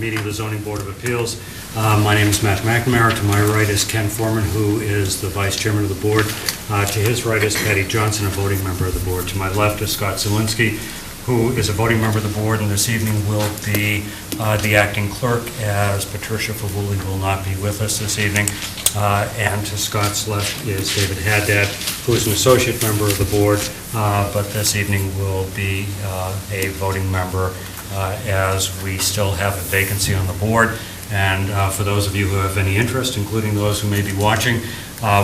meeting of the Zoning Board of Appeals. My name is Matt McNamara. To my right is Ken Foreman, who is the Vice Chairman of the Board. To his right is Patty Johnson, a voting member of the Board. To my left is Scott Zielinski, who is a voting member of the Board, and this evening will be the acting clerk, as Patricia Favuli will not be with us this evening. And to Scott's left is David Haddad, who is an associate member of the Board, but this evening will be a voting member as we still have a vacancy on the Board. And for those of you who have any interest, including those who may be watching,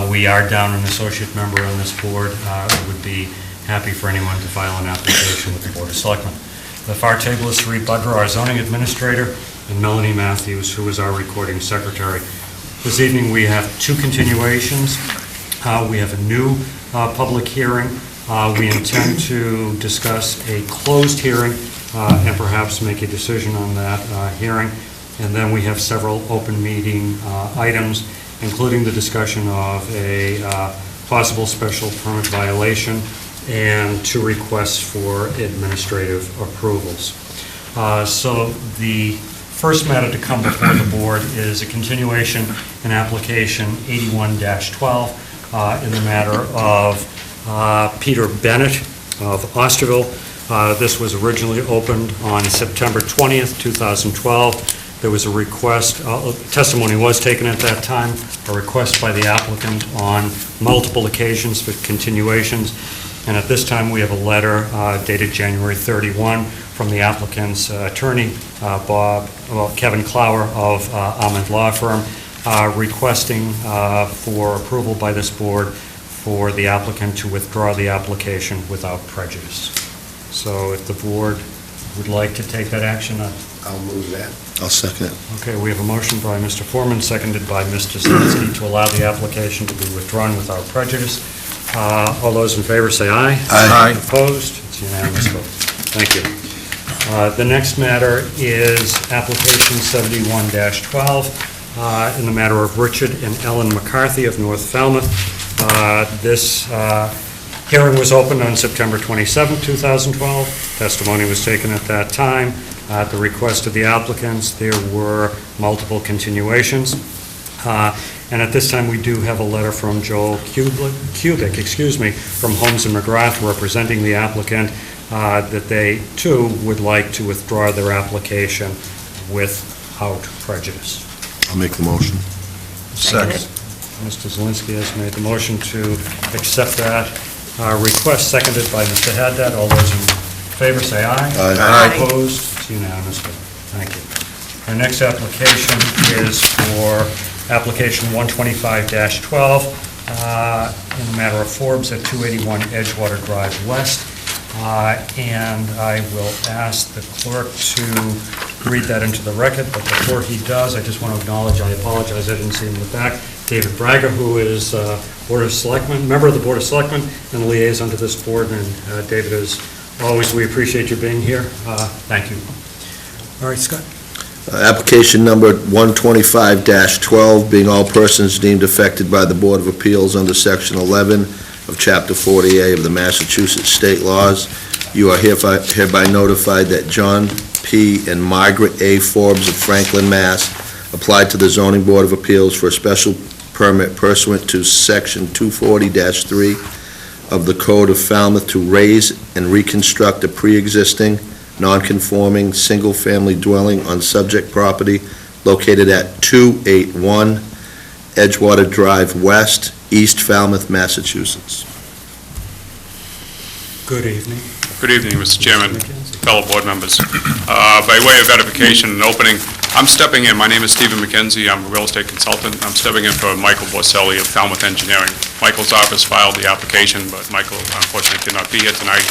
we are down an associate member on this Board. It would be happy for anyone to file an application with the Board of Selectmen. The far table is Sri Budra, our zoning administrator, and Melanie Matthews, who is our recording secretary. This evening we have two continuations. We have a new public hearing. We intend to discuss a closed hearing and perhaps make a decision on that hearing. And then we have several open meeting items, including the discussion of a possible special permit violation and two requests for administrative approvals. So the first matter to come before the Board is a continuation in application 81-12 in the matter of Peter Bennett of Osterville. This was originally opened on September 20th, 2012. There was a request, testimony was taken at that time, a request by the applicant on multiple occasions for continuations. And at this time, we have a letter dated January 31 from the applicant's attorney, Kevin Clower of Almond Law Firm, requesting for approval by this Board for the applicant to withdraw the application without prejudice. So if the Board would like to take that action, I'll move that. I'll second it. Okay, we have a motion by Mr. Foreman, seconded by Mr. Zielinski, to allow the application to be withdrawn without prejudice. All those in favor say aye. Aye. Opposed? It's unanimous vote. Thank you. The next matter is application 71-12 in the matter of Richard and Ellen McCarthy of North Falmouth. This hearing was opened on September 27, 2012. Testimony was taken at that time. At the request of the applicants, there were multiple continuations. And at this time, we do have a letter from Joel Kubik, from Holmes and McGrath, representing the applicant, that they, too, would like to withdraw their application without prejudice. I'll make the motion. Second. Mr. Zielinski has made the motion to accept that request, seconded by Mr. Haddad. All those in favor say aye. Aye. Opposed? It's unanimous. Thank you. Our next application is for application 125-12 in the matter of Forbes at 281 Edgewater Drive West. And I will ask the clerk to read that into the record, but before he does, I just want to acknowledge, I apologize, I didn't see him in the back, David Braga, who is Board of Selectmen, member of the Board of Selectmen and liaison to this board, and David, as always, we appreciate you being here. Thank you. All right, Scott. Application number 125-12, being all persons deemed affected by the Board of Appeals under Section 11 of Chapter 40A of the Massachusetts State Laws. You are hereby notified that John P. and Margaret A. Forbes of Franklin, Mass. applied to the Zoning Board of Appeals for a special permit pursuant to Section 240-3 of the Code of Falmouth to raise and reconstruct a pre-existing, non-conforming, single-family dwelling on subject property located at 281 Edgewater Drive West, East Falmouth, Massachusetts. Good evening. Good evening, Mr. Chairman, fellow board members. By way of edification and opening, I'm stepping in. My name is Stephen McKenzie. I'm a real estate consultant. I'm stepping in for Michael Borselli of Falmouth Engineering. Michael's office filed the application, but Michael unfortunately could not be here tonight.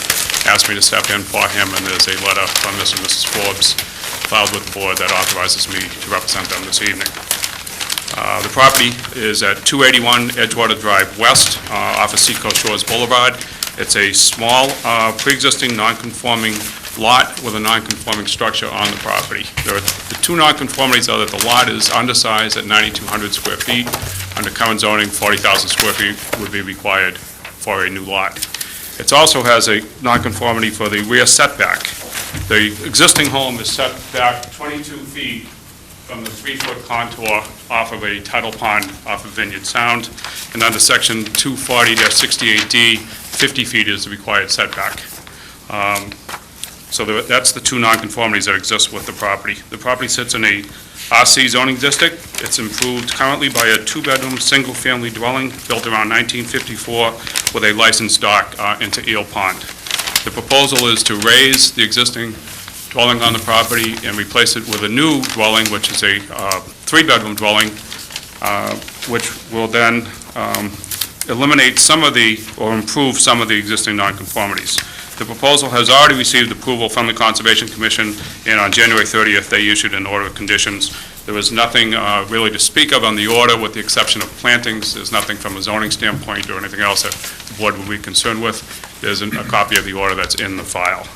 Asked me to step in for him, and there's a letter from Mr. and Mrs. Forbes filed with the board that authorizes me to represent them this evening. The property is at 281 Edgewater Drive West, off of Seacoast Shores Boulevard. It's a small, pre-existing non-conforming lot with a non-conforming structure on the property. The two non-conformities are that the lot is undersized at 9,200 square feet. Under current zoning, 40,000 square feet would be required for a new lot. It also has a non-conformity for the rear setback. The existing home is set back 22 feet from the 3-foot contour off of a tidal pond off of Vineyard Sound. And under section 240-68D, 50 feet is the required setback. So that's the two nonconformities that exist with the property. The property sits in a RC zoning district. It's improved currently by a 2-bedroom, single-family dwelling built around 1954 with a licensed dock into Eel Pond. The proposal is to raise the existing dwelling on the property and replace it with a new dwelling, which is a 3-bedroom dwelling, which will then eliminate some of the, or improve some of the existing nonconformities. The proposal has already received approval from the Conservation Commission, and on January 30th, they issued an order of conditions. There was nothing really to speak of on the order, with the exception of plantings. There's nothing from a zoning standpoint or anything else that the board would be concerned with. There's a copy of the order that's in the file.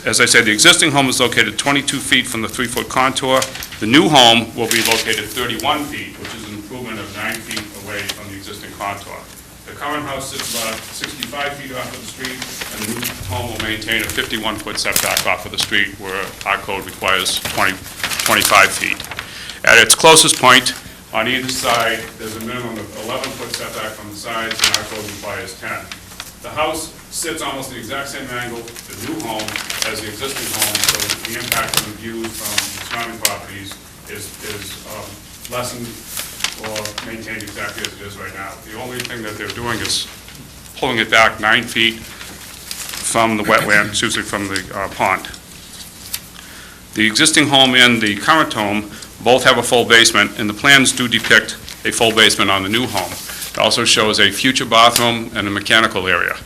As I said, the existing home is located 22 feet from the 3-foot contour. The new home will be located 31 feet, which is an improvement of 9 feet away from the existing contour. The current house sits about 65 feet off of the street, and the new home will maintain a 51-foot setback off of the street, where our code requires 25 feet. At its closest point, on either side, there's a minimum of 11-foot setback from the sides, and our code requires 10. The house sits almost the exact same angle, the new home, as the existing home, so the impact on the views from surrounding properties is lessened or maintained exactly as it is right now. The only thing that they're doing is pulling it back 9 feet from the wetland, excuse me, from the pond. The existing home and the current home both have a full basement, and the plans do depict a full basement on the new home. It also shows a future bathroom and a mechanical area.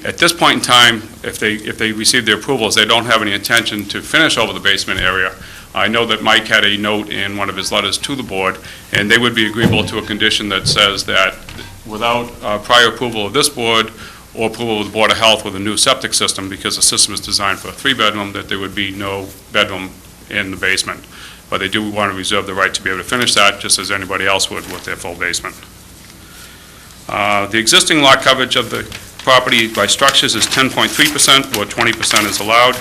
At this point in time, if they receive their approvals, they don't have any intention to finish over the basement area. I know that Mike had a note in one of his letters to the board, and they would be agreeable to a condition that says that without prior approval of this board or approval of the Board of Health with a new septic system, because the system is designed for a 3-bedroom, that there would be no bedroom in the basement. But they do want to reserve the right to be able to finish that, just as anybody else would with their full basement. The existing lot coverage of the property by structures is 10.3%, or 20% is allowed.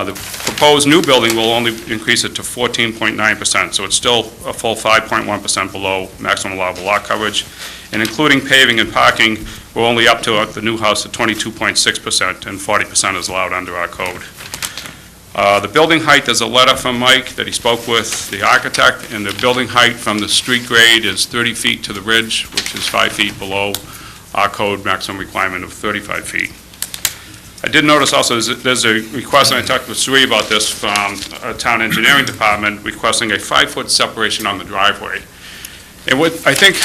The proposed new building will only increase it to 14.9%, so it's still a full 5.1% below maximum allowable lot coverage. And including paving and parking, we're only up to the new house at 22.6%, and 40% is allowed under our code. The building height, there's a letter from Mike that he spoke with the architect, and the building height from the street grade is 30 feet to the ridge, which is 5 feet below our code maximum requirement of 35 feet. I did notice also there's a request, and I talked with Suri about this, from our town engineering department requesting a 5-foot separation on the driveway. And what I think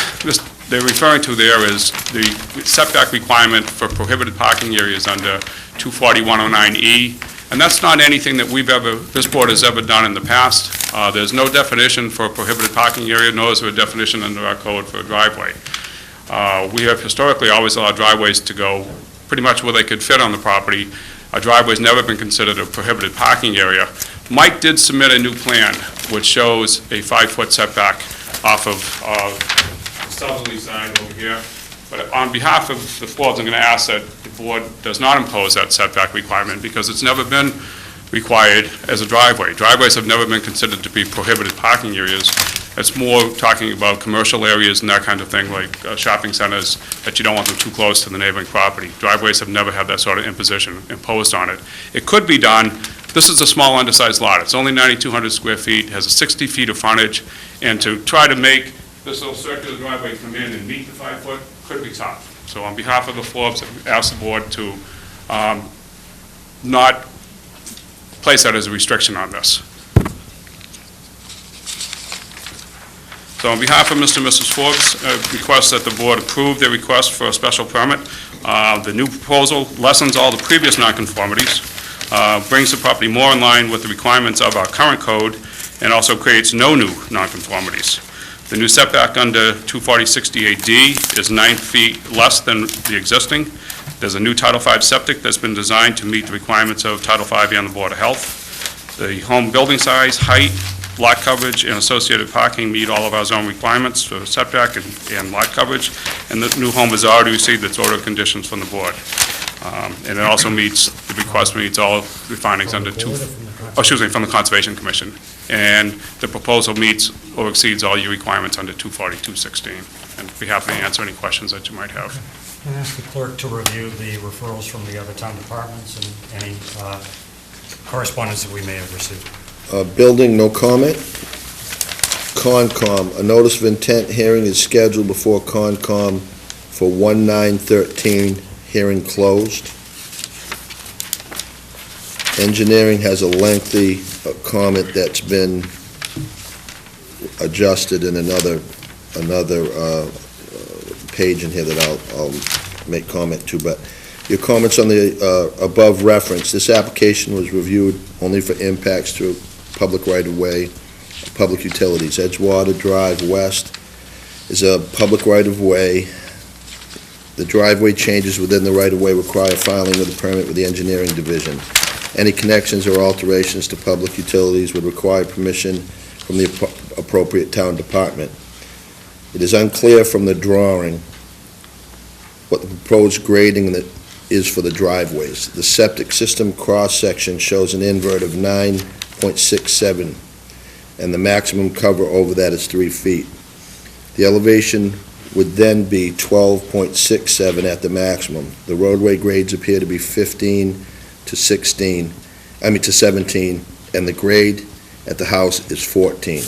they're referring to there is the setback requirement for prohibited parking areas under 240-109E. And that's not anything that this board has ever done in the past. There's no definition for a prohibited parking area, nor is there a definition under our code for a driveway. We have historically always allowed driveways to go pretty much where they could fit on the property. A driveway's never been considered a prohibited parking area. Mike did submit a new plan which shows a 5-foot setback off of the southerly side over here. But on behalf of the board, I'm going to ask that the board does not impose that setback requirement, because it's never been required as a driveway. Driveways have never been considered to be prohibited parking areas. It's more talking about commercial areas and that kind of thing, like shopping centers, that you don't want them too close to the neighboring property. Driveways have never had that sort of imposition imposed on it. It could be done. This is a small undersized lot. It's only 9,200 square feet, has a 60 feet of frontage, and to try to make this little circular driveway come in and meet the 5-foot could be tough. So on behalf of the Forbes, I ask the board to not place that as a restriction on this. So on behalf of Mr. and Mrs. Forbes, I request that the board approve their request for a special permit. The new proposal lessens all the previous nonconformities, brings the property more in line with the requirements of our current code, and also creates no new nonconformities. The new setback under 240-68D is 9 feet less than the existing. There's a new Title V septic that's been designed to meet the requirements of Title V and the Board of Health. The home building size, height, lot coverage, and associated parking meet all of our zone requirements for setback and lot coverage, and the new home has already received its order of conditions from the board. And it also meets, the request meets all the findings under from the Conservation Commission. and the proposal meets or exceeds all your requirements under 240-216. And be happy to answer any questions that you might have. And ask the clerk to review the referrals from the other town departments and any correspondence that we may have received. Building, no comment. Concom, a notice of intent hearing is scheduled before Concom for 1/9/13, hearing closed. Engineering has a lengthy comment that's been adjusted in another page in here that I'll make comment to, but your comments on the above reference, this application was reviewed only for impacts to public right-of-way, public utilities. Edgewater Drive West is a public right-of-way. The driveway changes within the right-of-way require filing of the permit with the engineering division. Any connections or alterations to public utilities would require permission from the appropriate town department. It is unclear from the drawing what the proposed grading that is for the driveways. The septic system cross-section shows an invert of 9.67, and the maximum cover over that is 3 feet. The elevation would then be 12.67 at the maximum. The roadway grades appear to be 15 to 17, and the grade at the house is 14.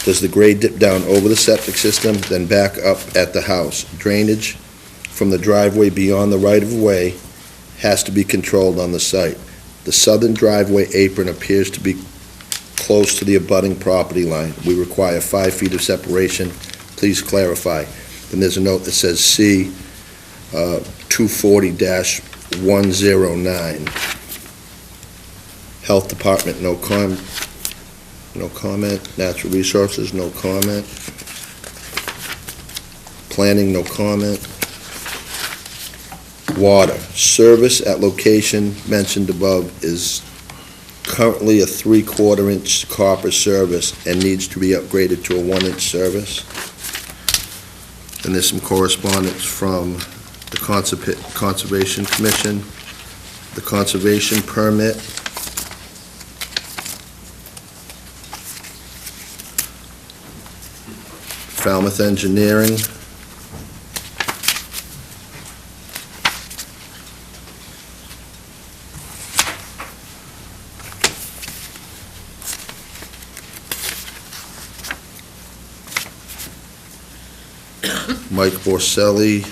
Does the grade dip down over the septic system, then back up at the house? Drainage from the driveway beyond the right-of-way has to be controlled on the site. The southern driveway apron appears to be close to the abutting property line. We require 5 feet of separation. Please clarify. Then there's a note that says C 240-109. Health Department, no comment. Natural Resources, no comment. Planning, no comment. Water. Service at location mentioned above is currently a 3/4 inch copper service and needs to be upgraded to a 1 inch service. And there's some correspondence from the Conservation Commission, the conservation permit, Falmouth Engineering, Mike Borselli,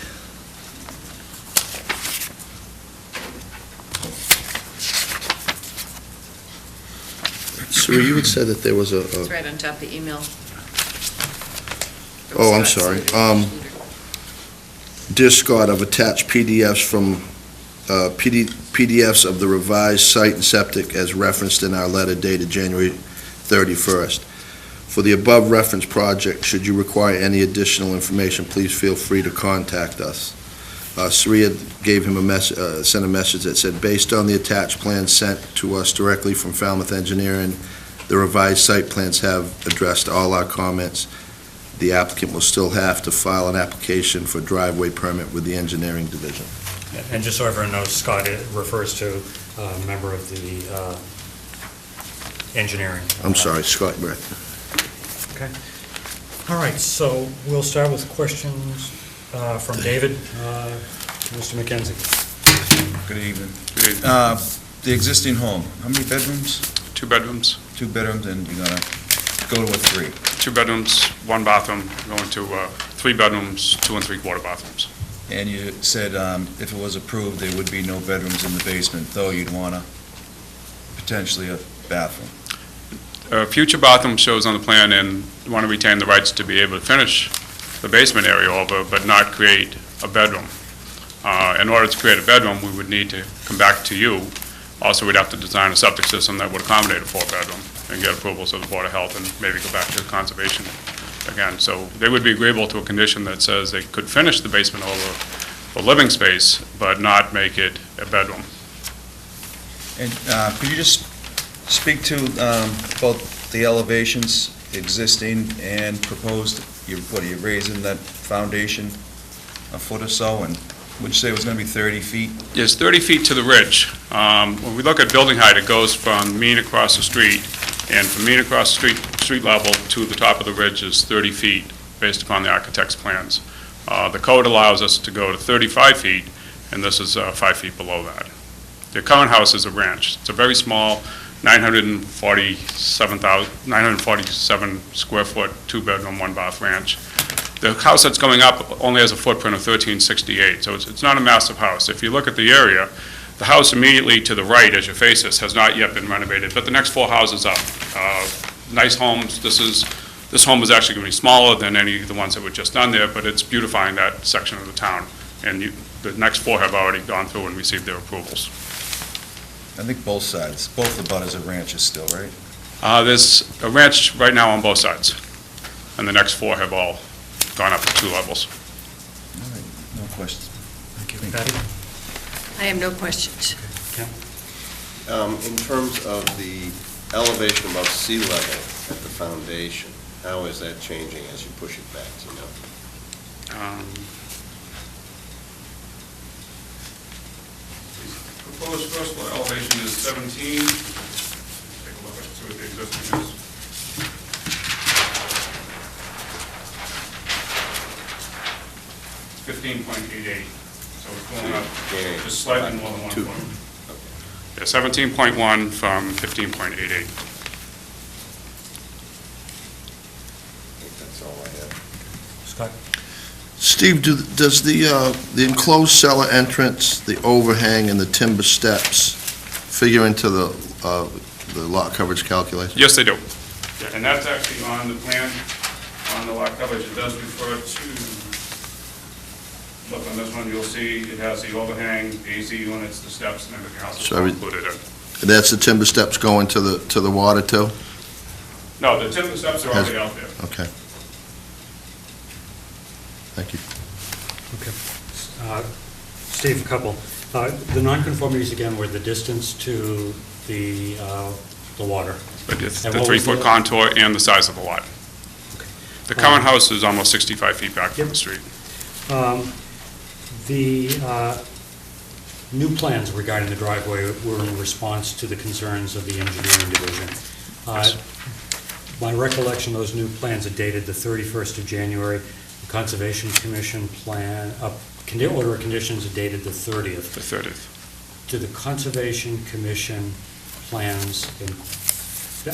Sue, you had said that there was a... It's right on top of the email. Oh, I'm sorry. Dear Scott, I've attached PDFs from, PDFs of the revised site and septic as referenced in our letter dated January 31st. For the above reference project, should you require any additional information, please feel free to contact us. Saria gave him sent a message that said, based on the attached plans sent to us directly from Falmouth Engineering, the revised site plans have addressed all our comments. The applicant will still have to file an application for driveway permit with the engineering division. And just so everyone knows, Scott, it refers to a member of the engineering. I'm sorry, Scott Breath. Okay. All right, so we'll start with questions from David. Mr. McKenzie. Good evening. Good evening. The existing home, how many bedrooms? 2 bedrooms. 2 bedrooms, and you're gonna go to a 3? 2 bedrooms, 1 bathroom, going to 3 bedrooms, 2 3/4 bathrooms. And you said if it was approved, there would be no bedrooms in the basement, though you'd want potentially a bathroom. Future bathroom shows on the plan, and want to retain the rights to be able to finish the basement area over, but not create a bedroom. In order to create a bedroom, we would need to come back to you. Also, we'd have to design a septic system that would accommodate a 4-bedroom and get approvals of the Board of Health and maybe go back to conservation again. So they would be agreeable to a condition that says they could finish the basement over for living space, but not make it a bedroom. And could you just speak to both the elevations, existing and proposed? What are you raising that foundation a foot or so, and would you say it was going to be 30 feet? Yes, 30 feet to the ridge. When we look at building height, it goes from mean across the street And from mean across street level to the top of the ridge is 30 feet, based upon the architect's plans. The code allows us to go to 35 feet, and this is 5 feet below that. The current house is a ranch. It's a very small, 947 square foot, 2-bedroom, 1-bath ranch. The house that's going up only has a footprint of 1368, so it's not a massive house. If you look at the area, the house immediately to the right, as you face this, has not yet been renovated, but the next 4 houses up. Nice homes. This home is actually going to be smaller than any of the ones that were just done there, but it's beautifying that section of the town. And the next 4 have already gone through and received their approvals. I think both sides, both the butters are ranches still, right? There's a ranch right now on both sides, and the next 4 have all gone up to 2 levels. All right, no questions. Thank you. Patty? I have no questions. Ken? In terms of the elevation above sea level at the foundation, how is that changing as you push it back, do you know? Proposed first floor elevation is 17. Take a look at what the existing is. It's 15.88, so it's going up just slightly more than 1 Two. foot. Yeah, 17.1 from 15.88. I think that's all I have. Scott? Steve, does the enclosed cellar entrance, the overhang, and the timber steps figure into the lot coverage calculation? Yes, they do. Yeah, and that's actually on the plan, on the lot coverage. It does refer to, look on this one, you'll see it has the overhang, the AC units, the steps, and everything else is So all included in. That's the timber steps going to the water too? No, the timber steps are already out there. Okay. Thank you. Okay. Steve, a couple. The nonconformities, again, were the distance to the water. But it's And the what was 3-foot the- contour and the size of the lot. Okay. The current house is almost 65 feet back from Yep. the street. The new plans regarding the driveway were in response to the concerns of the engineering division. Yes. My recollection, those new plans are dated the 31st of January. The Conservation Commission plan, order of conditions are dated the 30th. The 30th. Do the Conservation Commission plans,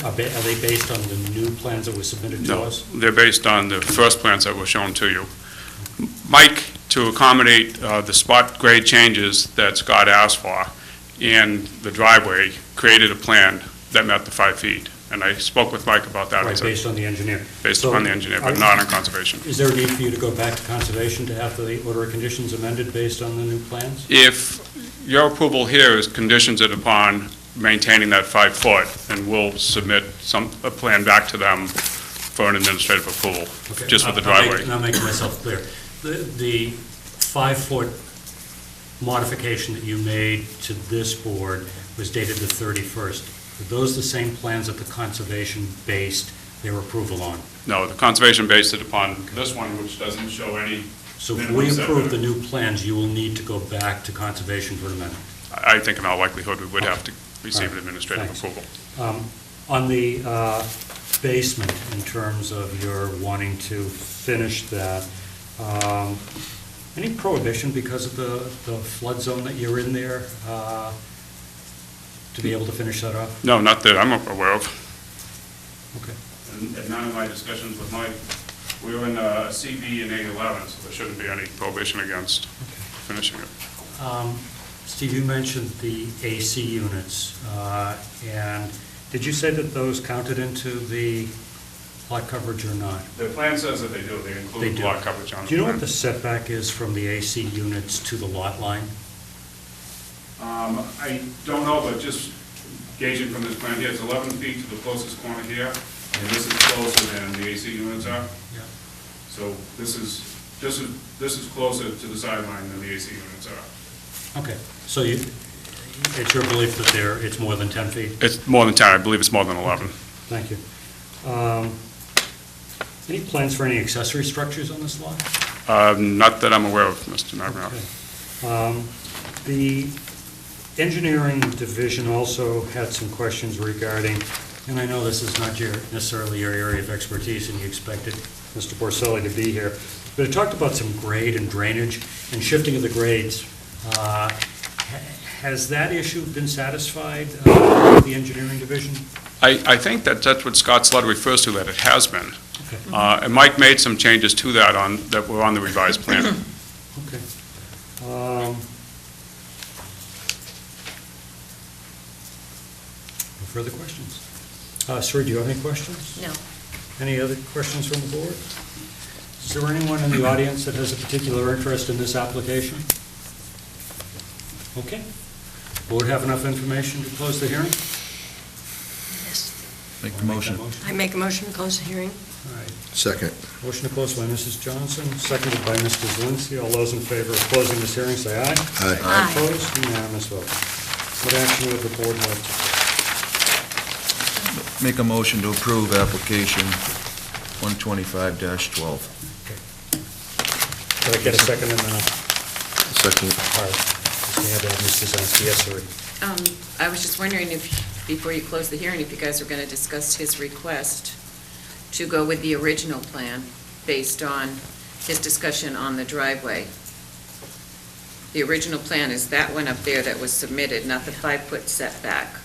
are they based on the new plans that were submitted to No, us? they're based on the first plans that were shown to you. Mike, to accommodate the spot grade changes that Scott asked for and the driveway, created a plan that met the 5 feet. And I spoke with Mike about that. He Right, said, based on the engineer. based So upon the engineer, but are- not on conservation. Is there a need for you to go back to Conservation to have the order of conditions amended based on the new plans? If your approval here is conditions it upon maintaining that 5 foot, then we'll submit a plan back to them for an administrative approval, Okay, just with the I'll make- driveway. And I'm making myself clear. The 5-foot modification that you made to this board was dated the 31st. Are those the same plans that the Conservation based their approval on? No, the conservation based it upon this one, which doesn't show any, So if Minimum we approve setback. the new plans, you will need to go back to Conservation for an amendment. I think in all likelihood, we would have to receive All an right, administrative thanks. approval. On the basement, in terms of your wanting to finish that, any prohibition because of the flood zone that you're in there to be able to finish that off? No, not that I'm aware of. Okay. And none of my discussions with Mike, we were in CB and A11, so there shouldn't be any prohibition against finishing it. Steve, you mentioned the AC units, and did you say that those counted into the lot coverage or not? The plan says that they do, they They include do. lot coverage on the plan. Do you know what the setback is from the AC units to the lot line? I don't know, but just gauging from this plan here, it's 11 feet to the closest corner here, and this is closer than the AC units are. Yeah. So this is closer to the sideline than the AC units are. Okay, so it's your belief that it's more than 10 feet? It's more than 10, I believe it's more than 11. Thank you. Any plans for any accessory structures on this lot? Not that I'm aware of, Mr. Magro. Okay. The engineering division also had some questions regarding And I know this is not necessarily your area of expertise, and you expected Mr. Borselli to be here, but it talked about some grade and drainage and shifting of the grades. Has that issue been satisfied with the engineering division? I think that's what Scott's letter refers to, that it has been. Okay. And Mike made some changes to that that were on the revised plan. Okay. No further questions? Sir, do you have any questions? No. Any other questions from the board? Is there anyone in the audience that has a particular interest in this application? Okay. Board have enough information to close the hearing? Yes. Make the motion. I make a motion to close the hearing. All right. Second. Motion to close by Mrs. Johnson, seconded by Mr. Zelinski. All those in favor of closing this hearing, say aye. Aye. Aye. Opposed? Unanimous vote. What action would the board like to take? Make a motion to approve application 125-12. Could I get a second and then I'll... Second. All right. We have that, Mr. Zelinski. Yes, sir. I was just wondering if, before you close the hearing, if you guys were going to discuss his request to go with the original plan based on his discussion on the driveway. The original plan is that one up there that was submitted, not the 5-foot setback.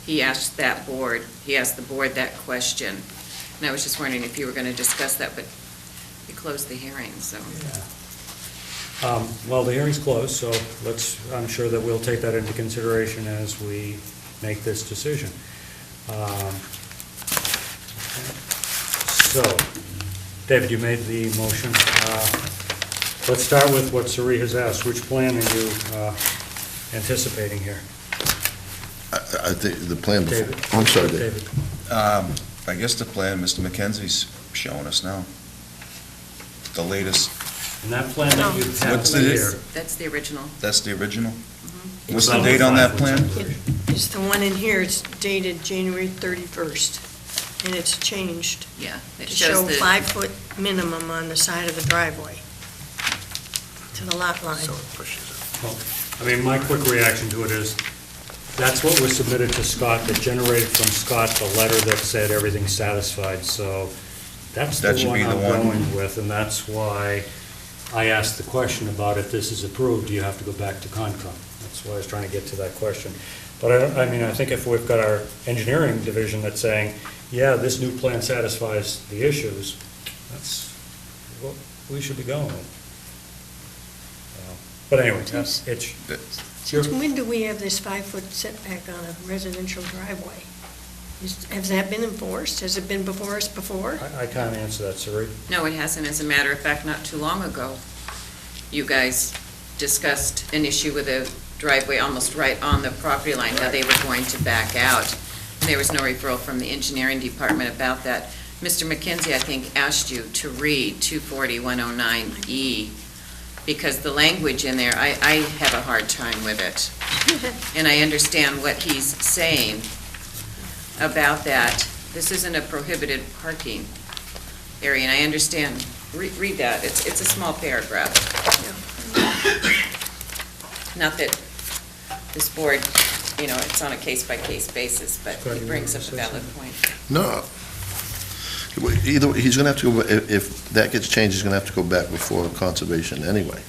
He asked the board that question, and I was just wondering if you were going to discuss that, but we closed the hearing, so. Well, the hearing's closed, so I'm sure that we'll take that into consideration as we make this decision. So, David, you made the motion. Let's start with what Sari has asked. Which plan are you anticipating here? I think the plan before. David. I'm sorry, Dave. David. I guess the plan Mr. McKenzie's showing us now. The latest, And that plan that you have What's here. this? That's the original. that's the original? Mm-hmm. What's the date on that plan? It's the one in here, it's dated January 31st, and it's changed Yeah. It to show shows the 5-foot minimum on the side of the driveway to the lot line. Well, I mean, my quick reaction to it is, that's what was submitted to Scott, that generated from Scott the letter that said everything's satisfied, so that's the That should one be the I'm one. going with, and that's why I asked the question about if this is approved, do you have to go back to Concom? That's why I was trying to get to that question. But I mean, I think if we've got our engineering division that's saying, yeah, this new plan satisfies the issues, that's what we should be going with. But anyway, it's, Since when do we have this 5-foot setback on a residential driveway? Has that been enforced? Has it been before us before? I can't answer that, Sari. No, it hasn't. As a matter of fact, not too long ago, you guys discussed an issue with a driveway almost right on the property line, how they were going to back out. And there was no referral from the engineering department about that. Mr. McKenzie, I think, asked you to read 240-109E, because the language in there, I have a hard time with it. And I understand what he's saying about that. This isn't a prohibited parking area, and I understand, read that, it's a small paragraph. Not that this board, it's on a case-by-case basis, but he brings up a valid point. No. Either, he's going to have to go, if that gets changed, he's going to have to go back before conservation anyway.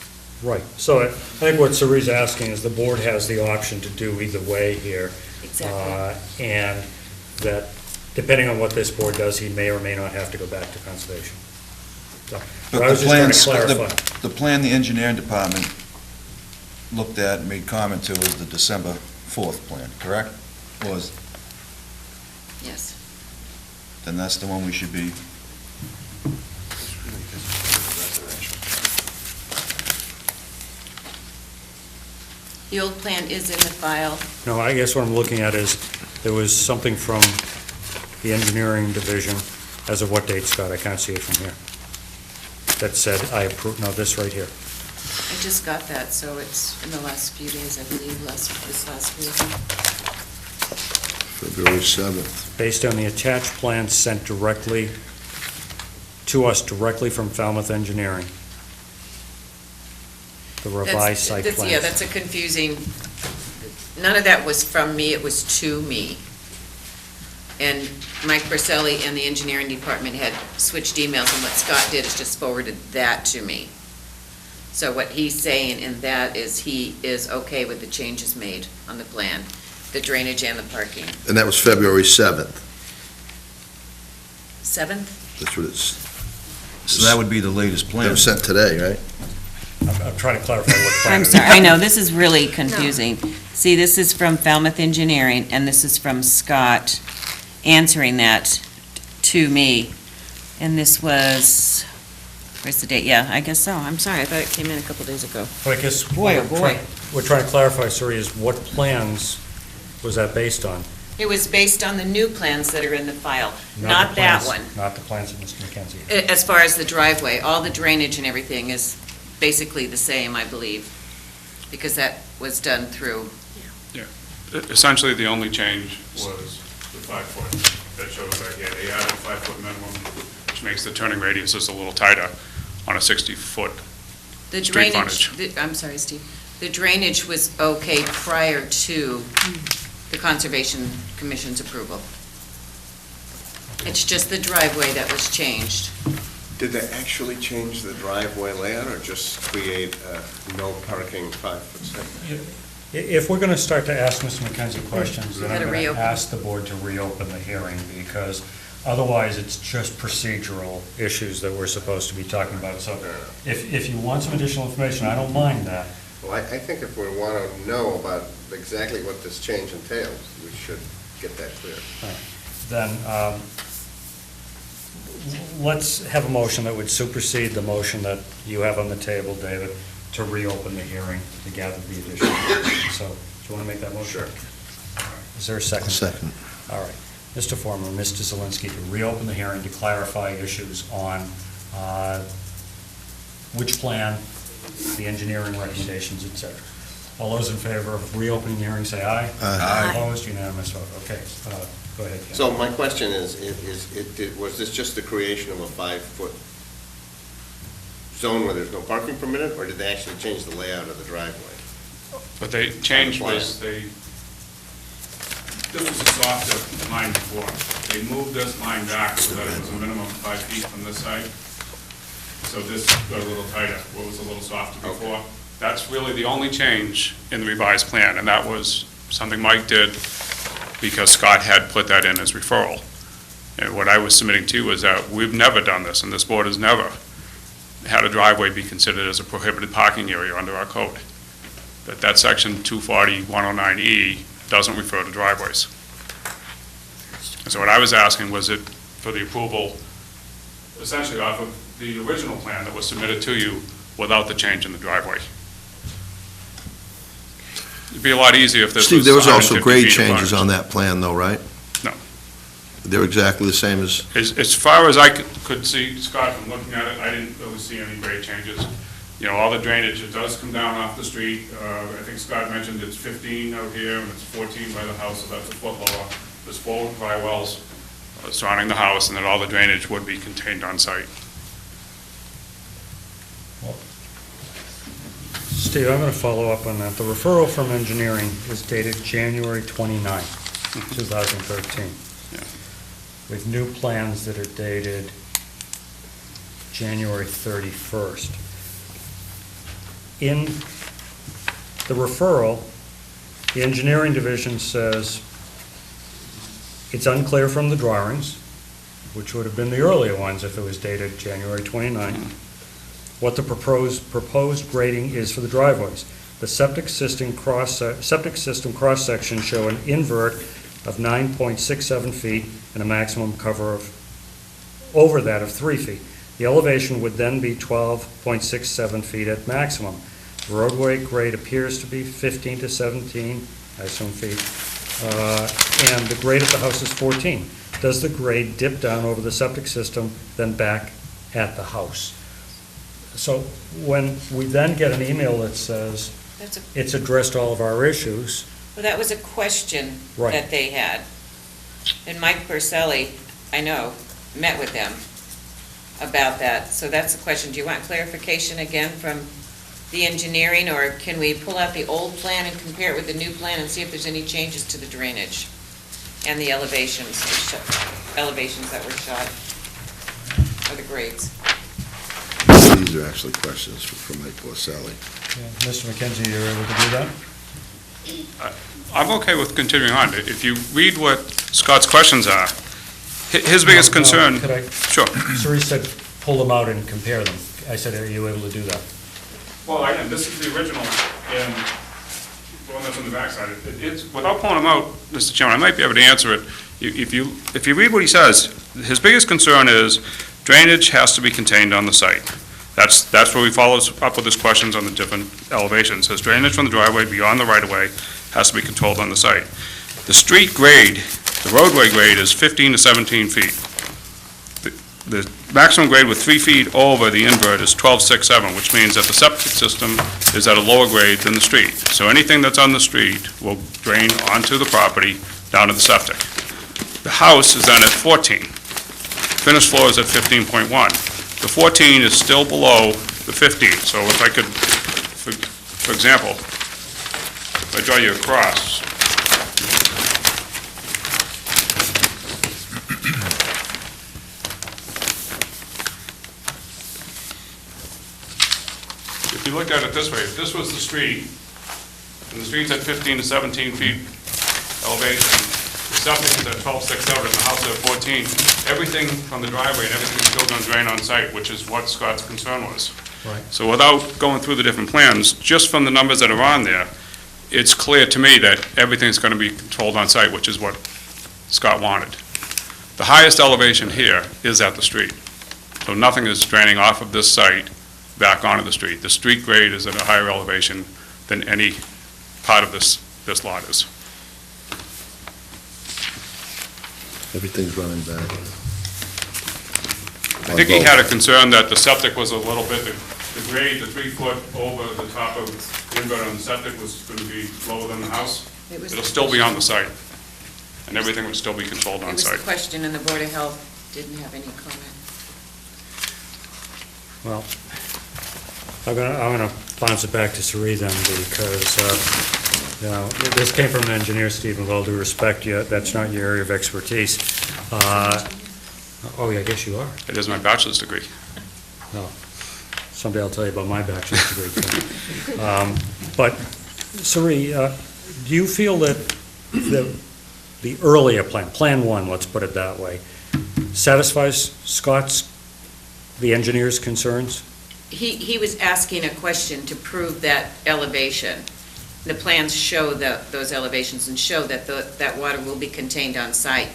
Right, so I think what Sari's asking is the board has the option to do either way here. Exactly. And that, depending on what this board does, he may or may not have to go back to conservation. So, but I was just trying to clarify. The plan the engineering department looked at and made comment to was the December 4th plan, correct? Yes. Then that's the one we should be, The old plan is in the file. No, I guess what I'm looking at is, there was something from the engineering division, as of what date, Scott? I can't see it from here. That said, I approve, no, this right here. I just got that, so it's in the last few days, I believe, this last week. February 7th. Based on the attached plan sent directly to us directly from Falmouth Engineering. The revised site plan. Yeah, that's a confusing, none of that was from me, it was to me. And Mike Barcelli and the engineering department had switched emails, and what Scott did is just forwarded that to me. So what he's saying in that is he is okay with the changes made on the plan, the drainage and the parking. And that was February 7th. 7th? That's what it's, So that would be the latest it plan. was sent today, right? I'm trying to clarify what plan. I'm it is. sorry, I know, this is really confusing. See, this is from Falmouth Engineering, and this is from Scott answering that to me. And this was, where's the date? Yeah, I guess so. I'm sorry, I thought it came in a couple days ago. Well, I guess Boy, oh what boy. we're trying to clarify, Suri, is what plans was that based on? It was based on the new plans that are in the file, the not that plans- one. Not the plans that Mr. McKenzie. As far as the driveway, all the drainage and everything is basically the same, I believe, because that was done through, Essentially, the only change was the 5-foot that shows right here. They added 5-foot minimum, which makes the turning radiuses a little tighter on a 60-foot. the Street drainage. frontage. I'm sorry, Steve. The drainage was okay prior to the Conservation Commission's approval. It's just the driveway that was changed. Did they actually change the driveway layout or just create a no parking 5-foot setback? If we're going to start to ask Mr. McKenzie questions, then I'm Gotta going to reopen. ask the board to reopen the hearing, because otherwise it's just procedural issues that we're supposed to be talking about. So if you want some additional information, I don't mind that. Well, I think if we want to know about exactly what this change entails, we should get that clear. Then let's have a motion that would supersede the motion that you have on the table, David, to reopen the hearing to gather the additional information. So, do you want to make that motion? Sure. All right. Is there a second? Second. All right. Mr. Former, Mr. Zelinski, to reopen the hearing to clarify issues on which plan, the engineering recommendations, et cetera. All those in favor of reopening the hearing, say aye. Aye. Opposed, unanimous vote. Okay, go ahead, Ken. So my question is, was this just the creation of a 5-foot zone where there's no parking permitted, or did they actually change the layout of the driveway? What they changed was this was a softer line before. They moved this line back so that it was a minimum of 5 feet from this side. So this got a little tighter, what was a little softer before. That's really the only change in the revised plan, and that was something Mike did because Scott had put that in as referral. And what I was submitting to you was that we've never done this, and this board has never had a driveway be considered as a prohibited parking area under our code. That section 240-109E doesn't refer to driveways. And so what I was asking was it for the approval, essentially off of the original plan that was submitted to you without the change in the driveway. It'd be a lot easier if this was Steve, there was also 150 grade feet of changes frontage. on that plan, though, right? No. They're exactly the same as, As far as I could see, Scott, from looking at it, I didn't really see any grade changes. You know, all the drainage, it does come down off the street. I think Scott mentioned it's 15 out here, and it's 14 by the house, so that's a foot lower. There's 4 dry wells surrounding the house, and then all the drainage would be contained on site. Steve, I'm going to follow up on that. The referral from engineering is dated January 29, 2013. Yeah. With new plans that are dated January 31st. In the referral, the engineering division says it's unclear from the drawings, which would have been the earlier ones if it was dated January 29, what the proposed grading is for the driveways. The septic system cross-section show an invert of 9.67 feet and a maximum cover of, over that of 3 feet. The elevation would then be 12.67 feet at maximum. The roadway grade appears to be 15 to 17, I assume feet, and the grade of the house is 14. Does the grade dip down over the septic system, then back at the house? So when we then get an email that says it's addressed all of our issues. Well, that was a question Right. that they had. And Mike Barcelli, I know, met with them about that. So that's the question. Do you want clarification again from the engineering, or can we pull out the old plan and compare it with the new plan and see if there's any changes to the drainage? and the elevations that were shot, or the grades. These are actually questions from Mike Borselli. Mr. McKenzie, you're able to do that? I'm okay with continuing on. If you read what Scott's questions are, his biggest No, concern... Could I? Sure. Cerise said, pull them out and compare them. I said, are you able to do that? Well, I am. This is the original, and the one that's on the backside. It's, without pulling them out, Mr. Chairman, I might be able to answer it. If you read what he says, his biggest concern is drainage has to be contained on the site. That's where he follows up with his questions on the different elevations. Says drainage from the driveway beyond the right-of-way has to be controlled on the site. The street grade, the roadway grade is 15 to 17 feet. The maximum grade with 3 feet over the invert is 12.67, which means that the septic system is at a lower grade than the street. So anything that's on the street will drain onto the property down to the septic. The house is then at 14. Finished floor is at 15.1. The 14 is still below the 15. So if I could, for example, if I draw you across, if you look at it this way, if this was the street, and the street's at 15 to 17 feet elevation, the septic is at 12.67, and the house is at 14, everything from the driveway and everything is still going to drain on site, which is what Scott's concern was. Right. So without going through the different plans, just from the numbers that are on there, it's clear to me that everything's going to be controlled on site, which is what Scott wanted. The highest elevation here is at the street. So nothing is draining off of this site back onto the street. The street grade is at a higher elevation than any part of this lot is. Everything's running back. I think he had a concern that the septic was a little bit, the grade, the 3 foot over the top of the invert on the septic was going to be lower than the house. It'll still be on the site, and everything would still be controlled on It was site. a question, and the Board of Health didn't have any comment. Well, I'm gonna bounce it back to Sri then, because, this came from an engineer, Stephen, with all due respect, that's not your area of expertise. Oh, yeah, I guess you are. It is my bachelor's degree. No. Someday I'll tell you about my bachelor's degree. But, Sri, do you feel that the earlier plan, Plan 1, let's put it that way, satisfies Scott's, the engineer's concerns? He was asking a question to prove that elevation. The plans show those elevations and show that that water will be contained on site.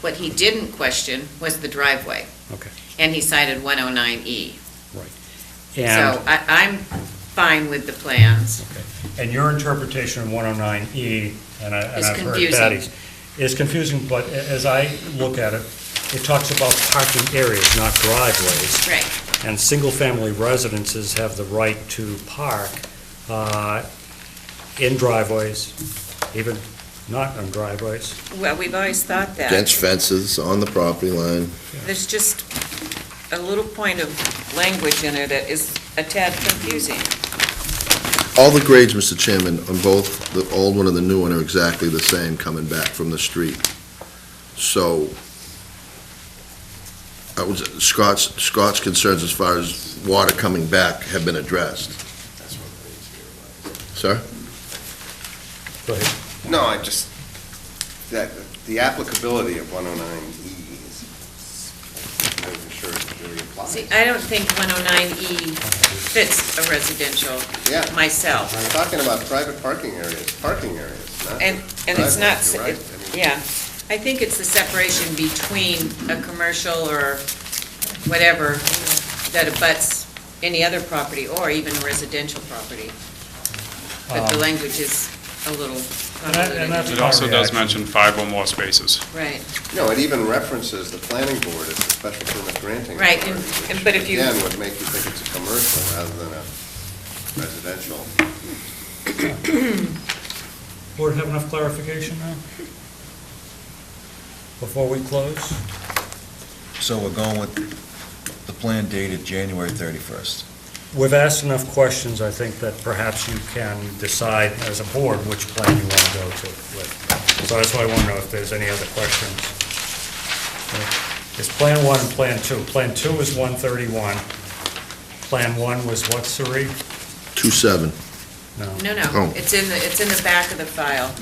What he didn't question was the driveway. Okay. And he cited 109E. Right. So And, I'm fine with the plans. okay. And your interpretation of 109E, and Is I've heard confusing. Patty's, is confusing, but as I look at it, it talks about parking areas, not driveways. Right. And single-family residences have the right to park in driveways, even not on driveways. Well, we've always thought that. Against fences, on the property line. There's just a little point of language in there that is a tad confusing. All the grades, Mr. Chairman, on both the old one and the new one are exactly the same coming back from the street. So, Scott's concerns as far as water coming back have been addressed. Sir? Go ahead. No, that the applicability of 109E is, I'm not even sure it really applies. See, I don't think 109E fits a residential Yeah. myself. I'm talking about private parking areas, not And it's not, driveways, you're right. I mean, yeah. I think it's the separation between a commercial or whatever that abuts any other property or even a residential property. But the language is a little And that's convoluted. It also does reaction. mention 5 or more spaces. Right. No, it even references the planning board as the special permit granting Right, authority, and which, but if you- again, would make you think it's a commercial rather than a residential. Board have enough clarification now? Before we close? So we're going with the plan dated January 31st. We've asked enough questions, I think, that perhaps you can decide as a board which plan you want to go to with. So that's why I want to know if there's any other questions. It's Plan 1 and Plan 2. Plan 2 is 131. Plan 1 was what, Sari? 27. No. No, Oh. it's in the back of the file.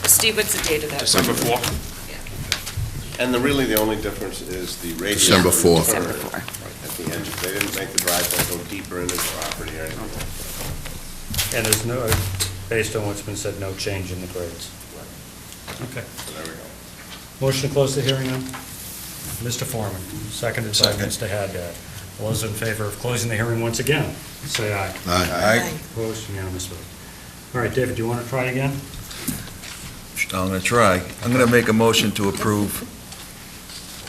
Steve, what's the date of that? December 4? And really, the only difference is the radius. December of the 4th. turn December 4th. At the end, they didn't make the driveway go deeper into the property or anything like that. And there's no, based on what's been said, no change in the grades. Okay. So there we go. Motion to close the hearing now? Mr. Foreman, seconded by Second. Mr. Haddad. All those in favor of closing the hearing once again, say aye. Aye. Opposed, unanimous vote. All right, David, do you want to try again? I'm going to try. I'm going to make a motion to approve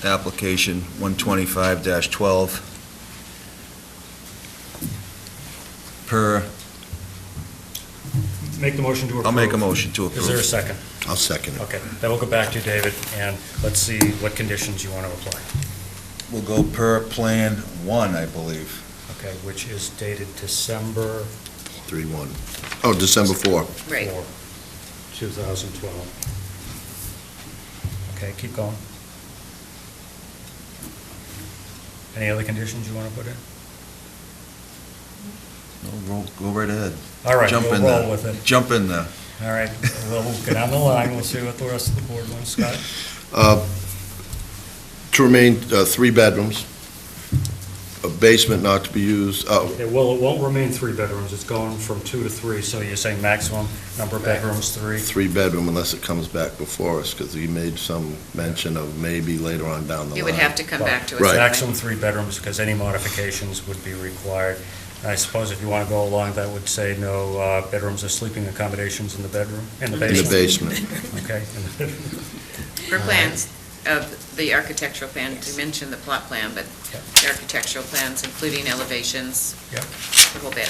application 125-12 per, Make the motion to approve. I'll make a motion to Is there a approve. second? I'll second it. Okay, then we'll go back to you, David, and let's see what conditions you want to apply. We'll go per Plan 1, I believe. Okay, which is dated December 3-1. Oh, December 4. Right. 4, 2012. Okay, keep going. Any other conditions you want to put in? No, go right ahead. All right, Jump we'll in roll there. with it. Jump in there. All right, we'll go down the line, we'll see what the rest of the board wants. Scott? To remain 3 bedrooms, a basement not to be used, Okay, well, it won't remain 3 bedrooms, it's going from 2 to 3, so you're saying maximum number of bedrooms, 3? 3-bedroom unless it comes back before us, because you made some mention of maybe later on down the line. It would have to come back to us. Right. anyway. Maximum 3 bedrooms, because any modifications would be required. I suppose if you want to go along, that would say no bedrooms or sleeping accommodations in the bedroom, in the In the basement. basement. Okay. in the bedroom. For plans of the architectural plan, you mentioned the plot plan, but Yep. the architectural plans, including elevations, Yep. the whole bit.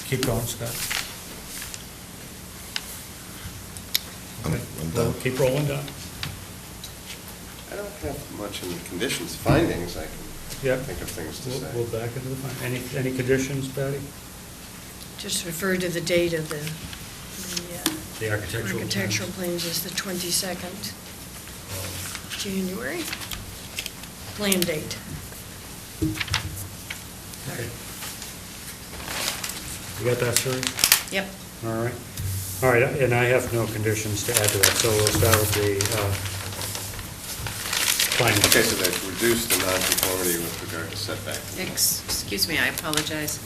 Keep going, Scott. I'm Okay. done. We'll keep rolling down. I don't have much in the conditions, findings, I Yep. can think of things to say. We'll back into the, any conditions, Patty? Just refer to the date of the The architectural. architectural plans is the 22nd January. Plan date. Okay. You got that, sir? Yep. All right. All right, and I have no conditions to add to that, so we'll start with the findings. Okay, so they've reduced the nonconformity with regard to setback. Excuse me, I apologize.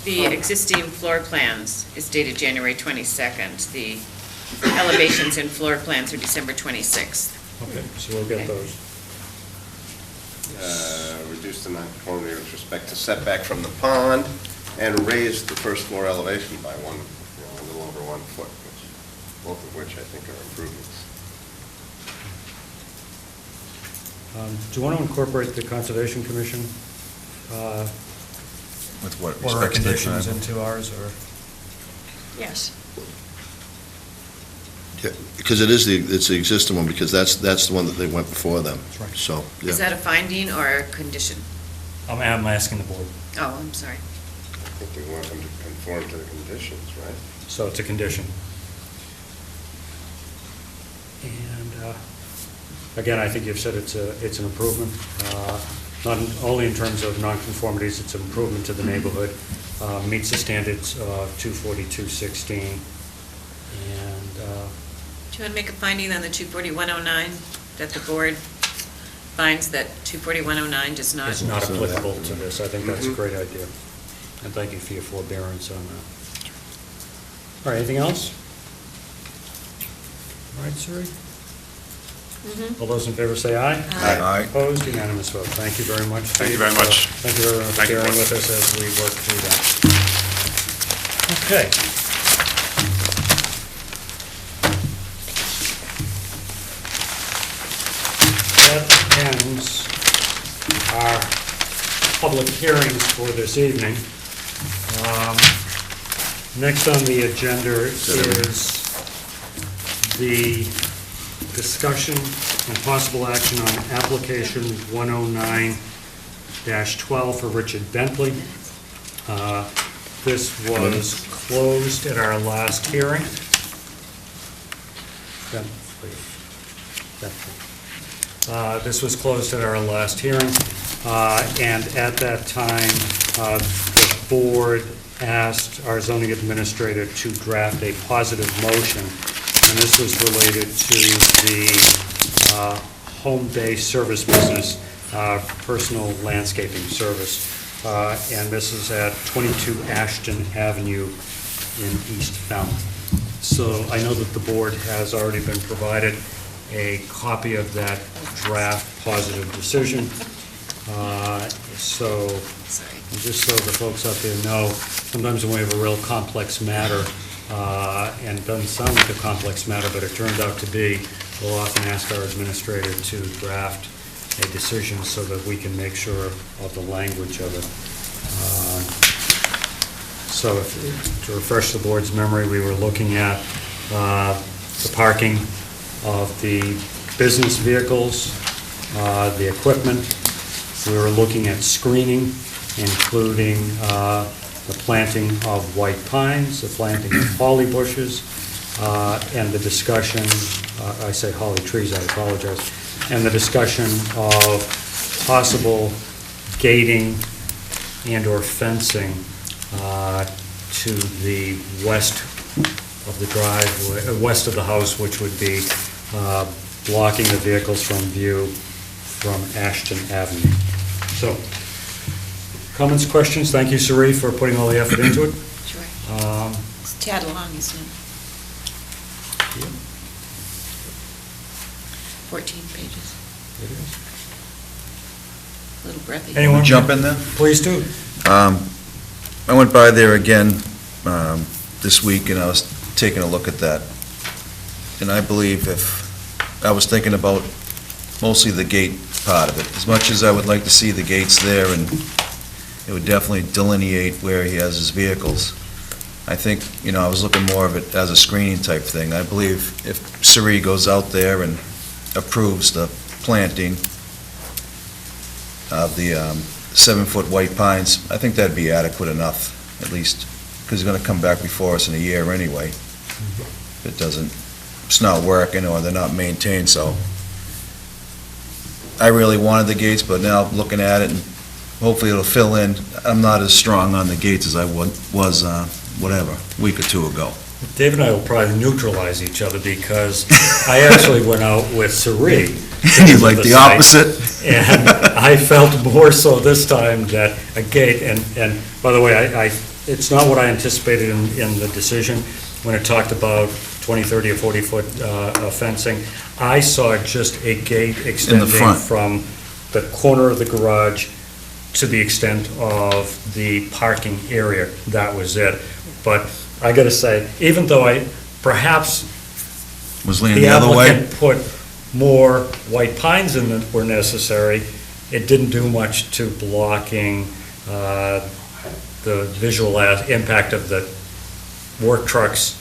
The existing floor plans is dated January 22nd. The elevations and floor plans are December 26th. Okay, so we'll get Okay. those. Reduced the nonconformity with respect to setback from the pond, and raised the first floor elevation by a little over 1 foot, both of which I think are improvements. Do you want to incorporate the Conservation Commission With what or our respect to the conditions time? into ours, or? Yes. Because it's the existing one, because that's the one that they went before them. That's right. So, yeah. Is that a finding or a condition? I'm asking the board. Oh, I'm sorry. I think we want them to conform to the conditions, right? So it's a condition. And again, I think you've said it's an improvement, not only in terms of nonconformities, it's an improvement to the neighborhood, meets the standards of 24216. And Do you want to make a finding on the 24109, that the board finds that 24109 does not? it's not applicable to this. I think that's a great idea. And thank you for your forbearance on that. All right, anything else? All right, Suri? All those in favor say aye. Aye. Opposed, unanimous vote. Thank you very much. Thank you Steve. very much. Thank you very much for Thank you, bearing boss. with us as we work through that. Okay. That ends our public hearings for this evening. Next on the agenda is the discussion and possible action on application 109-12 for Richard Bentley. This was closed at our last hearing. This was closed at our last hearing, and at that time, the board asked our zoning administrator to draft a positive motion, and this was related to the home-based service business, personal landscaping service, and this is at 22 Ashton Avenue in East Falmouth. So I know that the board has already been provided a copy of that draft positive decision. So, Sorry. just so the folks out there know, sometimes when we have a real complex matter, and it doesn't sound like a complex matter, but it turned out to be, we'll often ask our administrator to draft a decision so that we can make sure of the language of it. So to refresh the board's memory, we were looking at the parking of the business vehicles, the equipment. We were looking at screening, including the planting of white pines, the planting of holly bushes, and the discussion, I say holly trees, I apologize, and the discussion of possible gating and/or fencing to the west of the driveway, west of the house, which would be blocking the vehicles from view from Ashton Avenue. So, comments, questions? Thank you, Sari, for putting all the effort into it. Sure. Um, It's a tad long, isn't it? 14 pages. It is. A little breathy. Anyone? Jump in there? Please do. I went by there again this week, and I was taking a look at that. And I believe I was thinking about mostly the gate part of it. As much as I would like to see the gates there, and it would definitely delineate where he has his vehicles, I think, I was looking more of it as a screening type thing. I believe if Sari goes out there and approves the planting of the 7-foot white pines, I think that'd be adequate enough, at least, because he's going to come back before us in a year anyway. If it's not working or they're not maintained, so I really wanted the gates, but now looking at it, and hopefully it'll fill in. I'm not as strong on the gates as I was, a week or two ago. Dave and I will probably neutralize each other because I actually went out with Sari. And you like the opposite? And I felt more so this time that a gate, and by the way, it's not what I anticipated in the decision when it talked about 20, 30, or 40-foot fencing. I saw just a gate extending from the corner of the garage to the extent of the parking area. That was it. But I got to say, even though I perhaps Was leaning the other way? applicant put more white pines in that were necessary, it didn't do much to blocking the visual impact of the work trucks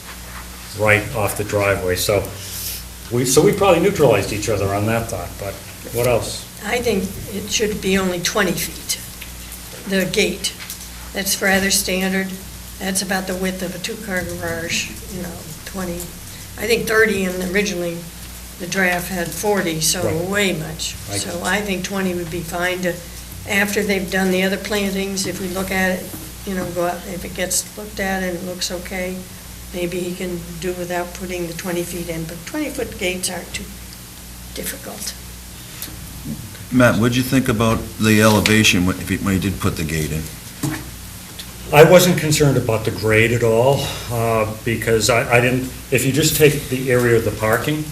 right off the driveway. So we probably neutralized each other on that thought, but what else? I think it should be only 20 feet, the gate. That's rather standard. That's about the width of a two-car garage, 20. I think 30, and originally the draft had 40, so Right. way much. Right. So I think 20 would be fine after they've done the other plantings, if we look at it, go out, if it gets looked at and it looks okay, maybe he can do without putting the 20 feet in, but 20-foot gates aren't too difficult. Matt, what'd you think about the elevation when he did put the gate in? I wasn't concerned about the grade at all, because I didn't, if you just take the area of the parking,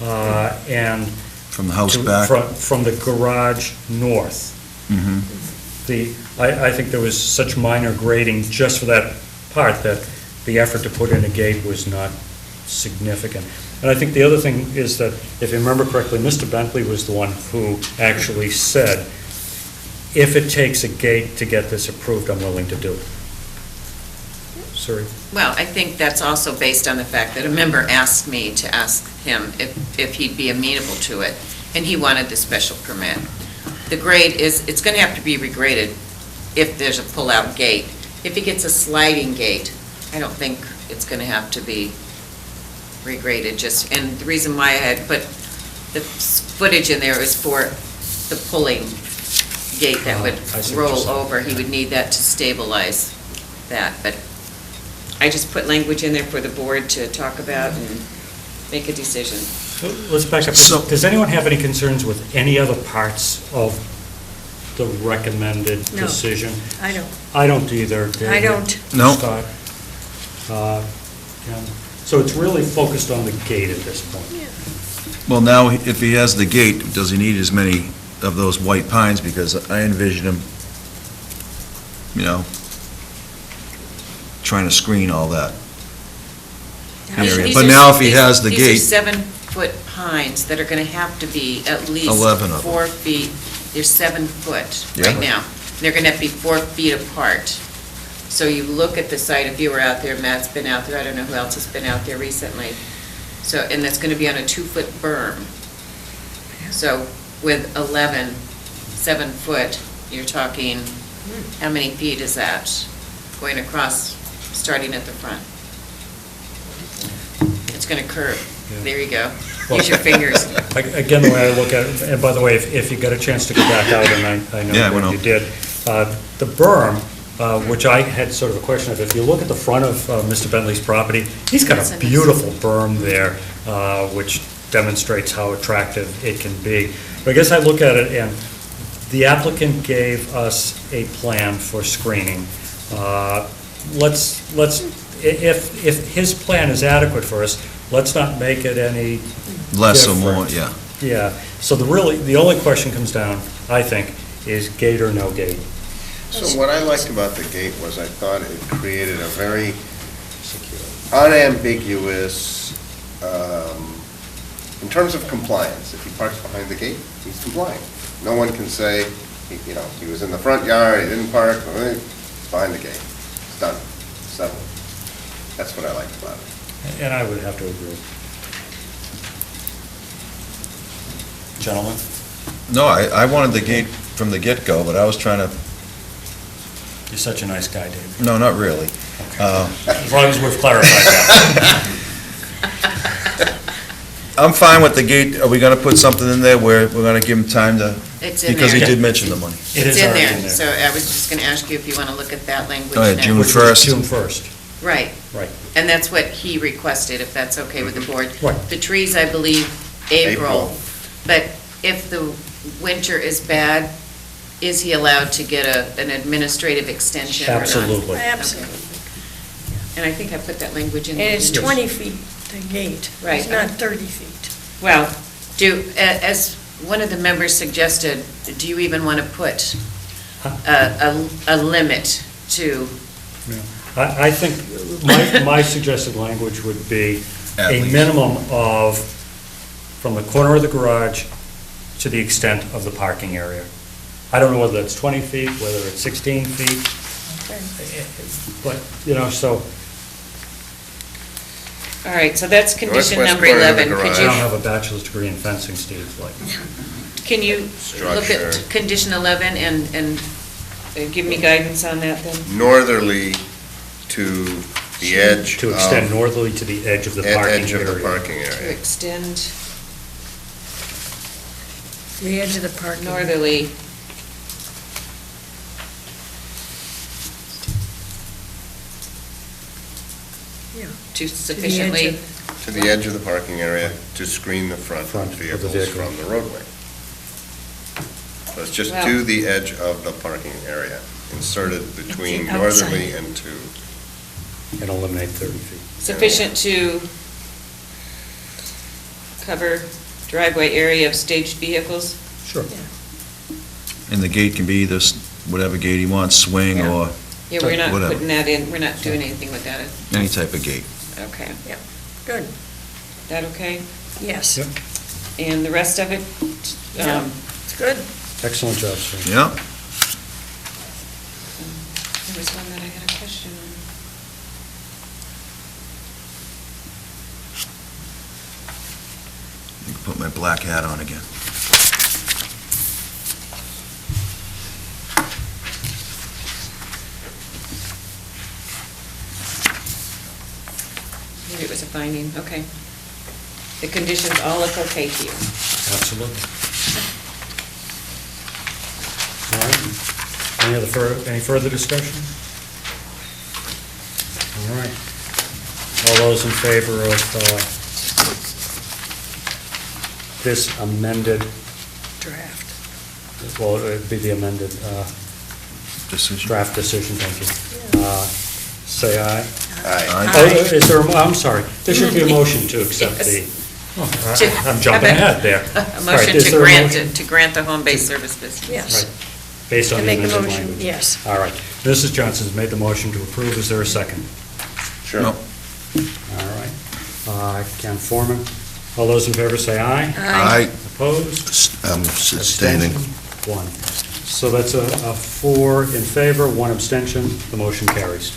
and From the house back? from the garage north, Mhm. I think there was such minor grading just for that part that the effort to put in a gate was not significant. And I think the other thing is that, if you remember correctly, Mr. Bentley was the one who actually said, if it takes a gate to get this approved, I'm willing to do it. Sorry. Well, I think that's also based on the fact that a member asked me to ask him if he'd be amenable to it, and he wanted the special permit. The grade it's going to have to be regraded if there's a pull-out gate. If he gets a sliding gate, I don't think it's going to have to be regraded, just, and the reason why I had put the footage in there was for the pulling gate that would I see what you're roll saying. over. He would need that to stabilize that, but I just put language in there for the board to talk about and make a decision. So let's back up. So- Does anyone have any concerns with any other parts of the recommended No. decision? I don't. I don't either. David, I don't. No. Scott? Ken? So it's really focused on the gate at this point? Well, now, if he has the gate, does he need as many of those white pines? Because I envision him, trying to screen all that area. These But are- now if he has the These gate, are 7-foot pines that are going to have to be at least 11 of them. 4 feet. They're 7 foot Yeah. right now. They're going to have to be 4 feet apart. So you look at the site, if you were out there, Matt's been out there, I don't know who else has been out there recently. So, and that's going to be on a 2-foot berm. So with 11, 7 foot, you're talking, how many feet is that? Going across, starting at the front. It's going to curve. Yeah. There you go. Use your fingers. Again, the way I look at it, and by the way, if you get a chance to go back out, and I Yeah, I know went that you out. did, the berm, which I had sort of a question of, if you look at the front of Mr. Bentley's property, he's got That's a a nice- beautiful berm there, which demonstrates how attractive it can be. But I guess I look at it, and the applicant gave us a plan for screening. If his plan is adequate for us, let's not make it any less or more, different. yeah. Yeah, so the only question comes down, I think, is gate or no gate. So what I liked about the gate was I thought it created a very unambiguous, in terms of compliance. If he parks behind the gate, he's complying. No one can say, he was in the front yard, he didn't park, he's behind the gate. It's done, settled. That's what I liked about it. And I would have to agree. Gentlemen? No, I wanted the gate from the get-go, but I was trying to, You're such a nice guy, Dave. no, not really. As long as we've clarified that. I'm fine with the gate. Are we going to put something in there where we're going to give him time to, It's in because he there. did mention the money. It It's is in already there. in there. So I was just going to ask you if you want to look at that language Go ahead, now. June Which was 1st. June 1st. Right. Right. And that's what he requested, if that's okay with the board. Right. The trees, I believe, April. April. But if the winter is bad, is he allowed to get an administrative extension or not? Absolutely. Absolutely. And I think I put that language in And there. it's 20 feet, the gate. Right. It's not 30 feet. Well, as one of the members suggested, do you even want to put a limit to, I think my suggested language would be At a least. minimum of, from the corner of the garage to the extent of the parking area. I don't know whether that's 20 feet, whether it's 16 feet, but, so all right, so that's condition Northwest number corner of the 11. Could garage. I don't you, have a bachelor's degree in fencing, Steve, like. can you look Structure. at condition 11 and give me guidance on that then? Northerly to the edge To extend of, northerly to the edge of the parking edge of the area. parking To area. extend The edge of the parking. northerly Yeah. to To the edge sufficiently, of- To the edge of the parking area to screen the front Front of of the vehicles vehicle. from the roadway. So it's just Well- to the edge of the parking area, inserted between outside. northerly and to. And eliminate 30 feet. sufficient to cover driveway area of staged vehicles? Sure. And the gate can be either whatever gate he wants, swing Yeah. or Yeah, we're not Whatever. putting that in, we're not doing anything with that. any type of gate. Okay, Good, that okay? yes. Yep. And the rest of it? Yeah. It's good. Excellent job, sir. Yeah? There was one that I had a question on. You can put my black hat on again. Maybe it was a finding, okay. the conditions all look okay to you. Absolutely. All right. Any further discussion? All right. All those in favor of this amended, Draft. well, it'd be the amended Decision. draft decision, thank you. Say aye. Aye. Oh, is there, I'm sorry, there should be a motion to accept the, Yes. I'm jumping ahead there. A All right, motion is to there a grant, motion? to grant the home-based service business. Yes. Right, based on To the make the amended motion, language. yes. All right, Mrs. Johnson's made the motion to approve, is there a second? Sure. No. All right. Ken Forman, all those in favor say aye. Aye. Opposed? I'm sustaining. Abstention? One. So that's a 4 in favor, 1 abstention, the motion carries.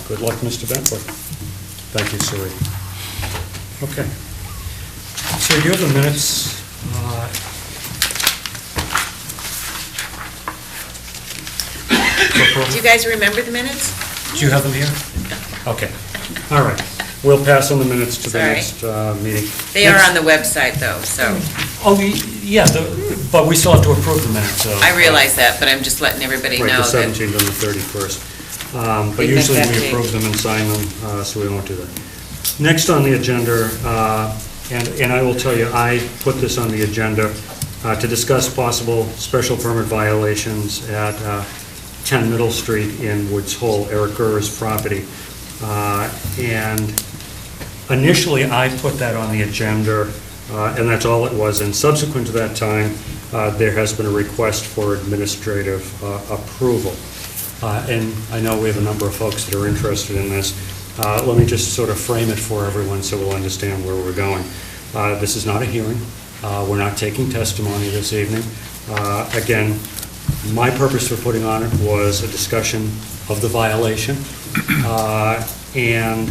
Good luck, Mr. Bentley. Thank you, Suri. Okay. So you have the minutes. Do you guys remember the minutes? Do you have them here? Okay. All right. We'll pass on the minutes to the Sorry. next meeting. They are on the website, though, so Oh, yeah, but we still have to approve the minutes, so. I realize that, but I'm just letting everybody Right, know the that. 17th and the 31st. But We missed usually that we date. approve them and sign them, so we won't do that. Next on the agenda, and I will tell you, I put this on the agenda to discuss possible special permit violations at 10 Middle Street in Woods Hole, Eric Gurr's property. And initially, I put that on the agenda, and that's all it was. And subsequent to that time, there has been a request for administrative approval. And I know we have a number of folks that are interested in this. Let me just sort of frame it for everyone so we'll understand where we're going. This is not a hearing. We're not taking testimony this evening. Again, my purpose for putting on it was a discussion of the violation. And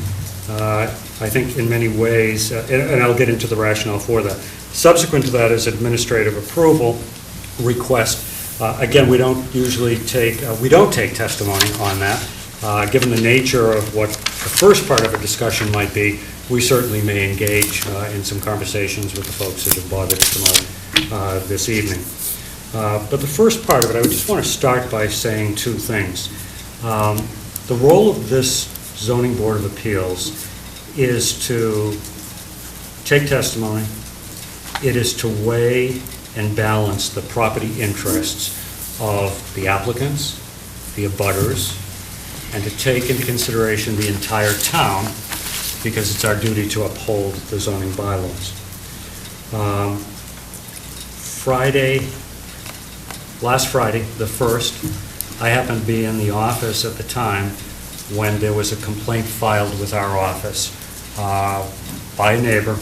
I think in many ways, and I'll get into the rationale for that. Subsequent to that is administrative approval request. Again, we don't usually take, we don't take testimony on that. Given the nature of what the first part of a discussion might be, we certainly may engage in some conversations with the folks that have bothered to come out this evening. But the first part of it, I would just want to start by saying two things. The role of this Zoning Board of Appeals is to take testimony. It is to weigh and balance the property interests of the applicants, the abutters, and to take into consideration the entire town, because it's our duty to uphold the zoning bylaws. Last Friday, the 1st, I happened to be in the office at the time when there was a complaint filed with our office by a neighbor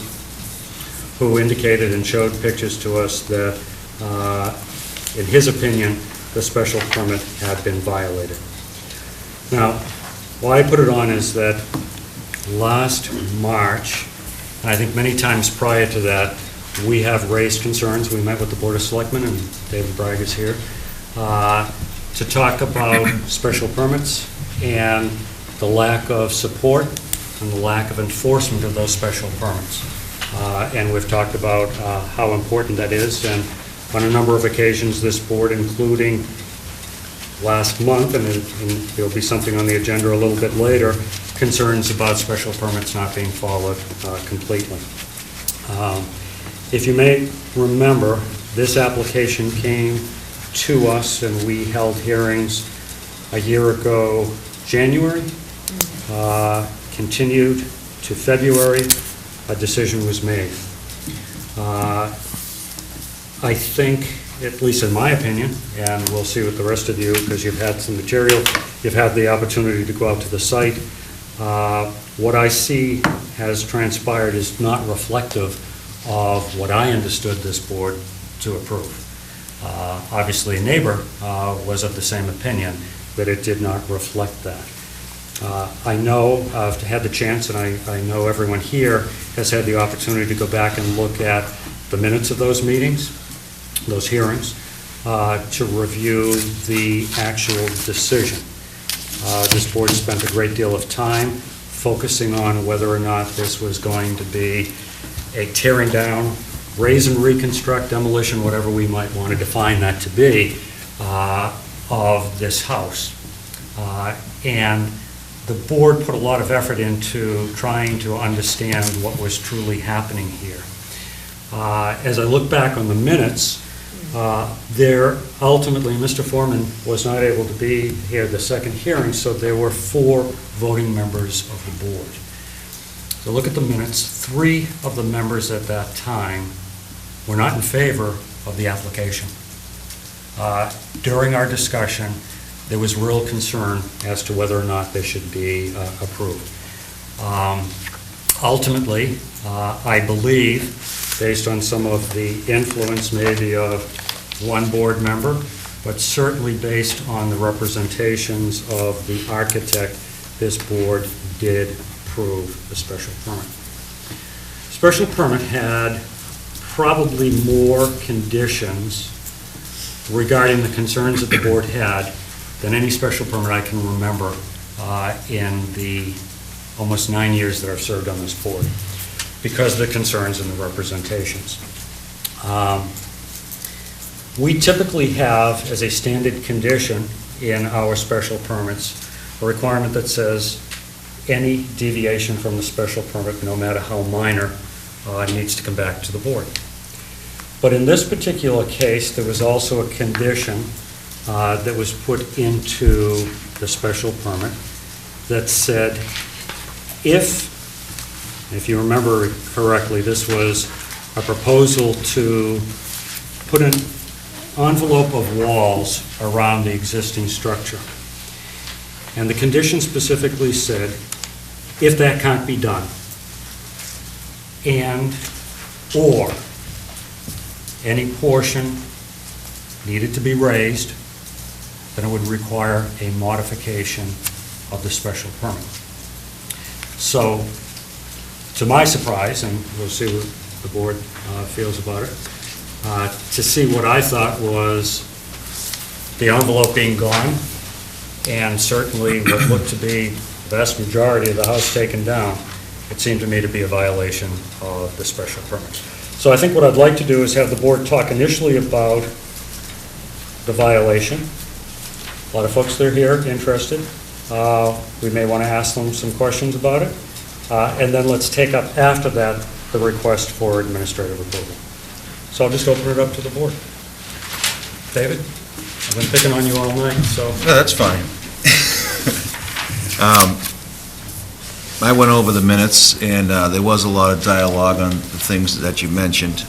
who indicated and showed pictures to us that, in his opinion, the special permit had been violated. Now, why I put it on is that last March, and I think many times prior to that, we have raised concerns. We met with the Board of Selectmen, and David Bragg is here, to talk about special permits and the lack of support and the lack of enforcement of those special permits. And we've talked about how important that is, and on a number of occasions, this board, including last month, and there'll be something on the agenda a little bit later, concerns about special permits not being followed completely. If you may remember, this application came to us, and we held hearings a year ago, January, continued to February, a decision was made. I think, at least in my opinion, and we'll see with the rest of you, because you've had some material, you've had the opportunity to go out to the site, what I see has transpired is not reflective of what I understood this board to approve. Obviously, a neighbor was of the same opinion, that it did not reflect that. I know, I've had the chance, and I know everyone here has had the opportunity to go back and look at the minutes of those meetings, those hearings, to review the actual decision. This board spent a great deal of time focusing on whether or not this was going to be a tearing down, raise and reconstruct, demolition, whatever we might want to define that to be, of this house. And the board put a lot of effort into trying to understand what was truly happening here. As I look back on the minutes, there ultimately, Mr. Foreman was not able to be here the second hearing, so there were 4 voting members of the board. So look at the minutes. 3 of the members at that time were not in favor of the application. During our discussion, there was real concern as to whether or not they should be approved. Ultimately, I believe, based on some of the influence maybe of one board member, but certainly based on the representations of the architect, this board did approve the special permit. Special permit had probably more conditions regarding the concerns that the board had than any special permit I can remember in the almost 9 years that I've served on this board, because of the concerns and the representations. We typically have, as a standard condition in our special permits, a requirement that says any deviation from the special permit, no matter how minor, needs to come back to the board. But in this particular case, there was also a condition that was put into the special permit that said, if you remember correctly, this was a proposal to put an envelope of walls around the existing structure. And the condition specifically said, if that can't be done, or any portion needed to be raised, then it would require a modification of the special permit. So, to my surprise, and we'll see what the board feels about it, to see what I thought was the envelope being gone, and certainly what looked to be the vast majority of the house taken down, it seemed to me to be a violation of the special permit. So I think what I'd like to do is have the board talk initially about the violation. A lot of folks that are here interested. We may want to ask them some questions about it. And then let's take up after that the request for administrative approval. So I'll just open it up to the board. David, I've been picking on you all night, so. No, that's fine. I went over the minutes, and there was a lot of dialogue on the things that you mentioned.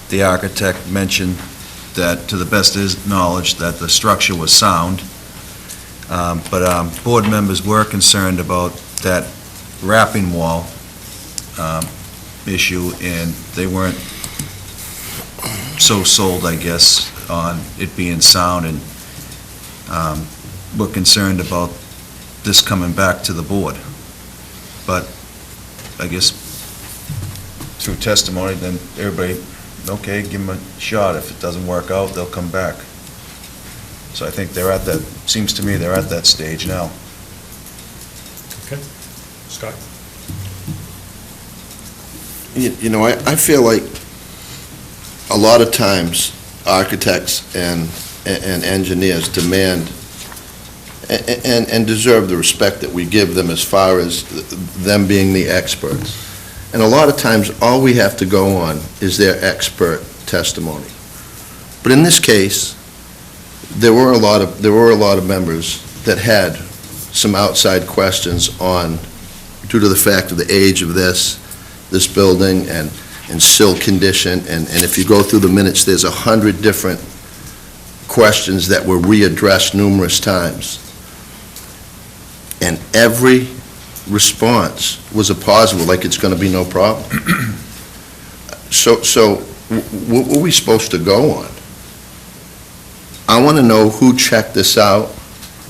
The architect mentioned that, to the best of his knowledge, that the structure was sound, but board members were concerned about that wrapping wall issue, and they weren't so sold, I guess, on it being sound, and were concerned about this coming back to the board. But I guess through testimony, then everybody, okay, give them a shot. If it doesn't work out, they'll come back. So I think they're at that, seems to me they're at that stage now. Okay. Scott? You know, I feel like a lot of times architects and engineers demand and deserve the respect that we give them as far as them being the experts. And a lot of times, all we have to go on is their expert testimony. But in this case, there were a lot of members that had some outside questions on, due to the fact of the age of this building and sill condition, and if you go through the minutes, there's 100 different questions that were readdressed numerous times. And every response was a positive, like it's going to be no problem. So what were we supposed to go on? I want to know who checked this out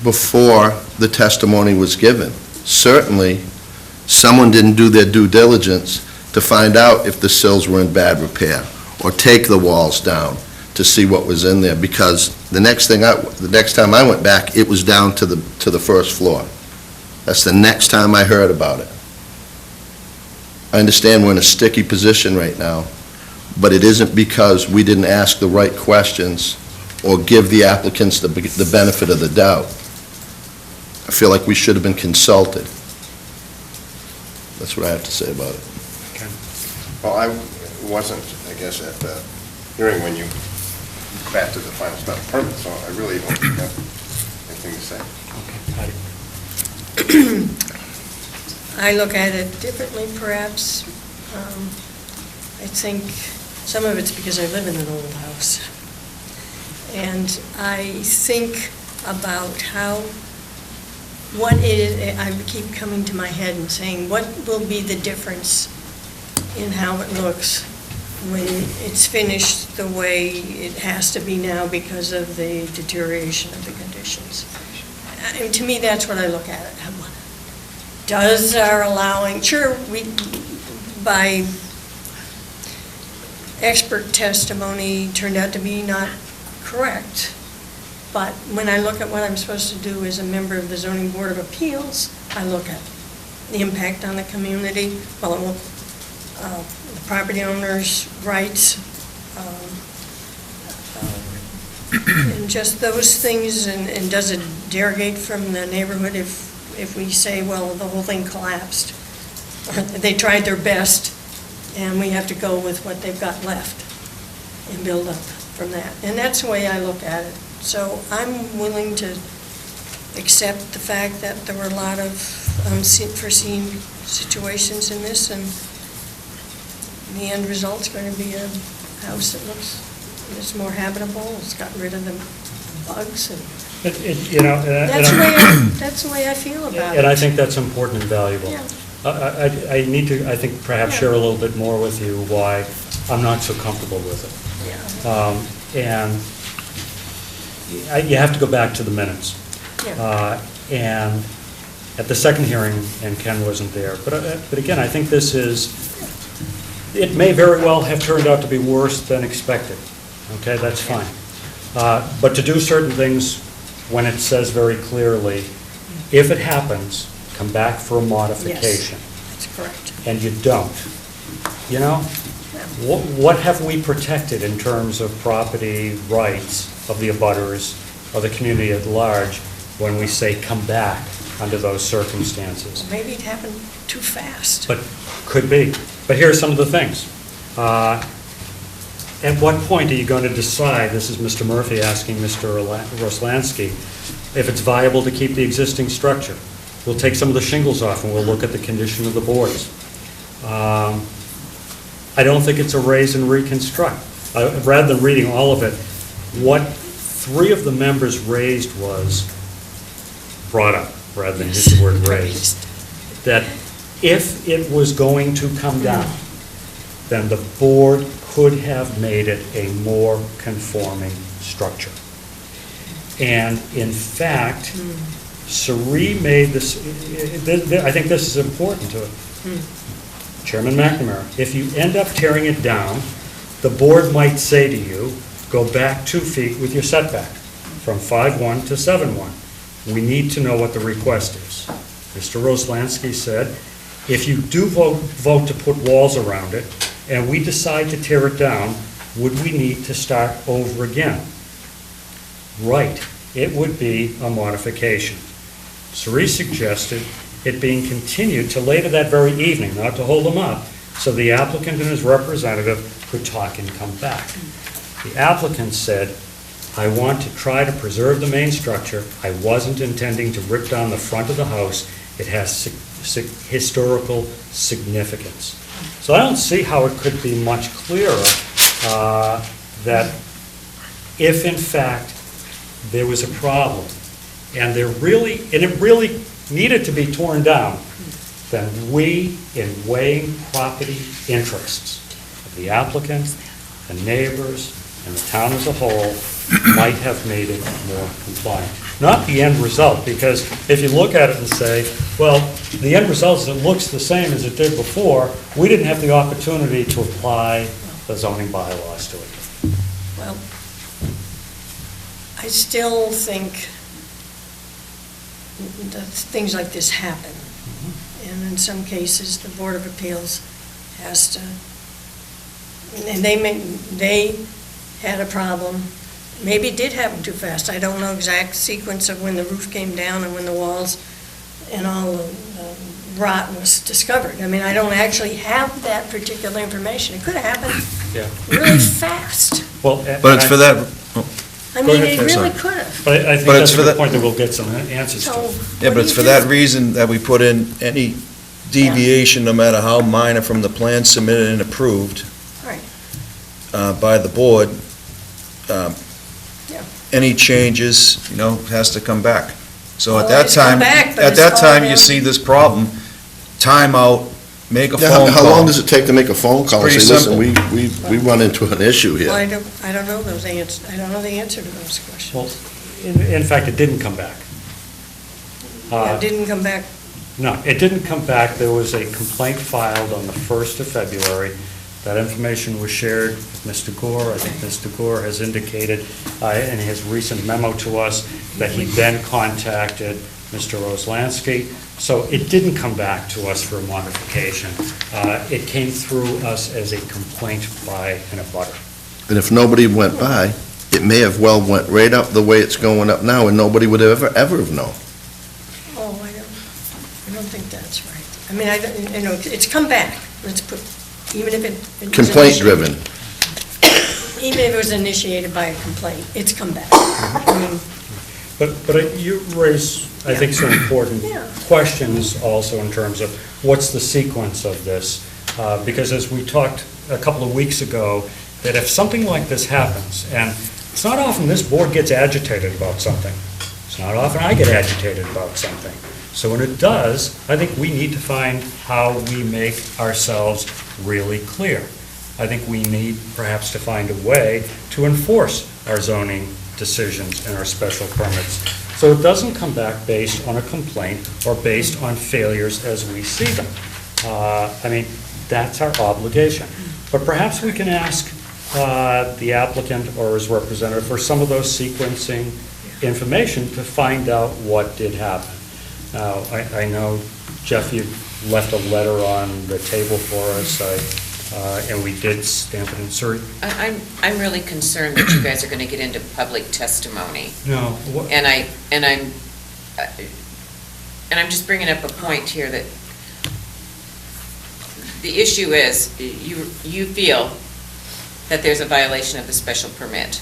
before the testimony was given. Certainly, someone didn't do their due diligence to find out if the sills were in bad repair, or take the walls down to see what was in there, because the next time I went back, it was down to the first floor. That's the next time I heard about it. I understand we're in a sticky position right now, but it isn't because we didn't ask the right questions or give the applicants the benefit of the doubt. I feel like we should have been consulted. That's what I have to say about it. Well, I wasn't, I guess, at the hearing when you crafted the final special permit, so I really don't have anything to say. I look at it differently, perhaps. I think some of it's because I live in an old house. And I think about what it is, I keep coming to my head and saying, what will be the difference in how it looks when it's finished the way it has to be now because of the deterioration of the conditions? And to me, that's what I look at it. Does our allowing, sure, by expert testimony turned out to be not correct, but when I look at what I'm supposed to do as a member of the Zoning Board of Appeals, I look at the impact on the community, the property owner's rights, and just those things, and does it derogate from the neighborhood if we say, well, the whole thing collapsed, or they tried their best, and we have to go with what they've got left and build up from that. And that's the way I look at it. So I'm willing to accept the fact that there were a lot of unforeseen situations in this, and the end result's going to be a house that it's more habitable, it's gotten rid of the bugs, and that's the way I feel about it. And I think that's important and valuable. Yeah. I need to, I think, perhaps share a little bit more with you why I'm not so comfortable with it. Yeah. And you have to go back to the minutes. Yeah. And at the second hearing, and Ken wasn't there, but again, I think it may very well have turned out to be worse than expected. Okay, that's fine. But to do certain things when it says very clearly, if it happens, come back for a modification. Yes, that's correct. And you don't. What have we protected in terms of property rights of the abutters, of the community at large, when we say come back under those circumstances? Maybe it happened too fast. But could be. But here are some of the things. At what point are you going to decide, this is Mr. Murphy asking Mr. Roslansky, if it's viable to keep the existing structure? We'll take some of the shingles off and we'll look at the condition of the boards. I don't think it's a raise and reconstruct. Rather than reading all of it, what three of the members raised was brought up, rather than use the word raised, that if it was going to come down, then the board could have made it a more conforming structure. And in fact, Sari made this, I think this is important to Chairman McNamara. If you end up tearing it down, the board might say to you, go back 2 feet with your setback from 5'1" to 7'1". We need to know what the request is. Mr. Roslansky said, if you do vote to put walls around it, and we decide to tear it down, would we need to start over again? Right, it would be a modification. Sari suggested it being continued to later that very evening, not to hold them up, so the applicant and his representative could talk and come back. The applicant said, I want to try to preserve the main structure. I wasn't intending to rip down the front of the house. It has historical significance. So I don't see how it could be much clearer that if in fact there was a problem and it really needed to be torn down, then we, in weighing property interests of the applicant, the neighbors, and the town as a whole, might have made it more compliant. Not the end result, because if you look at it and say, well, the end result is it looks the same as it did before, we didn't have the opportunity to apply the zoning bylaws to it. Well, I still think that things like this happen. And in some cases, the Board of Appeals has to, and they had a problem. Maybe it did happen too fast. I don't know exact sequence of when the roof came down and when the walls and all the rot was discovered. I mean, I don't actually have that particular information. It could have happened Yeah. really fast. Well, But it's for that, I Go mean, ahead, it I'm really sorry. could have. But I think But that's it's a for good that- point that we'll get some answers So, to. yeah, what but do it's you for do? that reason that we put in any deviation, no matter how minor, from the plan submitted and approved Right. by the board, Yeah. any changes, has to come back. So at Well, that it's come time, back, but at it's that all time, you down- see this problem, time out, make a Yeah, phone how long call. does it take to make a phone call and It's say, pretty listen, we run into an issue Well, here? I don't know those answers. I don't know the answer to those questions. Well, in fact, it didn't come back. Yeah, it didn't come back. No, it didn't come back. There was a complaint filed on the 1st of February. That information was shared with Mr. Gore. I think Mr. Gore has indicated in his recent memo to us that he then contacted Mr. Roslansky. So it didn't come back to us for a modification. It came through us as a complaint by an abutter. And if nobody went by, it may have well went right up the way it's going up now, and nobody would ever have known. Oh, I don't think that's right. I mean, it's come back. Let's put, even if it was Complaint driven. Even if it was initiated by a complaint, it's come back. I mean, But you raise, I think, some important Yeah. questions also in terms of what's the sequence of this? Because as we talked a couple of weeks ago, that if something like this happens, and it's not often this board gets agitated about something. It's not often I get agitated about something. So when it does, I think we need to find how we make ourselves really clear. I think we need perhaps to find a way to enforce our zoning decisions and our special permits. So it doesn't come back based on a complaint or based on failures as we see them. I mean, that's our obligation. But perhaps we can ask the applicant or his representative for some of those sequencing information to find out what did happen. Now, I know, Jeff, you left a letter on the table for us, and we did stamp it and insert. I'm really concerned that you guys are going to get into public testimony. No. And I'm just bringing up a point here that the issue is, you feel that there's a violation of the special permit.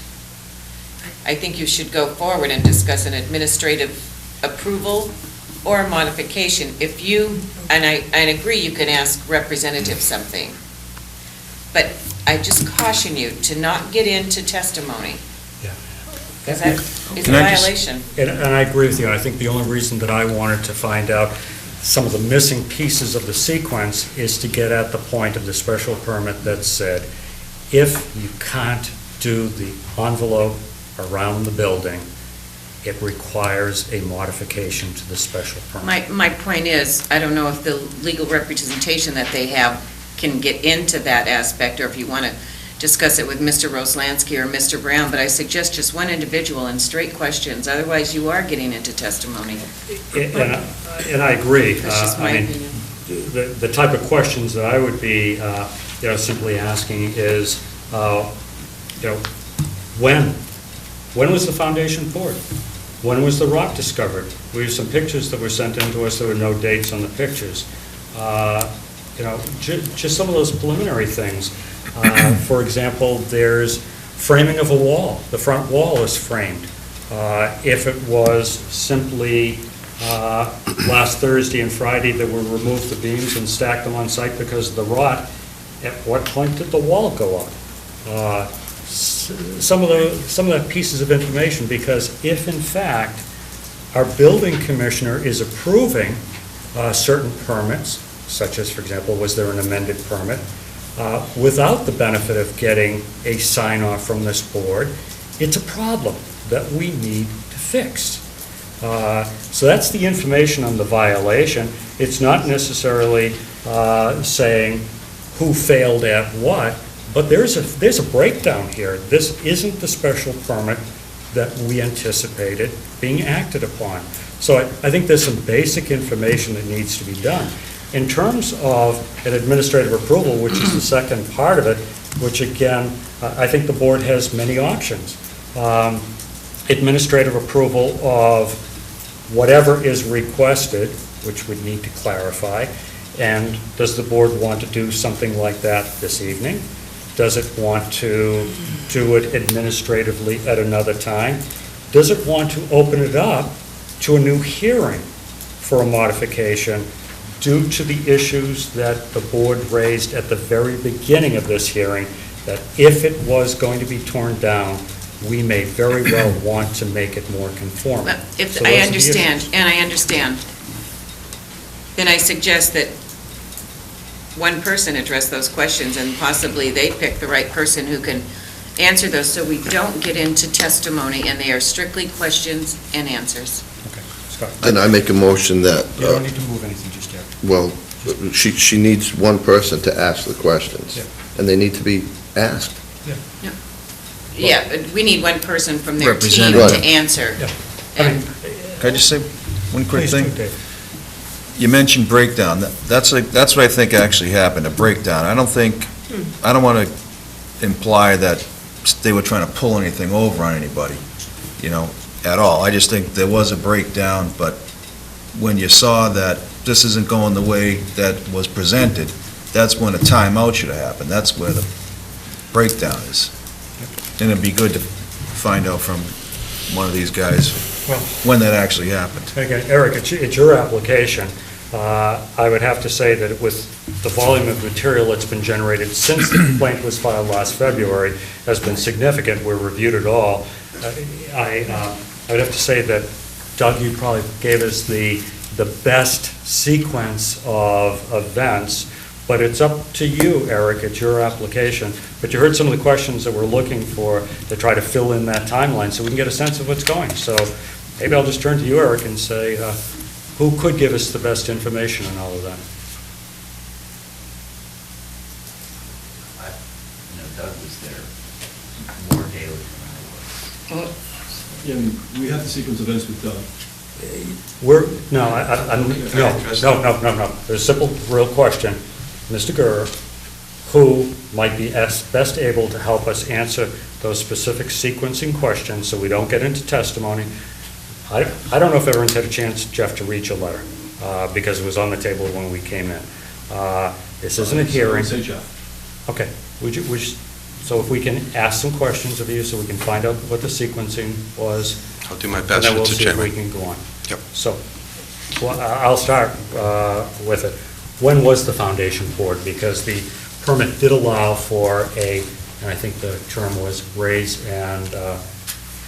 I think you should go forward and discuss an administrative approval or a modification. If you, and I agree, you can ask representative something, but I just caution you to not get into testimony. Yeah. Because that is a Can I just- violation. And I agree with you. I think the only reason that I wanted to find out some of the missing pieces of the sequence is to get at the point of the special permit that said, if you can't do the envelope around the building, it requires a modification to the special permit. My point is, I don't know if the legal representation that they have can get into that aspect, or if you want to discuss it with Mr. Roslansky or Mr. Brown, but I suggest just one individual and straight questions, otherwise you are getting into testimony. And I agree. That's just my I mean, opinion. the type of questions that I would be, simply asking is, when was the foundation poured? When was the rock discovered? We have some pictures that were sent in to us, there were no dates on the pictures. Just some of those preliminary things. For example, there's framing of a wall. The front wall is framed. If it was simply last Thursday and Friday that we removed the beams and stacked them on site because of the rot, at what point did the wall go up? Some of the pieces of information, because if in fact our building commissioner is approving certain permits, such as, for example, was there an amended permit, without the benefit of getting a sign-off from this board, it's a problem that we need to fix. So that's the information on the violation. It's not necessarily saying who failed at what, but there's a breakdown here. This isn't the special permit that we anticipated being acted upon. So I think there's some basic information that needs to be done. In terms of an administrative approval, which is the second part of it, which again, I think the board has many options. Administrative approval of whatever is requested, which would need to clarify, and does the board want to do something like that this evening? Does it want to do it administratively at another time? Does it want to open it up to a new hearing for a modification due to the issues that the board raised at the very beginning of this hearing, that if it was going to be torn down, we may very well want to make it more conforming. Well, if, So I those are the understand, issues. and I understand, then I suggest that one person address those questions, and possibly they pick the right person who can answer those, so we don't get into testimony, and they are strictly questions and answers. Okay, Scott. Then I make a motion that, You don't need to move anything just yet. well, she needs one person to ask the questions, Yeah. and they need to be asked. Yeah, but we need one person from their team Representative. to answer. Yeah. I mean, Can I just say one quick please do, thing? Dave. You mentioned breakdown. That's what I think actually happened, a breakdown. I don't want to imply that they were trying to pull anything over on anybody, at all. I just think there was a breakdown, but when you saw that this isn't going the way that was presented, that's when a timeout should have happened. That's where the breakdown is. And it'd be good to find out from one of these guys Well, when that actually happened. again, Eric, it's your application. I would have to say that with the volume of material that's been generated since the complaint was filed last February has been significant. We reviewed it all. I would have to say that, Doug, you probably gave us the best sequence of events, but it's up to you, Eric, it's your application. But you heard some of the questions that we're looking for to try to fill in that timeline so we can get a sense of what's going. So maybe I'll just turn to you, Eric, and say, who could give us the best information on all of that? Doug was there more daily than I was. Yeah, I mean, we have the sequence of events with Doug. No. There's a simple, real question. Mr. Gurr, who might be best able to help us answer those specific sequencing questions so we don't get into testimony? I don't know if everyone's had a chance, Jeff, to read your letter, because it was on the table when we came in. This isn't a hearing. Say Jeff. Okay, so if we can ask some questions of you so we can find out what the sequencing was. I'll do my And best, then we'll Mr. see if we Chairman. can go on. Yep. So, well, I'll start with it. When was the foundation poured? Because the permit did allow for and I think the term was raise and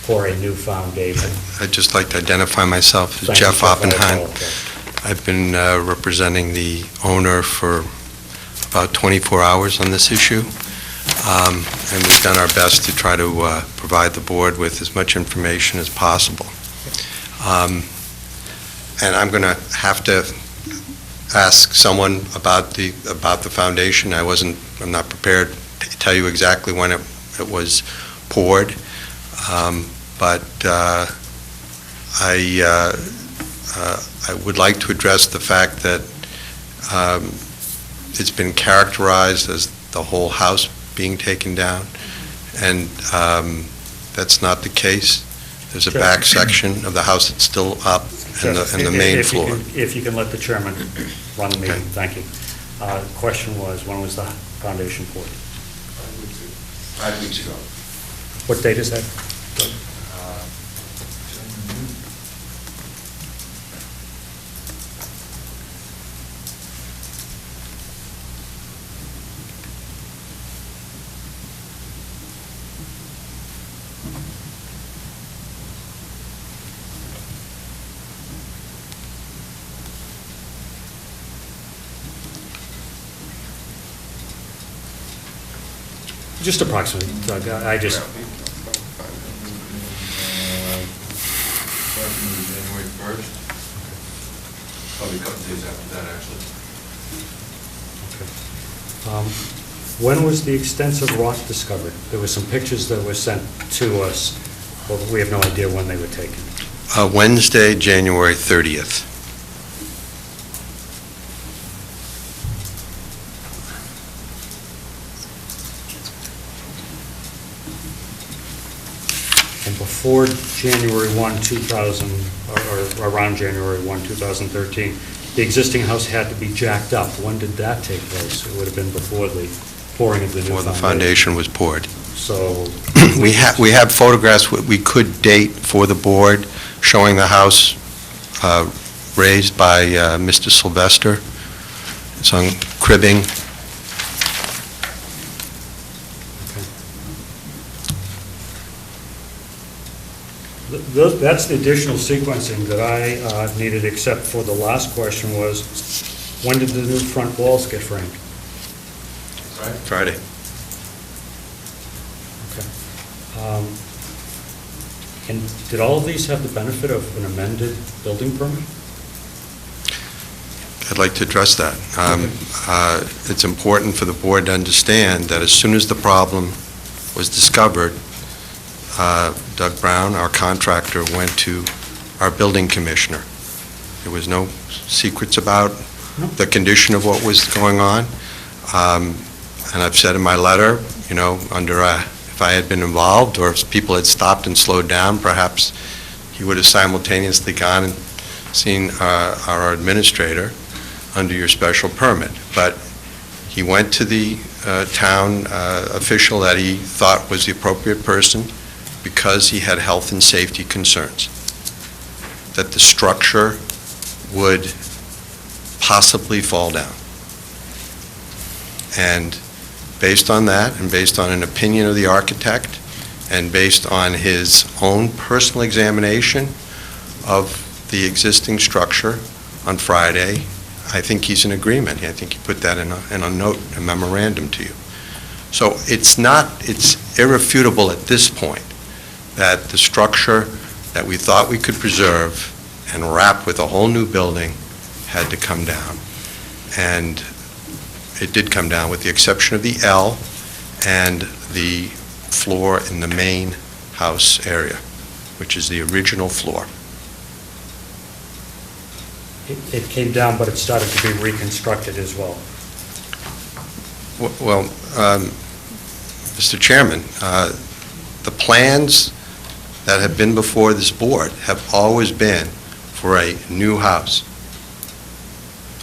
pour a new foundation. I'd just like to identify myself as Thank you, Jeff I Oppenheim. apologize. I've been representing the owner for about 24 hours on this issue, and we've done our best to try to provide the board with as much information as possible. And I'm going to have to ask someone about the foundation. I'm not prepared to tell you exactly when it was poured, but I would like to address the fact that it's been characterized as the whole house being taken down, and that's not the case. There's a Sure. back section of the house that's still up, and the main If you floor. can- If you can let the chairman run the meeting, Okay. thank you. The question was, when was the foundation poured? 5 weeks ago. What date is that? Just approximately, Doug, I just, Approximately January 1st. Probably a couple days after that, actually. when was the extensive rot discovered? There were some pictures that were sent to us, but we have no idea when they were taken. Wednesday, January 30th. before January 1, 2000, or around January 1, 2013, the existing house had to be jacked up. When did that take place? It would have been before the pouring of the new Before the foundation. foundation was poured. So, We have photographs we could date for the board showing the house raised by Mr. Sylvester. It's on cribbing. that's the additional sequencing that I needed, except for the last question was, when did the new front walls get framed? Friday. And did all of these have the benefit of an amended building permit? I'd like to address that. It's important for the board to understand that as soon as the problem was discovered, Doug Brown, our contractor, went to our building commissioner. There was no secrets about the condition of what was going on. And I've said in my letter, you know, if I had been involved or if people had stopped and slowed down, perhaps he would have simultaneously gone and seen our administrator under your special permit. But he went to the town official that he thought was the appropriate person because he had health and safety concerns, that the structure would possibly fall down. And based on that, and based on an opinion of the architect, and based on his own personal examination of the existing structure on Friday, I think he's in agreement. I think he put that in a note, a memorandum to you. So it's irrefutable at this point that the structure that we thought we could preserve and wrap with a whole new building had to come down. And it did come down, with the exception of the L and the floor in the main house area, which is the original floor. It came down, but it started to be reconstructed as well. Well, Mr. Chairman, the plans that have been before this board have always been for a new house.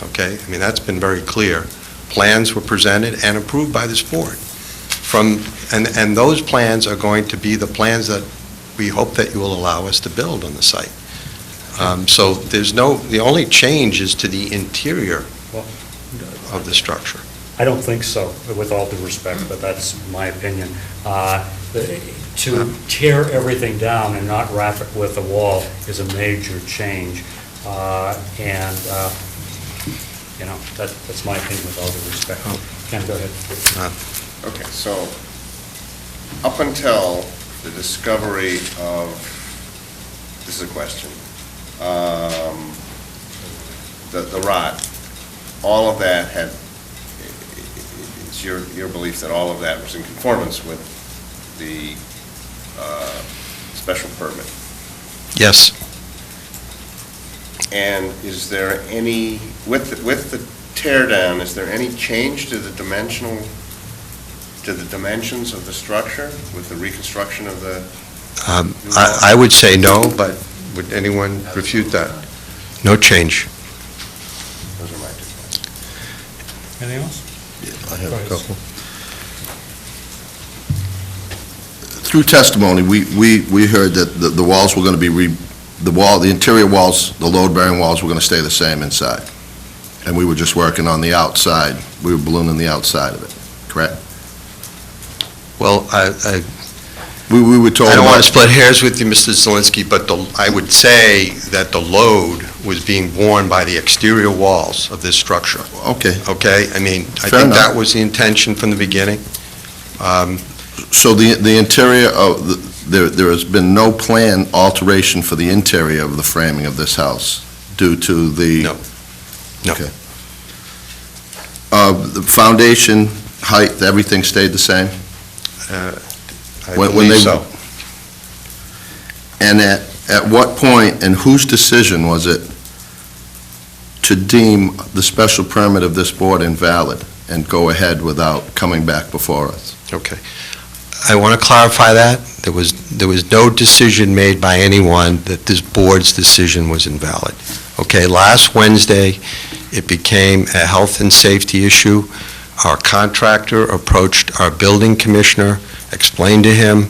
Okay? I mean, that's been very clear. Plans were presented and approved by this board. And those plans are going to be the plans that we hope that you will allow us to build on the site. So the only change is to the interior of the structure. I don't think so, with all due respect, but that's my opinion. To tear everything down and not wrap it with a wall is a major change. You know, that's my opinion with all due respect. Ken, go ahead. Okay, so up until the discovery of, this is a question, the rot, all of that had, it's your belief that all of that was in conformance with the special permit? Yes. And is there any, with the tear down, is there any change to the dimensions of the structure with the reconstruction of the? I would say no, but would anyone refute that? No change. Those are my two points. Anything else? I have a couple. Through testimony, we heard that the walls were going to be the interior walls, the load-bearing walls were going to stay the same inside. And we were just working on the outside. We were ballooning the outside of it, correct? Well, We were told. I don't want to split hairs with you, Mr. Zelinski, but I would say that the load was being borne by the exterior walls of this structure. Okay. Okay? I mean, I Fair think enough. that was the intention from the beginning. So the interior of, there has been no plan alteration for the interior of the framing of this house due to the? No. No. Okay. The foundation height, everything stayed the same? I When believe they- so. And at what point and whose decision was it to deem the special permit of this board invalid and go ahead without coming back before us? Okay. I want to clarify that. There was no decision made by anyone that this board's decision was invalid. Okay, last Wednesday, it became a health and safety issue. Our contractor approached our building commissioner, explained to him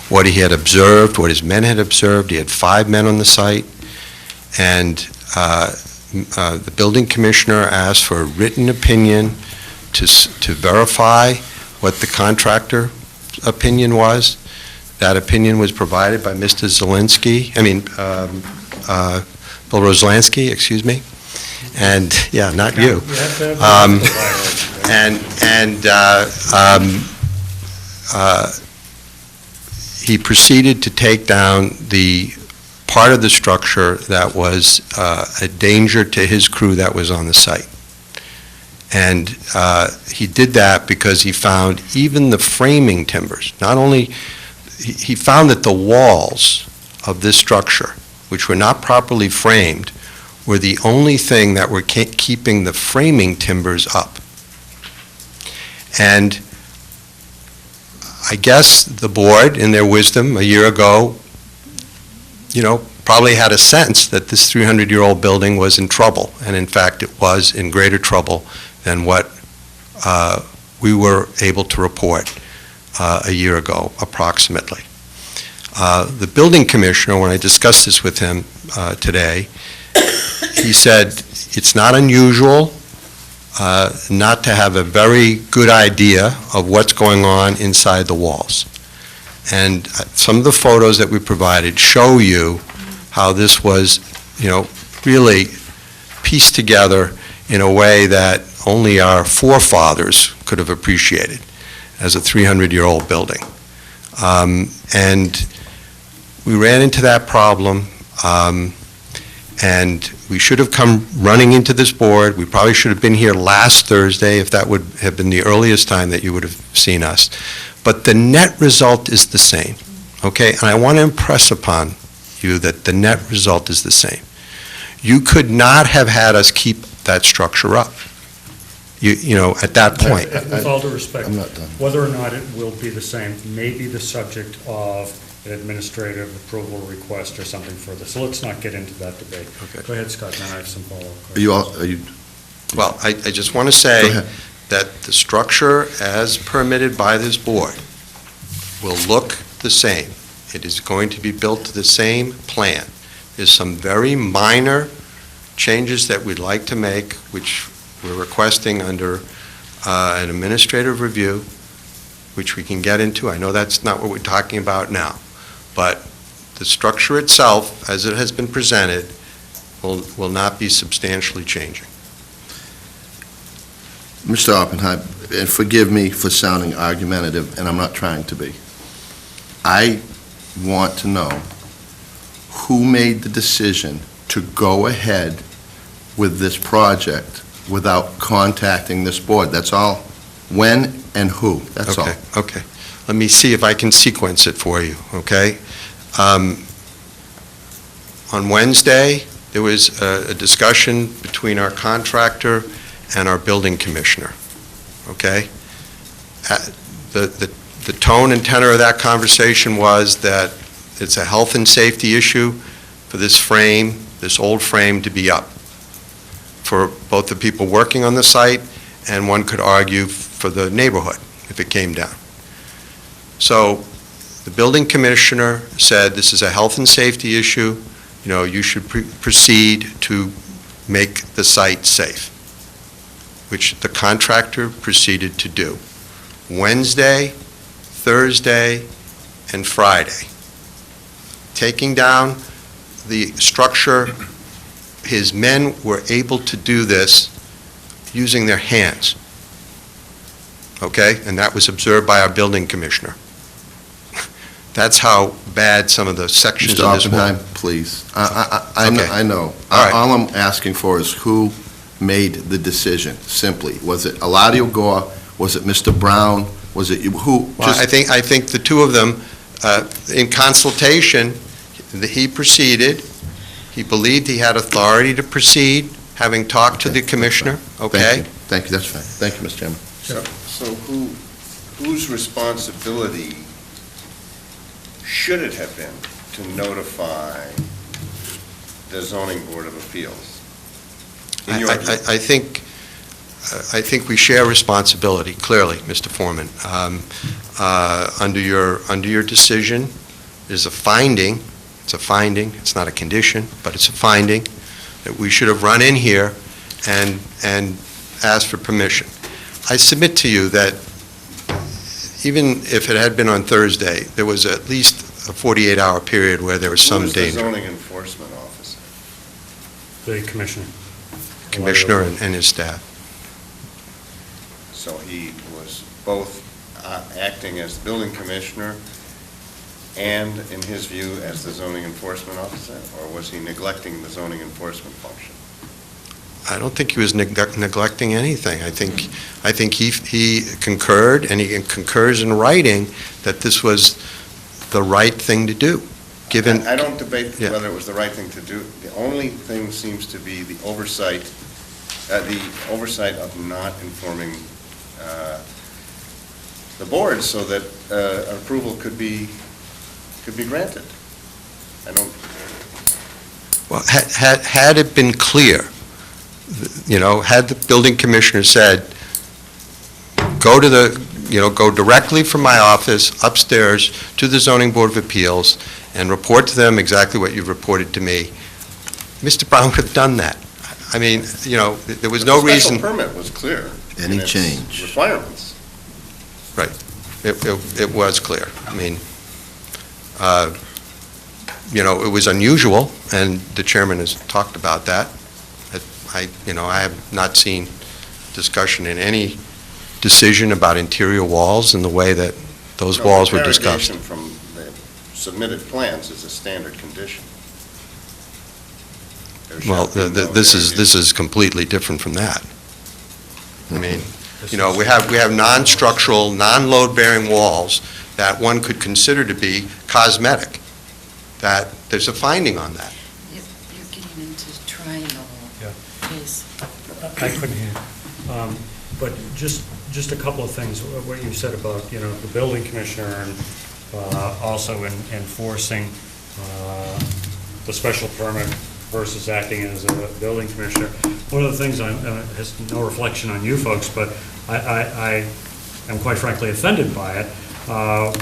what he had observed, what his men had observed. He had 5 men on the site, and the building commissioner asked for a written opinion to verify what the contractor opinion was. That opinion was provided by Mr. Bill Roslansky, excuse me. And, yeah, not you. He proceeded to take down the part of the structure that was a danger to his crew that was on the site. And he did that because he found even the framing timbers, not only, he found that the walls of this structure, which were not properly framed, were the only thing that were keeping the framing timbers up. And I guess the board, in their wisdom, a year ago, probably had a sense that this 300-year-old building was in trouble, and in fact, it was in greater trouble than what we were able to report a year ago, approximately. The building commissioner, when I discussed this with him today, he said it's not unusual not to have a very good idea of what's going on inside the walls. And some of the photos that we provided show you how this was, really pieced together in a way that only our forefathers could have appreciated as a 300-year-old building. And we ran into that problem, and we should have come running into this board. We probably should have been here last Thursday if that would have been the earliest time that you would have seen us. But the net result is the same, okay? And I want to impress upon you that the net result is the same. You could not have had us keep that structure up, at that point. With all due respect, I'm not done. whether or not it will be the same may be the subject of an administrative approval request or something further. So let's not get into that debate. Okay. Go ahead, Scott, then I have some follow-up Are you, Well, I just want to go say ahead. that the structure as permitted by this board will look the same. It is going to be built to the same plan. There's some very minor changes that we'd like to make, which we're requesting under an administrative review, which we can get into. I know that's not what we're talking about now, but the structure itself, as it has been presented, will not be substantially changing. Mr. Oppenheim, and forgive me for sounding argumentative, and I'm not trying to be. I want to know who made the decision to go ahead with this project without contacting this board. That's all. When and who, that's all. Okay. Let me see if I can sequence it for you, okay? On Wednesday, there was a discussion between our contractor and our building commissioner, okay? The tone and tenor of that conversation was that it's a health and safety issue for this frame, this old frame, to be up for both the people working on the site and, one could argue, for the neighborhood if it came down. So the building commissioner said this is a health and safety issue, you should proceed to make the site safe, which the contractor proceeded to do. Wednesday, Thursday, and Friday. Taking down the structure, his men were able to do this using their hands, okay? And that was observed by our building commissioner. That's how bad some of the sections of this were. Mr. Oppenheim, please. Okay. I know. All right. All I'm asking for is who made the decision, simply. Was it Eladio Gore? Was it Mr. Brown? Was it you? Who? Well, I think the two of them, in consultation, he proceeded. He believed he had authority to proceed, having talked to the commissioner, okay? Thank you, that's fine. Thank you, Mr. Chairman. So whose responsibility should it have been to notify the zoning board of appeals? In your view? I think we share responsibility, clearly, Mr. Foreman. Under your decision is a finding, it's not a condition, but it's a finding, that we should have run in here and asked for permission. I submit to you that even if it had been on Thursday, there was at least a 48-hour period where there was some Who was the danger. zoning enforcement officer? The commissioner. Commissioner and his staff. So he was both acting as building commissioner and, in his view, as the zoning enforcement officer? Or was he neglecting the zoning enforcement function? I don't think he was neglecting anything. I think he concurred, and he concurs in writing that this was the right thing to do, given... I don't debate Yeah. whether it was the right thing to do. The only thing seems to be the oversight of not informing the board so that approval could be granted. I don't... Well, had it been clear, had the building commissioner said, go directly from my office upstairs to the zoning board of appeals and report to them exactly what you've reported to me, Mr. Brown would have done that. I mean, there was no reason... The special permit was clear. Any in its change. requirements. Right. It was clear. I mean, it was unusual, and the chairman has talked about that. I have not seen discussion in any decision about interior walls in the way that those walls were discussed. Derogation from the submitted plans is a standard condition. There Well, shall be no this derogation. is completely different from that. I mean, we have non-structural, non-load-bearing walls that one could consider to be cosmetic, that there's a finding on that. You're getting into triangle Yeah. case. I couldn't hear. But just a couple of things, what you said about, the building commissioner and also enforcing the special permit versus acting as a building commissioner. One of the things, has no reflection on you folks, but I am quite frankly offended by it,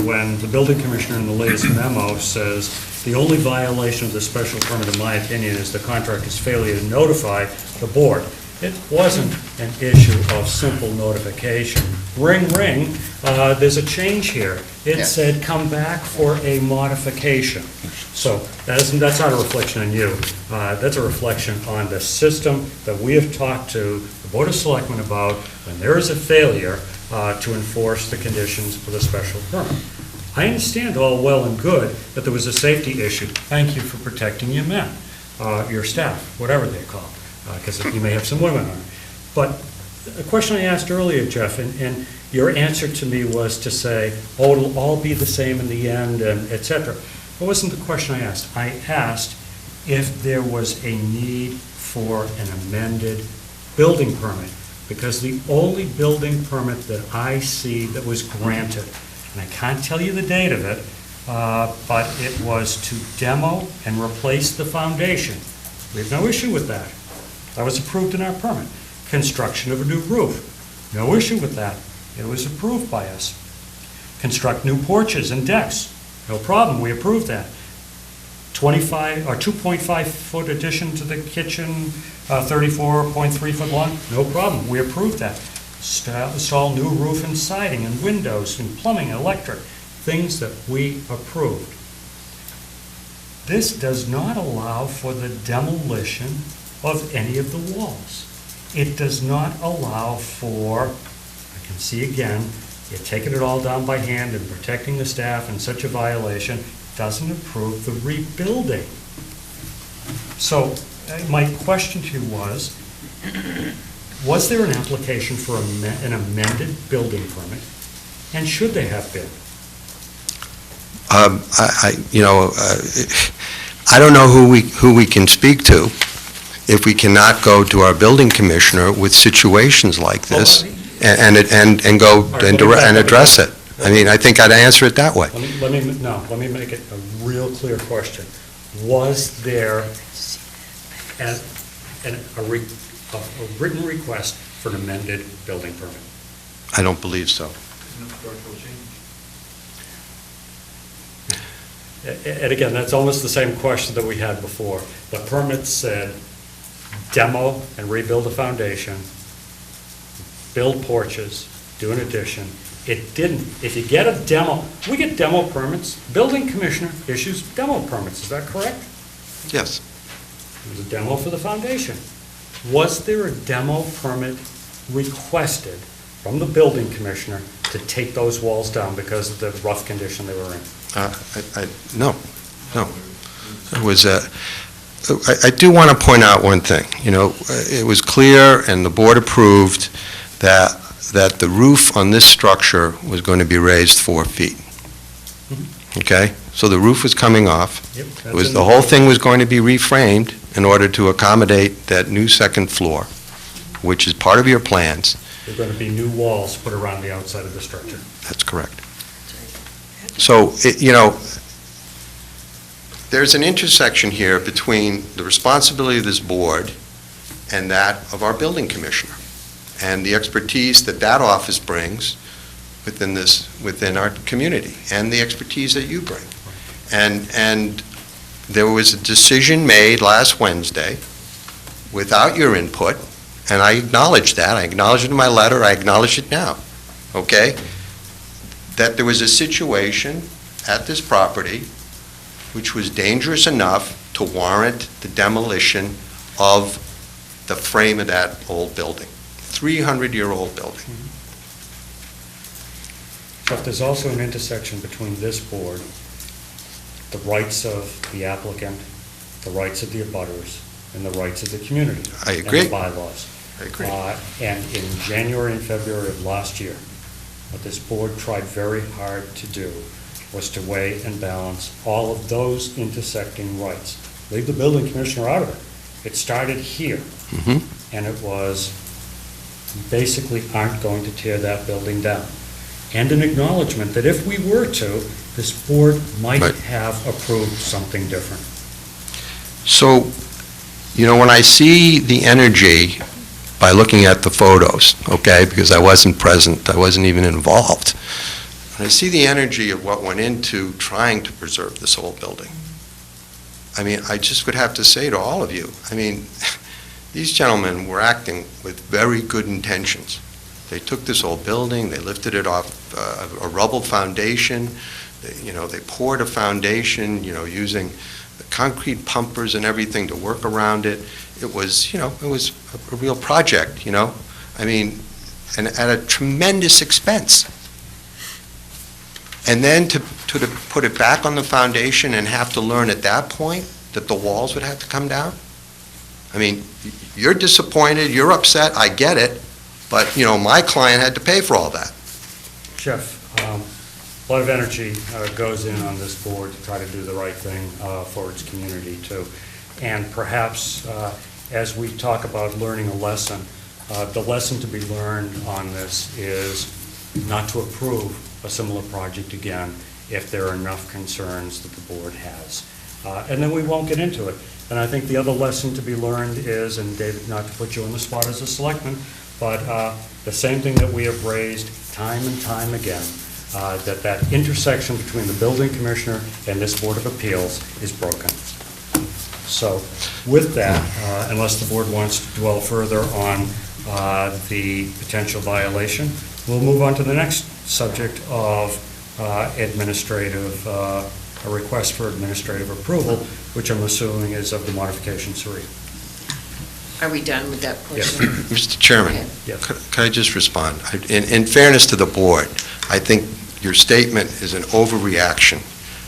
when the building commissioner in the latest memo says, the only violation of the special permit, in my opinion, is the contractor's failure to notify the board. It wasn't an issue of simple notification. Ring, ring, there's a change here. It Yeah. said, come back for a modification. So that's not a reflection on you. That's a reflection on the system that we have talked to the Board of Selectmen about when there is a failure to enforce the conditions for the special permit. I understand all well and good that there was a safety issue. Thank you for protecting your men, your staff, whatever they're called, because you may have some women on it. But a question I asked earlier, Jeff, and your answer to me was to say, oh, it'll all be the same in the end, and et cetera. That wasn't the question I asked. I asked if there was a need for an amended building permit, because the only building permit that I see that was granted, and I can't tell you the date of it, but it was to demo and replace the foundation. We have no issue with that. That was approved in our permit. Construction of a new roof, no issue with that. It was approved by us. Construct new porches and decks, no problem, we approved that. 2.5 foot addition to the kitchen, 34.3 foot long, no problem, we approved that. Install new roof and siding and windows and plumbing, electric, things that we approved. This does not allow for the demolition of any of the walls. It does not allow for, I can see again, you're taking it all down by hand and protecting the staff in such a violation, doesn't approve the rebuilding. So my question to you was there an application for an amended building permit, and should there have been? I don't know who we can speak to if we cannot go to our building commissioner with situations like this and go and address it. I mean, I think I'd answer it that way. Let me make it a real clear question. Was there a written request for an amended building permit? I don't believe so. And again, that's almost the same question that we had before. The permit said demo and rebuild the foundation, build porches, do an addition. It didn't. If you get a demo, we get demo permits. Building commissioner issues demo permits. Is that correct? Yes. It was a demo for the foundation. Was there a demo permit requested from the building commissioner to take those walls down because of the rough condition they were in? No. It was, I do want to point out one thing. You know, it was clear, and the board approved, that the roof on this structure was going to be raised 4 feet. Okay? So the roof was coming off. Yep. The whole thing was going to be reframed in order to accommodate that new second floor, which is part of your plans. There are going to be new walls put around the outside of the structure. That's correct. So, you know, there's an intersection here between the responsibility of this board and that of our building commissioner, and the expertise that that office brings within our community, and the expertise that you bring. And there was a decision made last Wednesday without your input, and I acknowledge that. I acknowledged it in my letter. I acknowledge it now, okay? That there was a situation at this property which was dangerous enough to warrant the demolition of the frame of that old building, 300-year-old building. But there's also an intersection between this board, the rights of the applicant, the rights of the abutters, and the rights of the community. I agree. And the bylaws. I agree. And in January and February of last year, what this board tried very hard to do was to weigh and balance all of those intersecting rights. Leave the building commissioner out of it. It started here, and it was basically aren't going to tear that building down. And an acknowledgement that if we were to, this board might have approved something different. So, you know, when I see the energy by looking at the photos, okay, because I wasn't present, I wasn't even involved, when I see the energy of what went into trying to preserve this old building, I mean, I just would have to say to all of you, I mean, these gentlemen were acting with very good intentions. They took this old building, they lifted it off a rubble foundation, they poured a foundation, using the concrete pumpers and everything to work around it. It was, it was a real project, I mean, and at a tremendous expense. And then to put it back on the foundation and have to learn at that point that the walls would have to come down? I mean, you're disappointed, you're upset, I get it, but, my client had to pay for all that. Jeff, a lot of energy goes in on this board to try to do the right thing for its community, too. And perhaps, as we talk about learning a lesson, the lesson to be learned on this is not to approve a similar project again if there are enough concerns that the board has. And then we won't get into it. And I think the other lesson to be learned is, and David, not to put you on the spot as a selectman, but the same thing that we have raised time and time again, that intersection between the building commissioner and this Board of Appeals is broken. So with that, unless the board wants to dwell further on the potential violation, we'll move on to the next subject of administrative, a request for administrative approval, which I'm assuming is of the modification 3. Are we done with that portion? Mr. Chairman, Yes. could I just respond? In fairness to the board, I think your statement is an overreaction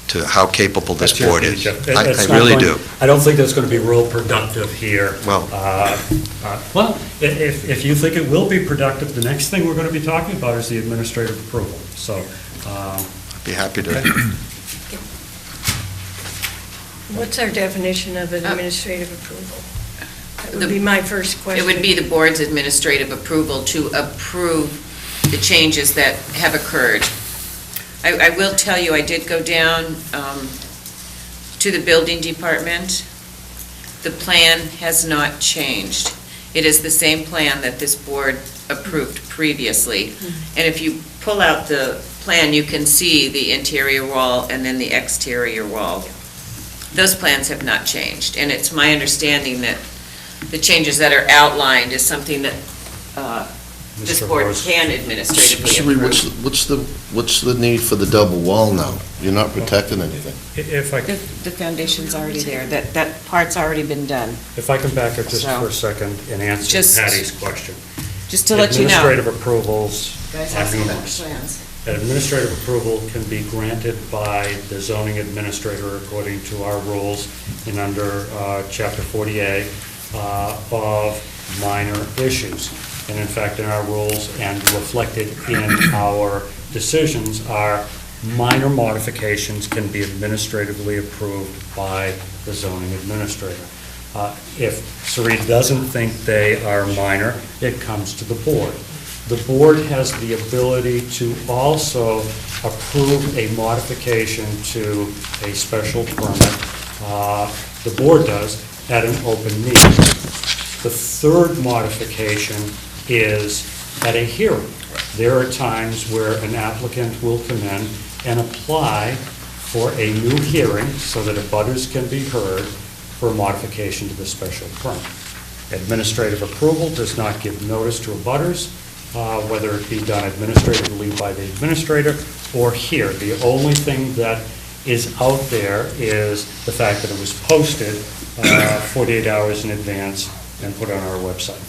to how capable this board is. I really do. I don't think that's going to be real productive here. Well, if you think it will be productive, the next thing we're going to be talking about is the administrative approval. So, I'd be happy to. What's our definition of an administrative approval? That would be my first question. It would be the board's administrative approval to approve the changes that have occurred I will tell you, I did go down to the building department. The plan has not changed. It is the same plan that this board approved previously. And if you pull out the plan, you can see the interior wall and then the exterior wall. Those plans have not changed, and it's my understanding that the changes that are outlined is something that this Mr. board Rose. can administratively Sheree, approve. what's the need for the double wall now? You're not protecting anything. If I, The foundation's already there, that part's already been done, if I can back up just So- for a second and answer Just- Patty's question. just to let you know. Administrative approvals Guys are asking about the numerous. plans. An administrative approval can be granted by the zoning administrator according to our rules in under Chapter 40A of minor issues. And in fact, in our rules and reflected in our decisions are minor modifications can be administratively approved by the zoning administrator. If Sari doesn't think they are minor, it comes to the board. The board has the ability to also approve a modification to a special permit. The board does at an open meeting. The third modification is at a hearing. There are times where an applicant will come in and apply for a new hearing so that abutters can be heard for a modification to the special permit. Administrative approval does not give notice to abutters, whether it be done administratively by the administrator or here. The only thing that is out there is the fact that it was posted 48 hours in advance and put on our website.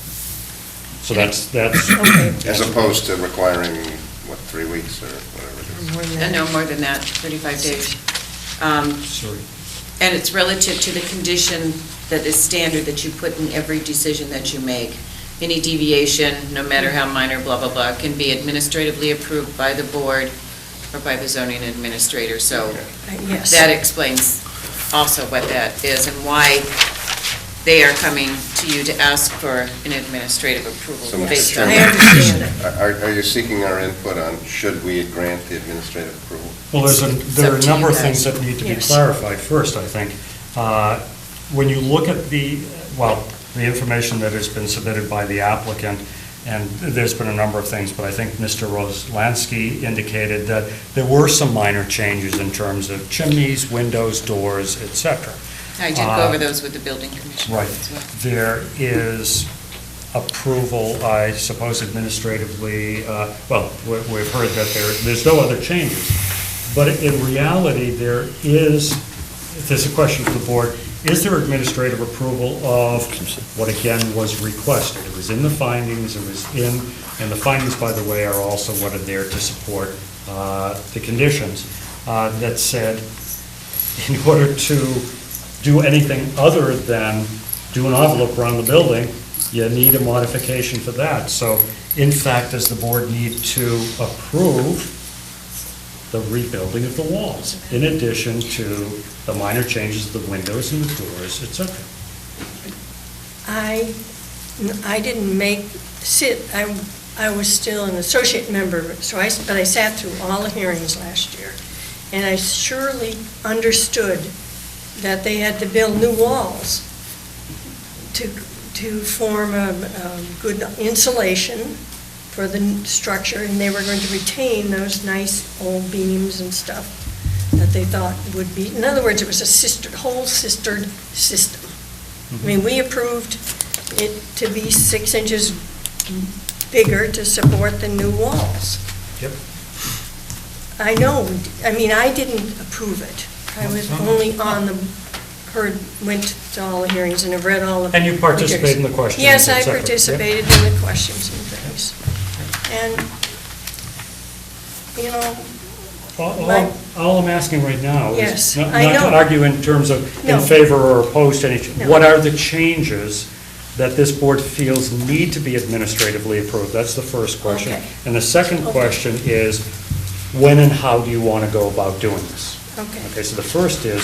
So that's Okay. As opposed to requiring, 3 weeks or whatever it is? More than that. No, more than that, 35 days. Sorry. And it's relative to the condition that is standard that you put in every decision that you make. Any deviation, no matter how minor, blah, blah, blah, can be administratively approved by the board or by the zoning administrator. So Yes. that explains also what that is and why they are coming to you to ask for an administrative approval So, Mr. based on Chairman, I that. understand it. Are you seeking our input on should we grant the administrative approval? Well, there are a It's up to number you of things guys. that need to be Yes. clarified. First, I think, when you look at the information that has been submitted by the applicant, and there's been a number of things, but I think Mr. Roslansky indicated that there were some minor changes in terms of chimneys, windows, doors, et cetera. I did go over those with the building commissioner Right. as well. There is approval, I suppose administratively, we've heard that there's no other changes. But in reality, there's a question to the board, is there administrative approval of what again was requested? It was in the findings, and the findings, by the way, are also what are there to support the conditions that said, in order to do anything other than do an envelope around the building, you need a modification for that. So, in fact, does the board need to approve the rebuilding of the walls, in addition to the minor changes to the windows and the doors, et cetera? I didn't I was still an associate member, but I sat through all the hearings last year, and I surely understood that they had to build new walls to form a good insulation for the structure, and they were going to retain those nice old beams and stuff that they thought would be, in other words, it was a whole sistered system. I mean, we approved it to be 6 inches bigger to support the new walls. Yep. I know, I mean, I didn't approve it. I was only on went to all the hearings and have read all the... And you participated in the questions, Yes, I et cetera. participated in the questions and things. And, you know, All I'm asking right now is Yes, not I to know. argue in terms of No. in favor or opposed to any, No. what are the changes that this board feels need to be administratively approved? That's the first question. Okay. And the second Okay. question is, when and how do you want to go about doing this? Okay. Okay, so the first is,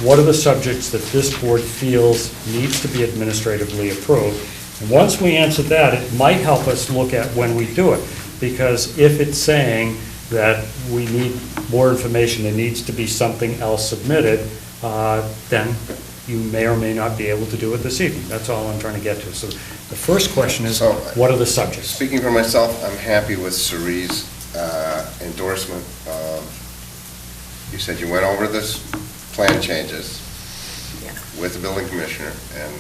what are the subjects that this board feels needs to be administratively approved? And once we answer that, it might help us look at when we do it. Because if it's saying that we need more information, there needs to be something else submitted, then you may or may not be able to do it this evening. That's all I'm trying to get to. So the first question is, So, what are the subjects? Speaking for myself, I'm happy with Cerie's endorsement. You said you went over this plan changes with the building commissioner, and,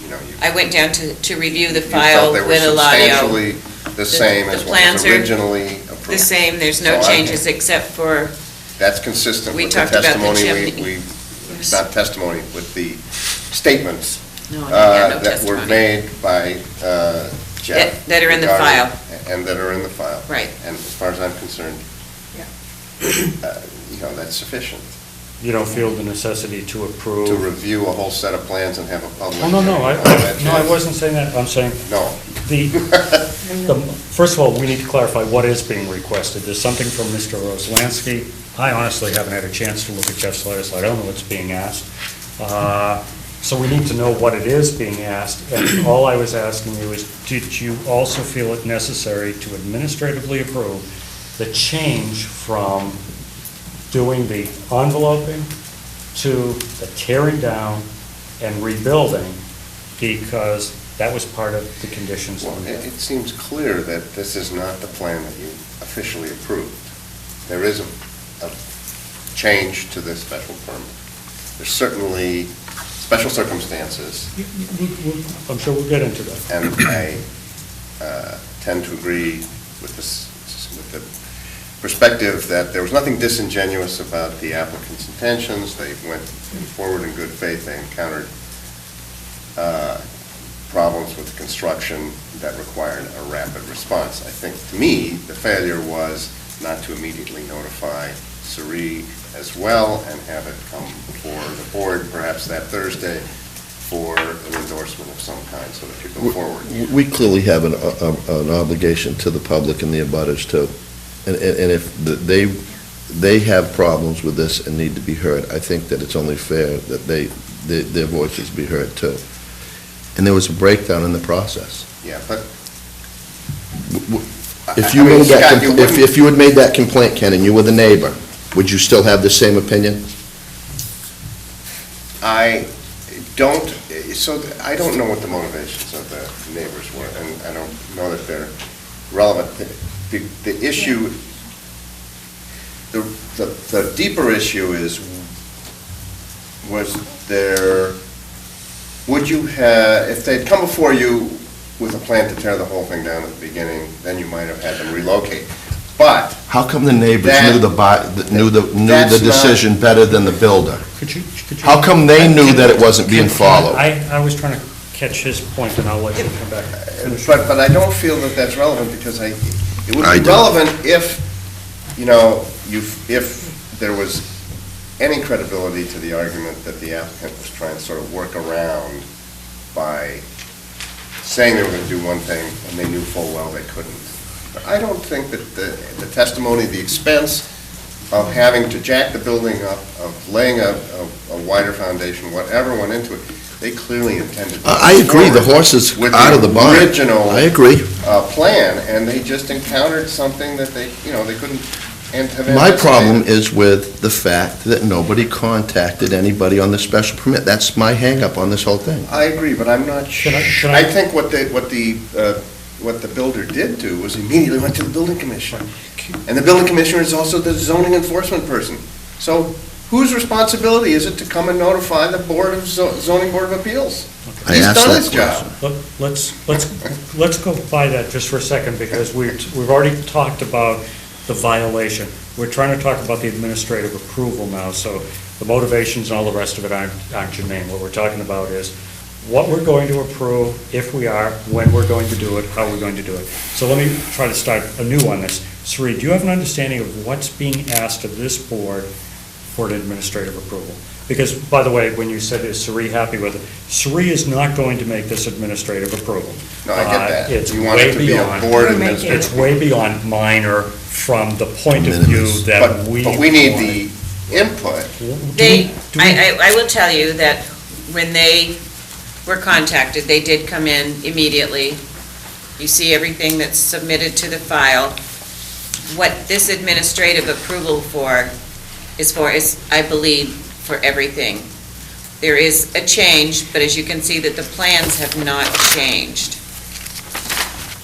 you know, you I went down to review the you file felt they were with Eladio. substantially the same as the what was plans are originally approved. The same, there's no So I'm- changes except for, That's consistent We with the talked about the testimony, chimney. not testimony, with the statements no, yeah, no that were testimony. made by Jeff. That are in the regarding- file. And that are in the file. Right. And as far as I'm concerned, you know, that's sufficient You don't feel the necessity to approve? to review a whole set of plans and have a public. Oh, no, hearing. That's no, I it. wasn't saying that. I'm saying No. first of all, we need to clarify what is being requested. There's something from Mr. Roslansky. I honestly haven't had a chance to look at Jeff's letter, so I don't know what's being asked. So we need to know what it is being asked, and all I was asking you is, did you also feel it necessary to administratively approve the change from doing the enveloping to the tearing down and rebuilding, because that was part of the conditions Well, on that? it seems clear that this is not the plan that you officially approved. There is a change to this special permit. There's certainly special circumstances, I'm sure we'll get into that. and I tend to agree with this, with the perspective that there was nothing disingenuous about the applicant's intentions. They went forward in good faith. They encountered problems with construction that required a rapid response. I think, to me, the failure was not to immediately notify Cerie as well and have it come before the board, perhaps that Thursday, for an endorsement of some kind, so that you go forward. We clearly have an obligation to the public and the abutters too. And if they have problems with this and need to be heard, I think that it's only fair that their voices be heard too. And there was a breakdown in the process. Yeah, but If you made that, if you had made that complaint, Ken, and you were the neighbor, would you still have the same opinion? I don't know what the motivations of the neighbors were, and I don't know that they're relevant. The issue, the deeper issue is, would you have, if they'd come before you with a plan to tear the whole thing down at the beginning, then you might have had them relocate. But How come the neighbors knew the That's decision better than the builder? Could you? How come they knew that it wasn't being followed? I was trying to catch his point, and I'll let you come back. But I don't feel that that's relevant, because it would I be do. relevant if, you know, if there was any credibility to the argument that the applicant was trying to sort of work around by saying they were going to do one thing, and they knew full well they couldn't. But I don't think that the testimony, the expense of having to jack the building up, of laying a wider foundation, whatever went into it, they clearly intended to. I agree, the horse is With out of the barn. original I agree. plan, and they just encountered something that they couldn't have My problem anticipated. is with the fact that nobody contacted anybody on the special permit. That's my hang-up on this whole thing. I agree, but I'm not sure. Can I I- think what the builder did do was immediately went to the building commissioner. And the building commissioner is also the zoning enforcement person. So whose responsibility is it to come and notify the zoning board of appeals? I He's asked done that his job. Let's go by that just for a second, because we've already talked about the violation. We're trying to talk about the administrative approval now, so the motivations and all the rest of it aren't germane. What we're talking about is what we're going to approve, if we are, when we're going to do it, how we're going to do it. So let me try to start anew on this. Sri, do you have an understanding of what's being asked of this board for an administrative approval? Because, by the way, when you said, is Sri happy with it, Sri is not going to make this administrative approval. No, I get that. It's You want it way to be a beyond. board We're making- administrative. It's way beyond minor from the point of view Minimus. that we. But we need want. the input. I will tell you that when they were contacted, they did come in immediately. You see everything that's submitted to the file. what this administrative approval is, I believe, for everything. There is a change, but as you can see that the plans have not changed.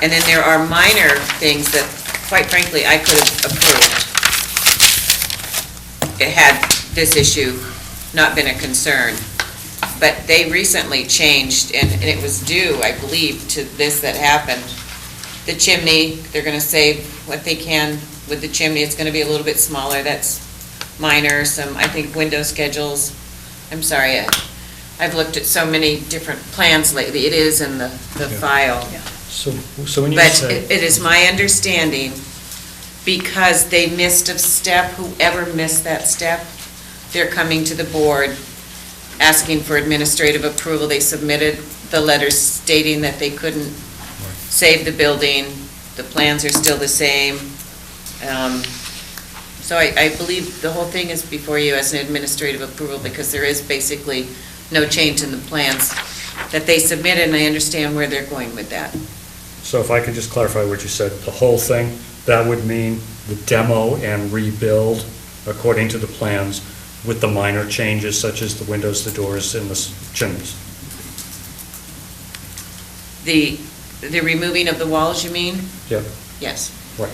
And then there are minor things that, quite frankly, I could have approved. It had this issue not been a concern. But they recently changed, and it was due, I believe, to this that happened. The chimney, they're gonna save what they can with the chimney. It's gonna be a little bit smaller. That's minor. Some, I think, window schedules. I'm sorry, I've looked at so many different plans lately. It is in the file. So when you But say... it is my understanding, because they missed a step, whoever missed that step, they're coming to the board asking for administrative approval. They submitted the letters stating that they couldn't save the building. The plans are still the same. So I believe the whole thing is before you as an administrative approval, because there is basically no change in the plans that they submitted, and I understand where they're going with that. So if I could just clarify what you said, the whole thing, that would mean the demo and rebuild according to the plans with the minor changes such as the windows, the doors, and the chimneys. The removing of the walls, you mean? Yep. Yes. Right.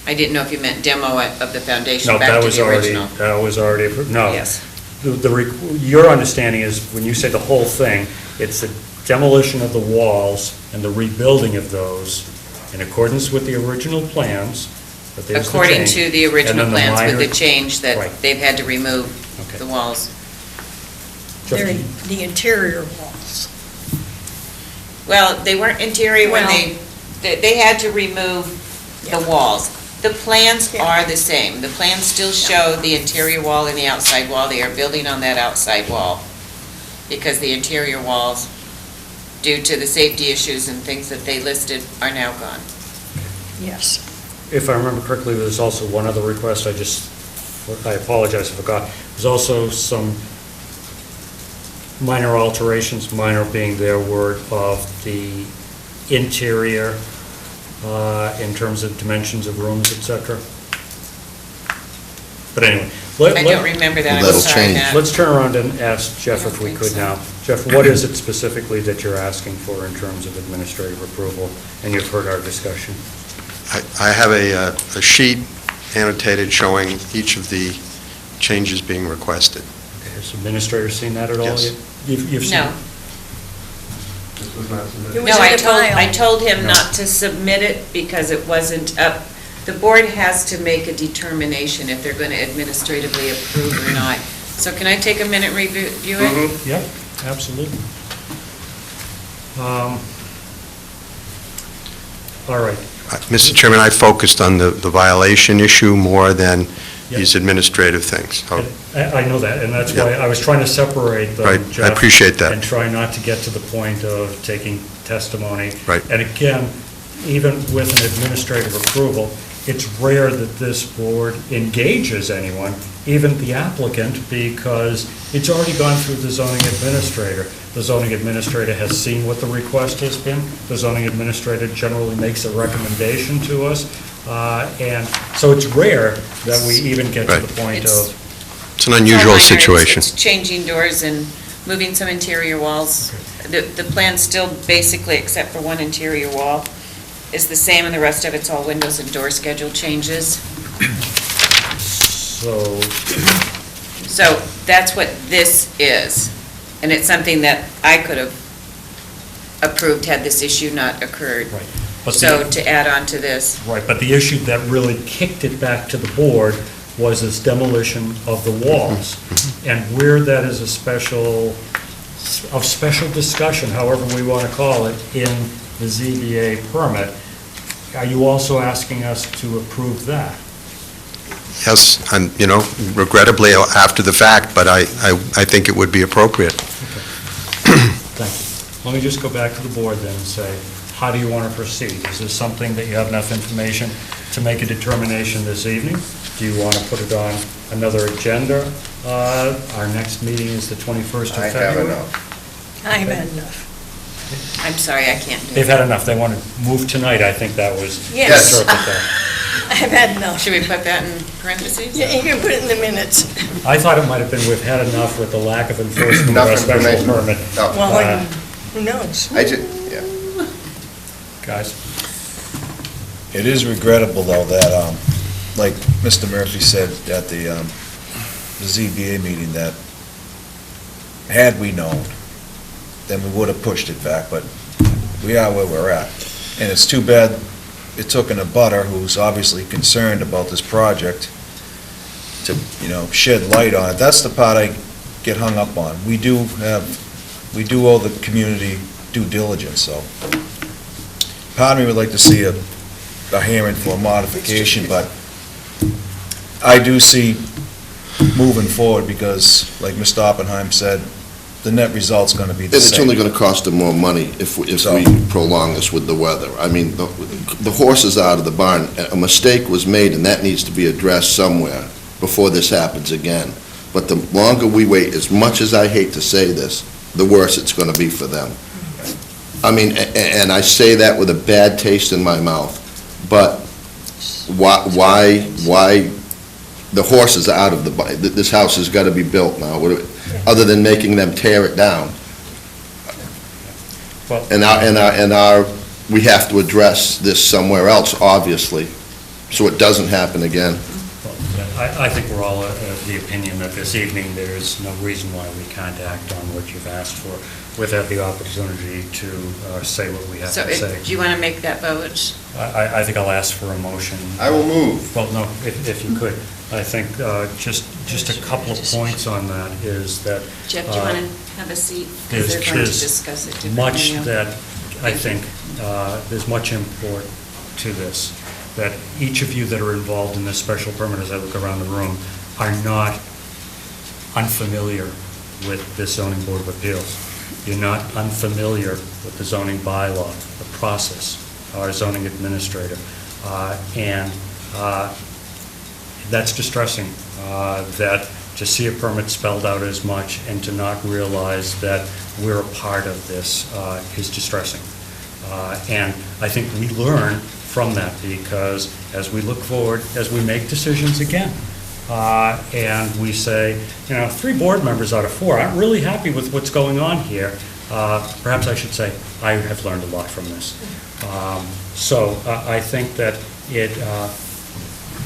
I didn't know if you meant demo of the foundation No, back that to was the already, original. that was already, no. Yes. Your understanding is, when you say the whole thing, it's the demolition of the walls and the rebuilding of those in accordance with the original plans, but there's the According change, to the original and then the plans with minor- the change Right. that they've had to remove Okay. the walls. They're the interior walls. Well, they weren't interior when Well- they had to remove the Yeah. walls. The plans Yeah. are the same. The plans still show the interior wall and the outside wall. They are building on that outside wall because the interior walls, due to the safety issues and things that they listed, are now gone. Yes. If I remember correctly, there's also one other request, I apologize, I forgot. There's also some minor alterations, minor being their word, of the interior in terms of dimensions of rooms, et cetera. But anyway. I don't remember that. I'm That'll sorry, change. Matt. Let's turn around and ask Jeff I don't if we think could so. now. Jeff, what is it specifically that you're asking for in terms of administrative approval? And you've heard our discussion. I have a sheet annotated showing each of the changes being requested. Okay, has the administrator seen that at all? Yes. You've seen No. it? It was No, in the file. I told him No. not to submit it because it wasn't up. The board has to make a determination if they're going to administratively approve or not. So can I take a minute and review it? Yep, absolutely. All right. Mr. Chairman, I focused on the violation issue more than these administrative things. Oh, I know that, and that's Yeah. why I was trying to separate them, Right, I Jeff, appreciate that. and try not to get to the point of taking testimony. Right. And again, even with an administrative approval, it's rare that this board engages anyone, even the applicant, because it's already gone through the zoning administrator. The zoning administrator has seen what the request has been. The zoning administrator generally makes a recommendation to us. And so it's rare that we even get to Right. the point It's- of, It's an It's all unusual minor. situation. It's changing doors and moving some interior walls. The plan still basically, except for one interior wall, is the same, and the rest of it's all windows and door schedule changes. so, So that's what this is, and it's something that I could have approved had this issue not occurred. right. But the- So to add on to this, Right, but the issue that really kicked it back to the board was this demolition of the walls. And where that is of special discussion, however we want to call it, in the ZBA permit, are you also asking us to approve that? Yes, and, regrettably after the fact, but I think it would be appropriate. Thank you. Let me just go back to the board then and say, how do you want to proceed? Is this something that you have enough information to make a determination this evening? Do you want to put it on another agenda? Our next meeting is the 21st of I February. have enough. I've had enough. I'm sorry, I can't do They've it. had enough, they want to move tonight, I think that was. Yes. interpret that. I've had enough. Should we put that in parentheses? Yeah, you can put it in the minutes. I thought it might have been we've had enough with the lack of enforcement of our Enough special information. permit. No. Well, like, who knows? Yeah. Guys, It is regrettable, though, that, like Mr. Murphy said at the ZBA meeting, that had we known, then we would have pushed it back, but we are where we're at. And it's too bad it took an abutter who's obviously concerned about this project to, shed light on it. That's the part I get hung up on. We do owe the community due diligence, so. Part of me would like to see a hearing for a modification, but I do see moving forward because, like Mr. Oppenheim said, the net result's gonna be And the it's only same. gonna cost them more money if So- we prolong this with the weather. I mean, the horse is out of the barn. A mistake was made, and that needs to be addressed somewhere before this happens again. But the longer we wait, as much as I hate to say this, the worse it's gonna be for them. I mean, and I say that with a bad taste in my mouth, but why, the horse is out of the, this house has gotta be built now, other than making them tear it down. Well- And we have to address this somewhere else, obviously, so it doesn't happen again. I think we're all of the opinion that this evening, there's no reason why we can't act on what you've asked for without the opportunity to say what we have So to say. do you want to make that vote? I think I'll ask for a motion. I will move. Well, no, if you could. I think just a couple of points on that is that Jeff, do you want to have a seat? Because they're going to there's discuss it much differently. that I think there's much import to this, that each of you that are involved in this special permit, as I look around the room, are not unfamiliar with this zoning board of appeals. You're not unfamiliar with the zoning bylaw, the process, our zoning administrator. And that's distressing, that to see a permit spelled out as much and to not realize that we're a part of this is distressing. And I think we learn from that because as we look forward, as we make decisions again, and we say, 3 board members out of 4 aren't really happy with what's going on here, perhaps I should say, I have learned a lot from this. So I think that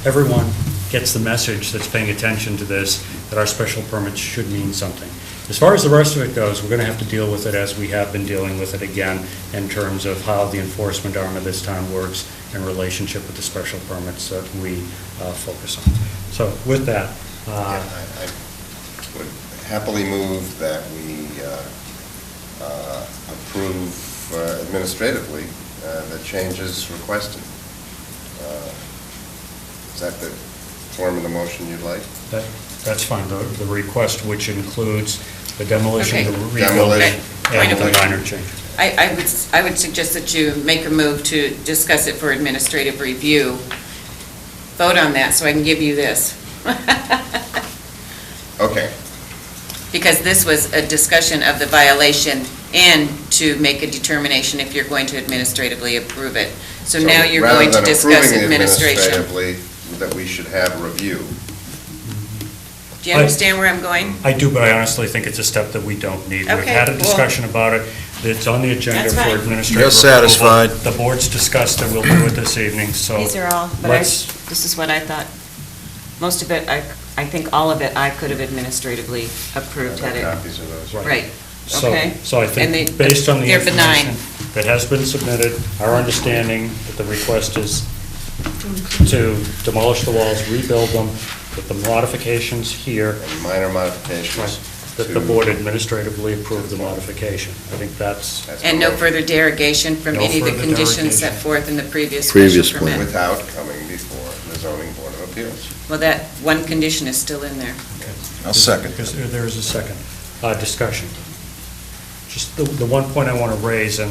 everyone gets the message that's paying attention to this, that our special permits should mean something. As far as the rest of it goes, we're going to have to deal with it as we have been dealing with it again in terms of how the enforcement arm of this town works in relationship with the special permits that we focus on. So with that, I would happily move that we approve administratively the changes requested. Is that the form of the motion you'd like? that's fine. The request, which includes the demolition, the Okay. rebuilding, Point and of the order. minor changes. I would suggest that you make a move to discuss it for administrative review. Vote on that so I can give you this. Okay. Because this was a discussion of the violation and to make a determination if you're going to administratively approve it. So now you're going to discuss administration. Rather than approving it administratively, that we should have a review. Do you understand where I'm going? I do, but I honestly think it's a step that we don't need. We've Okay, had a well- discussion about it. It's on the agenda That's for fine. administrative You're approval. satisfied. The board's discussed that we'll do it this evening, so. These are all, but this is what I thought. Most of it, I think all of it, I could have administratively approved had it. Copies of those. Right, So- okay. So I And they- think, based on the they're benign. information that has been submitted, our understanding that the request is to demolish the walls, rebuild them, with the modifications here, And minor modifications. that the board administratively approved the modification. I think that's, And no further derogation from No any of the further conditions set derogation. forth in the previous Previous special permit. Without coming before the zoning board of appeals. Well, that one condition is still in there. I'll second. because there is a second discussion. Just the one point I want to raise, and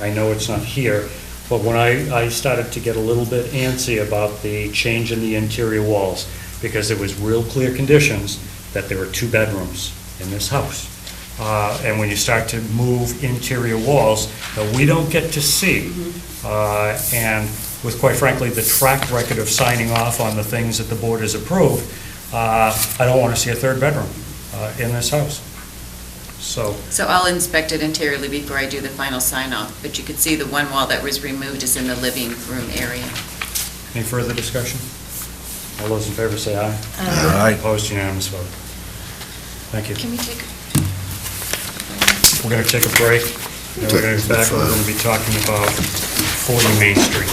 I know it's not here, but when I started to get a little bit antsy about the change in the interior walls, because there was real clear conditions that there were 2 bedrooms in this house. And when you start to move interior walls that we don't get to see, and with, quite frankly, the track record of signing off on the things that the board has approved, I don't want to see a third bedroom in this house. So, So I'll inspect it interiorly before I do the final sign-off, but you could see the one wall that was removed is in the living room area. any further discussion? All those in favor say aye. Aye. Opposed, unanimous vote. Thank you. Can we take? We're going to take a break, and we're going to be back, we're going to be talking about 40 Main Street.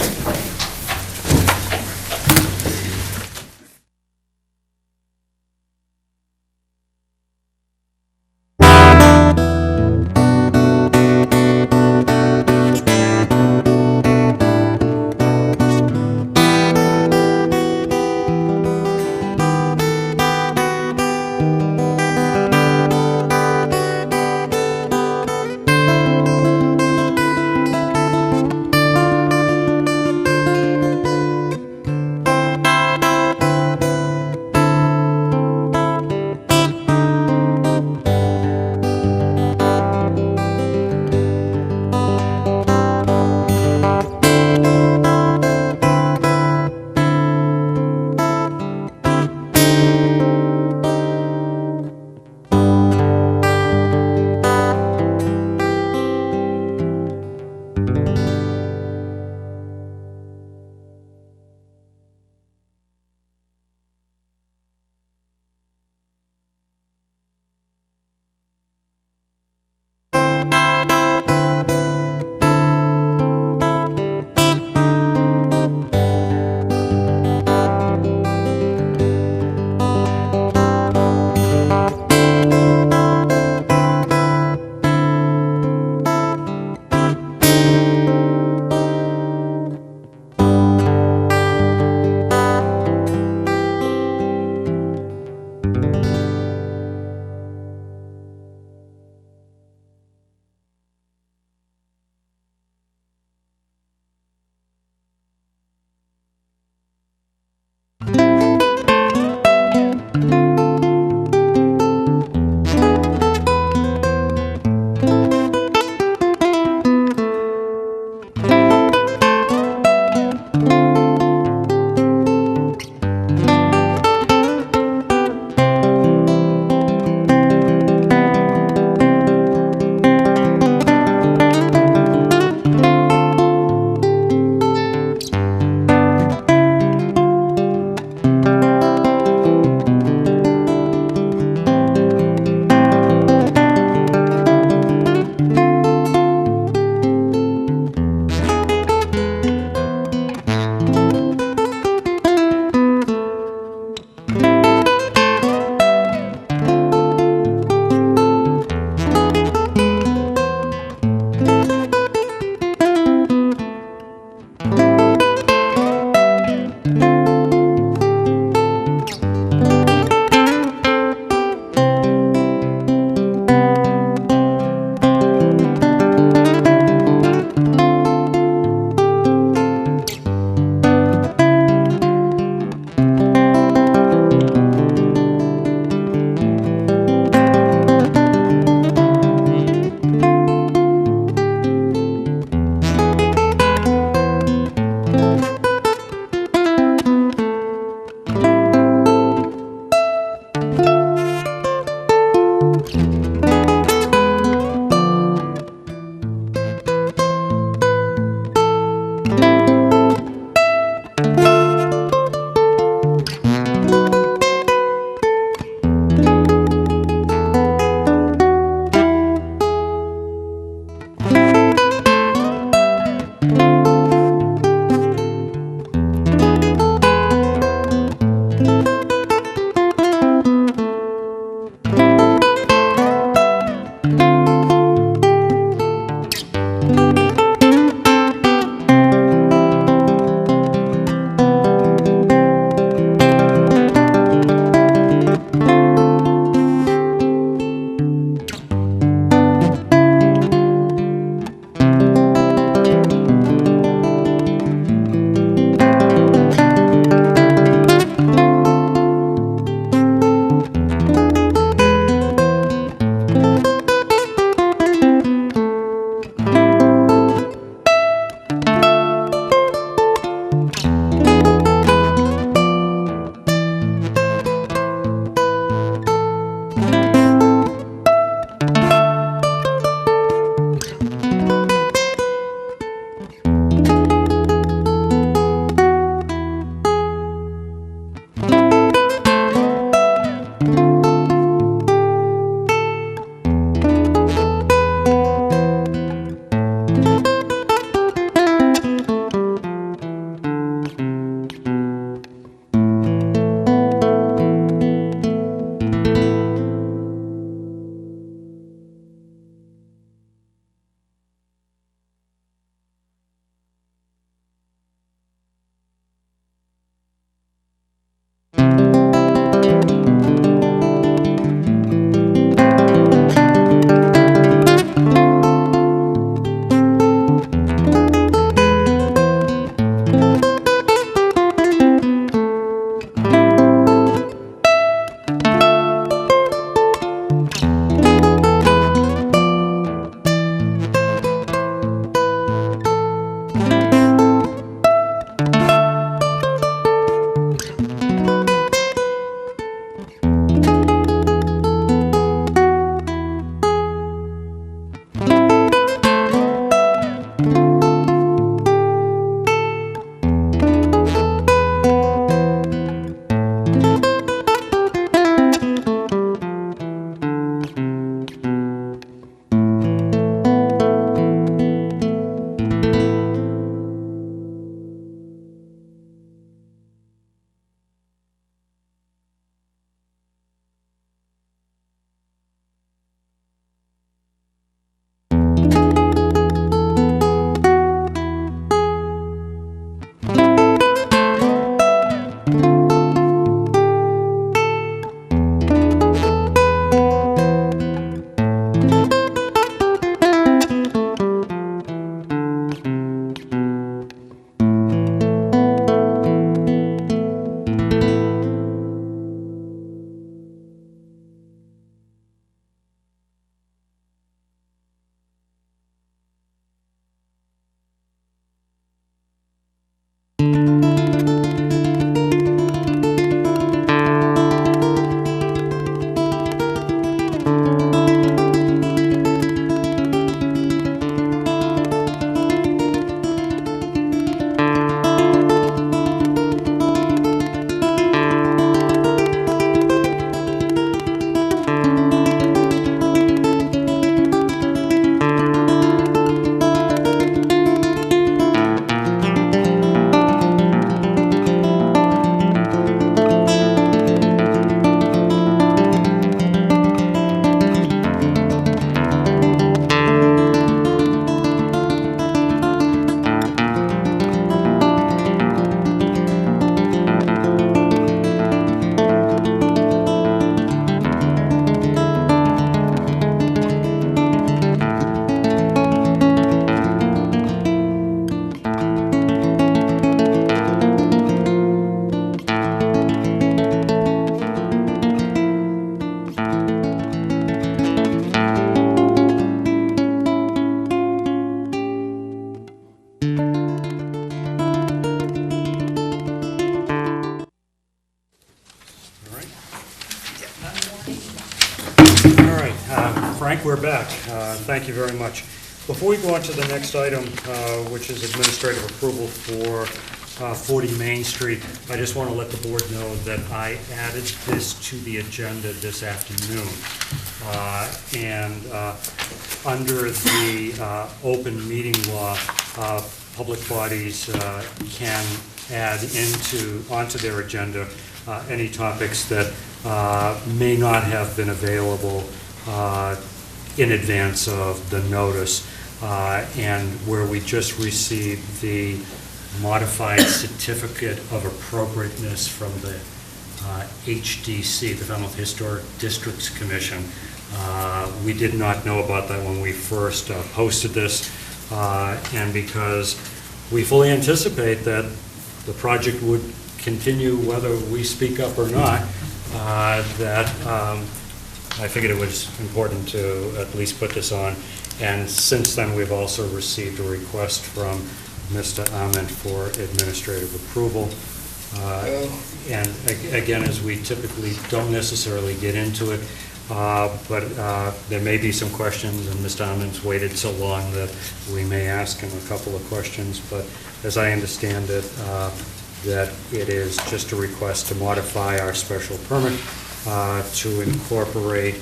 Frank, we're back. Thank you very much. Before we go on to the next item, which is administrative approval for 40 Main Street, I just want to let the board know that I added this to the agenda this afternoon. And under the open meeting law, public bodies can add onto their agenda any topics that may not have been available in advance of the notice, and where we just received the modified certificate of appropriateness from the HDC, the Falmouth Historic Districts Commission. We did not know about that when we first posted this, and because we fully anticipate that the project would continue whether we speak up or not, I figured it was important to at least put this on. And since then, we've also received a request from Mr. Ament for administrative approval. And again, as we typically don't necessarily get into it, but there may be some questions, and Mr. Ament's waited so long that we may ask him a couple of questions. But as I understand it, that it is just a request to modify our special permit to incorporate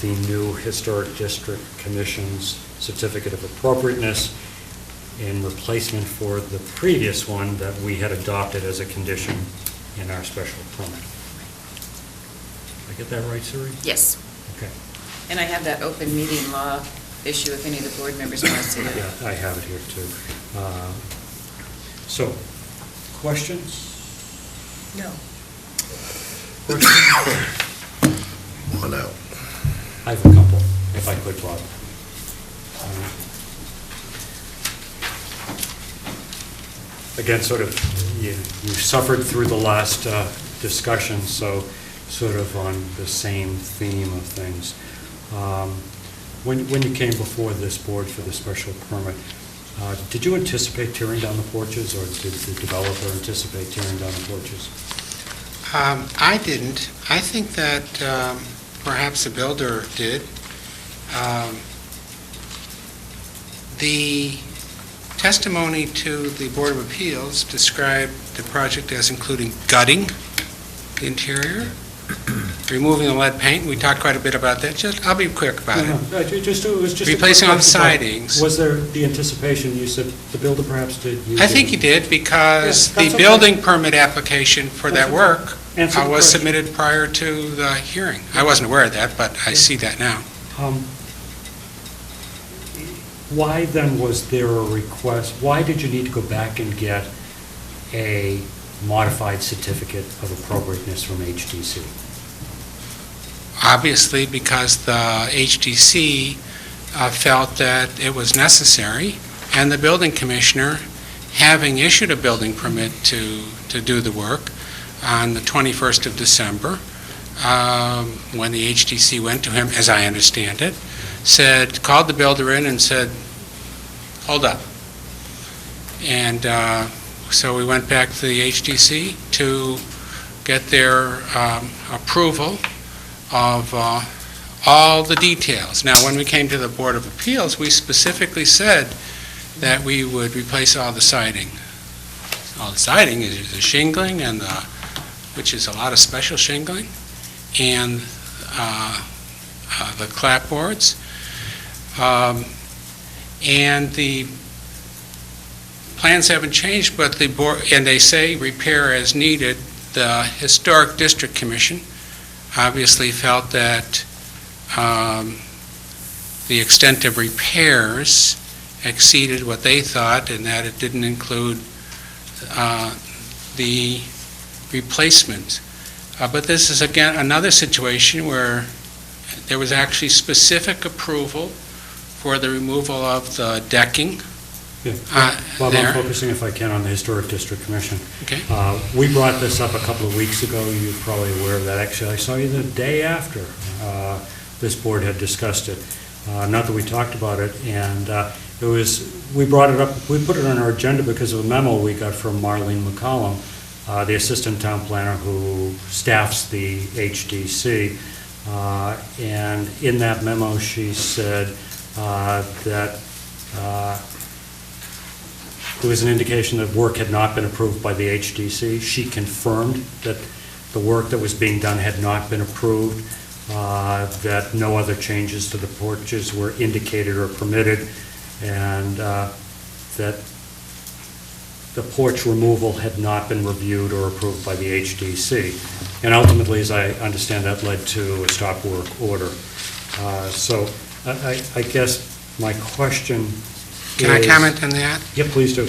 the new Historic District Commission's certificate of appropriateness in replacement for the previous one that we had adopted as a condition in our special permit. Did I get that right, Siri? Yes. Okay. And I have that open meeting law issue if any of the board members want to see it. Yeah, I have it here too. So, questions? No. One out. I have a couple, if I could, Bob. Again, sort of, you suffered through the last discussion, so sort of on the same theme of things. When you came before this board for the special permit, did you anticipate tearing down the porches, or did the developer anticipate tearing down the porches? I didn't. I think that perhaps the builder did. The testimony to the Board of Appeals described the project as including gutting the interior, removing the lead paint. We talked quite a bit about that. I'll be quick about it. It was just Replacing all the sidings. Was there the anticipation, you said the builder perhaps did? I think he did, because Yeah, the building permit application for that work Answer the was question. submitted prior to the hearing. I wasn't aware of that, but I see that now. Why then was there a request, why did you need to go back and get a modified certificate of appropriateness from HDC? Obviously, because the HDC felt that it was necessary, and the building commissioner, having issued a building permit to do the work on the 21st of December, when the HDC went to him, as I understand it, called the builder in and said, hold up. And so we went back to the HDC to get their approval of all the details. Now, when we came to the Board of Appeals, we specifically said that we would replace all the siding. All the siding is the shingling, and which is a lot of special shingling, and the clapboards. And the plans haven't changed, but the board, and they say repair as needed. The Historic District Commission obviously felt that the extent of repairs exceeded what they thought, and that it didn't include the replacement. But this is, again, another situation where there was actually specific approval for the removal of the decking. Yeah. Bob, I'm focusing, if I can, on the Historic District Commission. Okay. We brought this up a couple of weeks ago. You're probably aware of that. Actually, I saw you the day after this board had discussed it. Not that we talked about it, and we brought it up, we put it on our agenda because of a memo we got from Marlene McCollum, the Assistant Town Planner who staffs the HDC, And in that memo, she said that there was an indication that work had not been approved by the HDC. She confirmed that the work that was being done had not been approved, that no other changes to the porches were indicated or permitted, and that the porch removal had not been reviewed or approved by the HDC. And ultimately, as I understand, that led to a stop work order. So I guess my question is... Can I comment on that? Yeah, please do.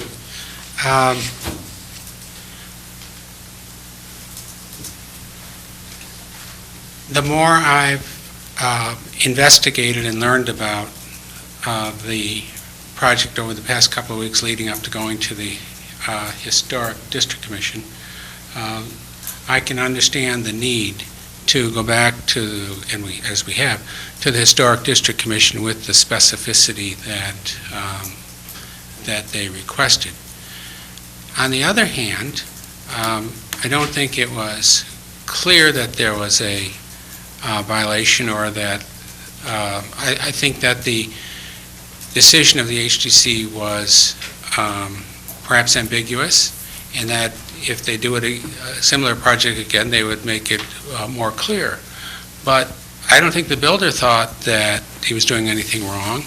The more I've investigated and learned about the project over the past couple of weeks leading up to going to the Historic District Commission, I can understand the need to go back to, and as we have, to the Historic District Commission with the specificity that they requested. On the other hand, I don't think it was clear that there was a violation, or that I think that the decision of the HDC was perhaps ambiguous, and that if they do a similar project again, they would make it more clear. But I don't think the builder thought that he was doing anything wrong.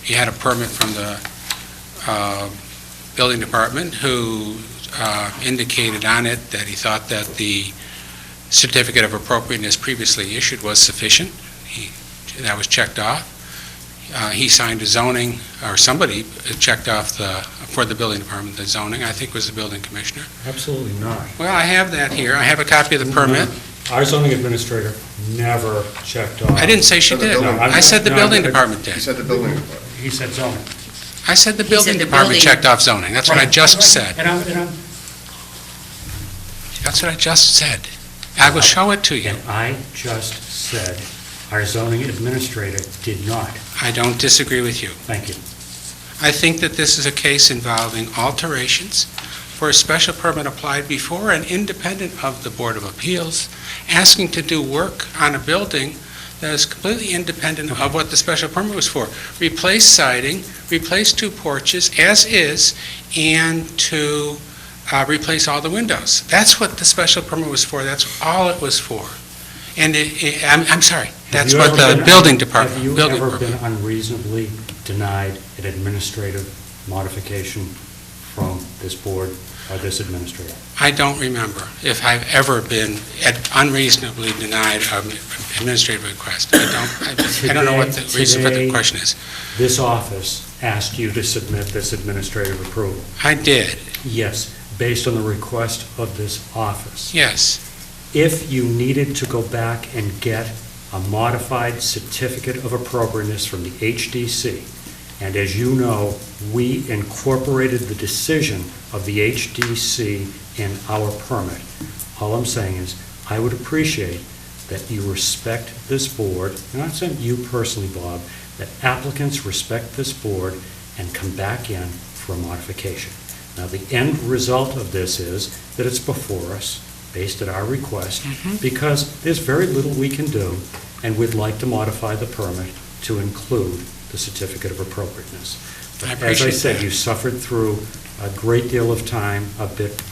He had a permit from the building department, who indicated on it that he thought that the certificate of appropriateness previously issued was sufficient. That was checked off. He signed a zoning, or somebody checked off for the building department, the zoning, I think was the building commissioner. Absolutely not. Well, I have that here. I have a copy of the permit. Our zoning administrator never checked off. I didn't say she did. I said the building department did. He said the building department. He said zoning. I said the He building said the department building- checked off zoning. That's what I just said. And I'm That's what I just said. I will show it to you. And I just said our zoning administrator did not. I don't disagree with you. Thank you. I think that this is a case involving alterations for a special permit applied before and independent of the Board of Appeals, asking to do work on a building that is completely independent of what the special permit was for. Replace siding, replace 2 porches as is, and to replace all the windows. That's what the special permit was for. That's all it was for. And I'm sorry, that's Have you what ever the been- building department... Have you building ever department- been unreasonably denied an administrative modification from this board or this administrator? I don't remember if I've ever been unreasonably denied an administrative request. I don't know what the reason for the Today, question is. This office asked you to submit this administrative approval. I did, Yes, based on the request of this office. yes. If you needed to go back and get a modified certificate of appropriateness from the HDC, and as you know, we incorporated the decision of the HDC in our permit, all I'm saying is, I would appreciate that you respect this board, and I'm not saying you personally, Bob, that applicants respect this board and come back in for a modification. Now, the end result of this is that it's before us, based at our request, because there's very little we can do, and we'd like to modify the permit to include the certificate of appropriateness. But I as I appreciate said, that. you suffered through a great deal of time, a bit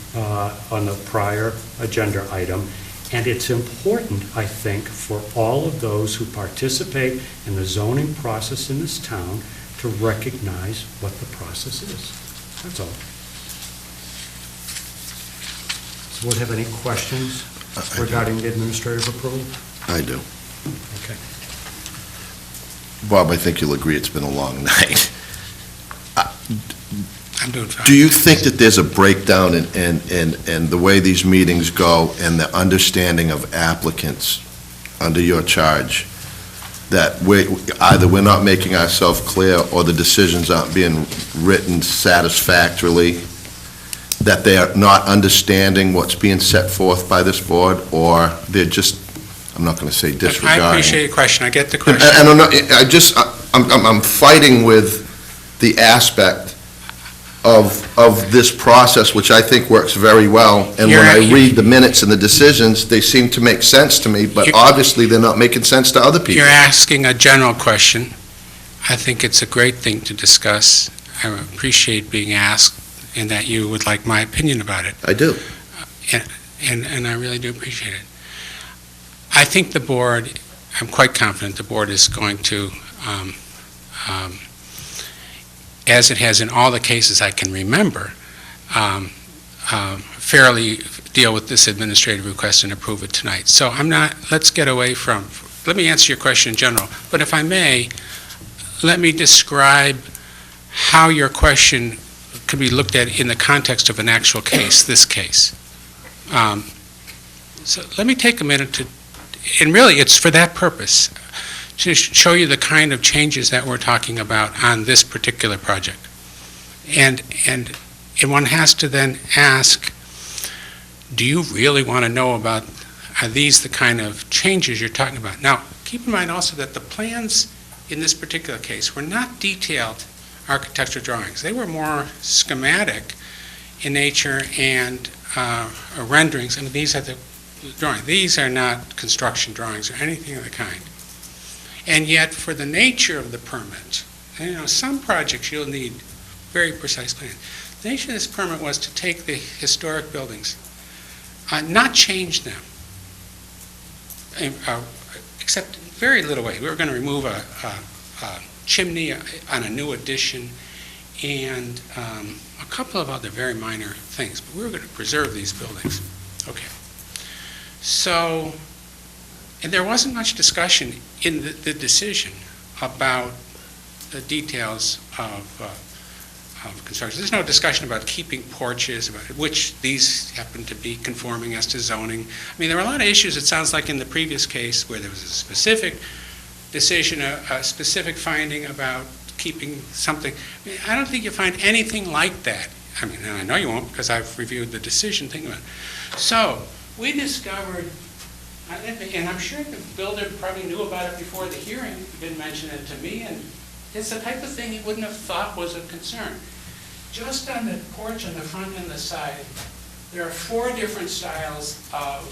on the prior agenda item, and it's important, I think, for all of those who participate in the zoning process in this town to recognize what the process is. That's all. Does the board have any questions regarding the administrative approval? I do. Okay. Bob, I think you'll agree it's been a long night. I'm doing fine. Do you think that there's a breakdown in the way these meetings go and the understanding of applicants under your charge, that either we're not making ourselves clear or the decisions aren't being written satisfactorily, that they are not understanding what's being set forth by this board, or they're just, I'm not going to say disregarding? I appreciate your question. I get the question. And I'm fighting with the aspect of this process, which I think works very well. And when You're I right. read the minutes and the decisions, they seem to make sense to me, but You're- obviously they're not making sense to other people. You're asking a general question. I think it's a great thing to discuss. I appreciate being asked and that you would like my opinion about it. I do. And I really do appreciate it. I think the board, I'm quite confident the board is going to, as it has in all the cases I can remember, fairly deal with this administrative request and approve it tonight. So let's get away from, let me answer your question in general, but if I may, let me describe how your question could be looked at in the context of an actual case, this case. So let me take a minute to, and really it's for that purpose, to show you the kind of changes that we're talking about on this particular project. And one has to then ask, do you really want to know about, are these the kind of changes you're talking about? Now, keep in mind also that the plans in this particular case were not detailed architectural drawings. They were more schematic in nature and renderings. I mean, these are the drawings. These are not construction drawings or anything of the kind. And yet, for the nature of the permit, some projects you'll need very precise plans. The nature of this permit was to take the historic buildings, not change them, except in very little way. We were going to remove a chimney on a new addition and a couple of other very minor things, but we were going to preserve these buildings. Okay. So, and there wasn't much discussion in the decision about the details of construction. There's no discussion about keeping porches, about which these happen to be conforming as to zoning. I mean, there were a lot of issues, it sounds like in the previous case, where there was a specific decision, a specific finding about keeping something. I mean, I don't think you'll find anything like that. I mean, and I know you won't because I've reviewed the decision thing about it. So, we discovered, and I'm sure the builder probably knew about it before the hearing, he didn't mention it to me, and it's the type of thing he wouldn't have thought was a concern. Just on the porch on the front and the side, there are 4 different styles of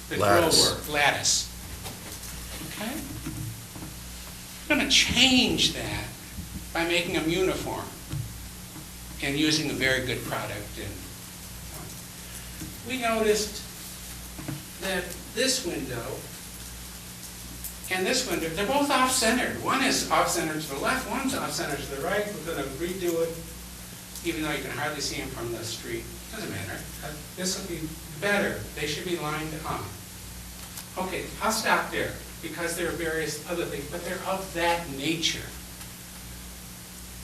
the grillwork, lattice. Okay? We're going to change that by making them uniform and using a very good product. We noticed that this window and this window, they're both off-centered. One is off-centered to the left, one's off-centered to the right. We're going to redo it, even though you can hardly see them from the street. Doesn't matter. This will be better. They should be lined up. Okay, I'll stop there, because there are various other things, but they're of that nature.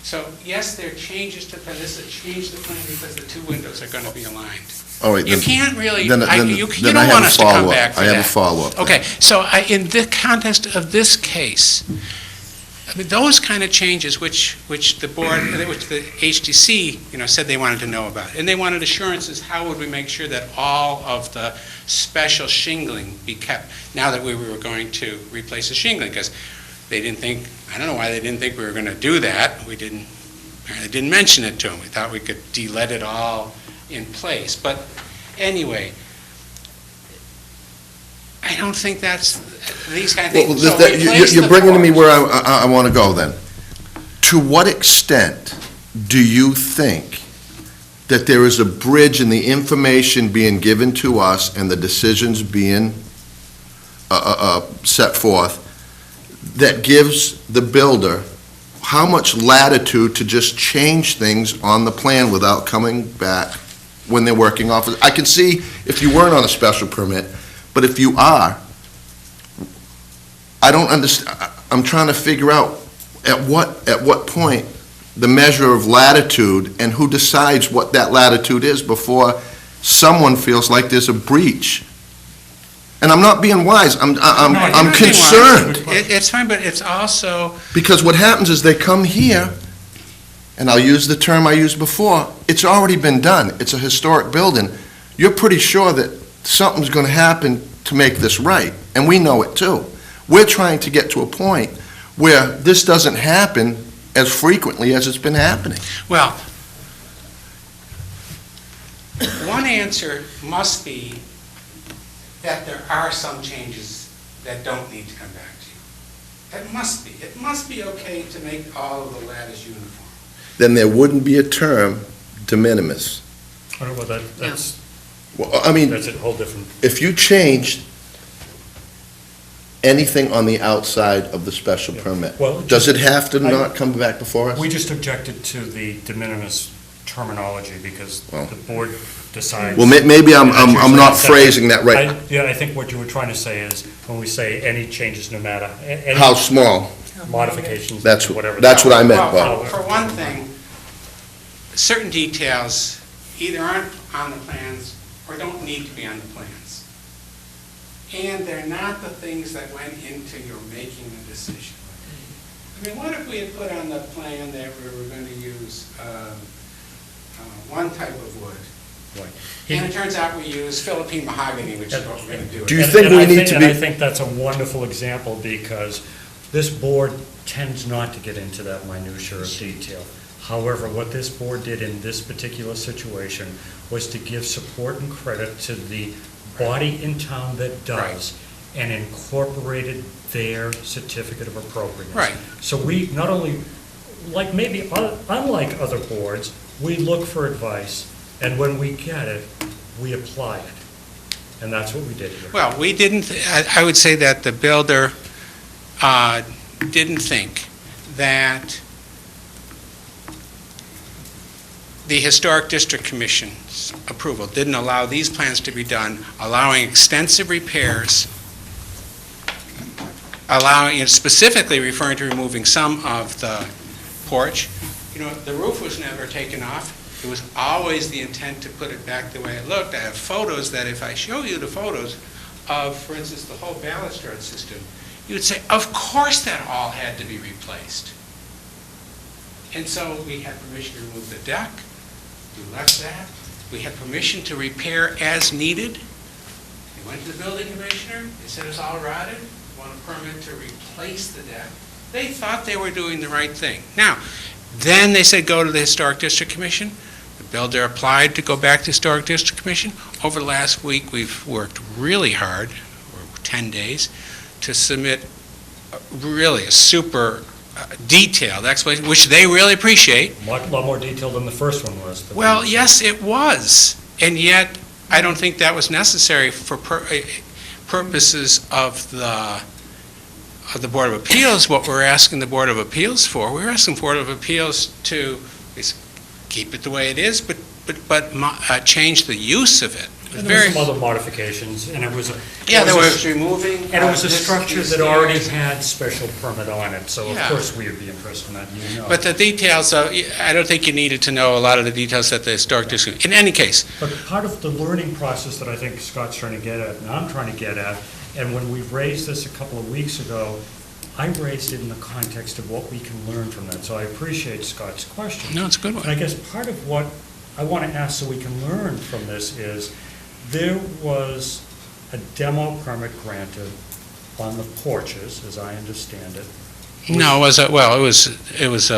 So, yes, there are changes to the plan. This is a change to the plan because the 2 windows are going to be aligned. All right, You can't really, you then I don't have want a us to come follow-up. back for I that. have a follow-up. Okay, so in the context of this case, I mean, those kind of changes which the board, which the HDC, said they wanted to know about, and they wanted assurances, how would we make sure that all of the special shingling be kept, now that we were going to replace the shingling, because they didn't think, I don't know why they didn't think we were going to do that. We didn't mention it to them. We thought we could de-lead it all in place. But anyway, I don't think that's these kind of things. So replace You're the bringing to me porch. where I want to go then. To what extent do you think that there is a bridge in the information being given to us and the decisions being set forth that gives the builder how much latitude to just change things on the plan without coming back when they're working off it? I can see if you weren't on a special permit, but if you are, I don't understand, I'm trying to figure out at what point the measure of latitude and who decides what that latitude is before someone feels like there's a breach. And I'm not being wise, I'm concerned. It's fine, but it's also, Because what happens is they come here, and I'll use the term I used before, it's already been done, it's a historic building. You're pretty sure that something's going to happen to make this right, and we know it too. We're trying to get to a point where this doesn't happen, as frequently as it's been happening. Well, one answer must be that there are some changes that don't need to come back to you. It must be. It must be okay to make all of the ladders uniform. Then there wouldn't be a term de minimis. I don't know, that's Well, I mean, a whole different, if you changed anything on the outside of the special Yeah. permit, Well, does it have to I- not come back before us? we just objected to the de minimis terminology because Well. the board decides. Well, maybe I'm That's usually not the second. phrasing that right. Yeah, I think what you were trying to say is, when we say any changes, no matter, any How small? modifications, That's whatever. what I meant, Well, Bob. for one thing, certain details either aren't on the plans or don't need to be on the plans. And they're not the things that went into your making the decision. I mean, what if we had put on the plan that we were going to use one type of wood? Right. And it turns out we use Philippine mahogany, which is what we're going to do. Do you And- think and we I need to and I be- think that's a wonderful example, because this board tends not to get into that minutia of detail. However, what this board did in this particular situation was to give support and credit to the body in town that does, and incorporated their certificate of appropriateness. Right. So we not only, like maybe unlike other boards, we look for advice, and when we get it, we apply it. And that's what we did here. Well, we didn't, I would say that the builder didn't think that the Historic District Commission's approval didn't allow these plans to be done, allowing extensive repairs, allowing, specifically referring to removing some of the porch. You know, the roof was never taken off. It was always the intent to put it back the way it looked. I have photos that if I show you the photos of, for instance, the whole balustrade system, you would say, of course that all had to be replaced. And so we had permission to remove the deck. We left that. We had permission to repair as needed. We went to the building commissioner. They said it's all rotted. We want a permit to replace the deck. They thought they were doing the right thing. Now, then they said go to the Historic District Commission. The builder applied to go back to the Historic District Commission. Over the last week, we've worked really hard, or 10 days, to submit really a super detailed explanation, which they really appreciate. A lot more detailed than the first one was. Well, yes, it was, and yet I don't think that was necessary for purposes of the Board of Appeals. What we're asking the Board of Appeals for, we're asking the Board of Appeals to keep it the way it is, but change the use of it. And there were some other modifications, and it was a... Yeah, there was removing... And it was a this structure that already had special permit on it, so of Yeah. course we would be interested in that, you know. But the details, I don't think you needed to know a lot of the details that the Historic District... In any case, But part of the learning process that I think Scott's trying to get at, and I'm trying to get at, and when we raised this a couple of weeks ago, I raised it in the context of what we can learn from that, so I appreciate Scott's question. no, it's a good And I one. guess part of what I want to ask so we can learn from this is, there was a demo permit granted on the porches, as I understand it. No, it was, it was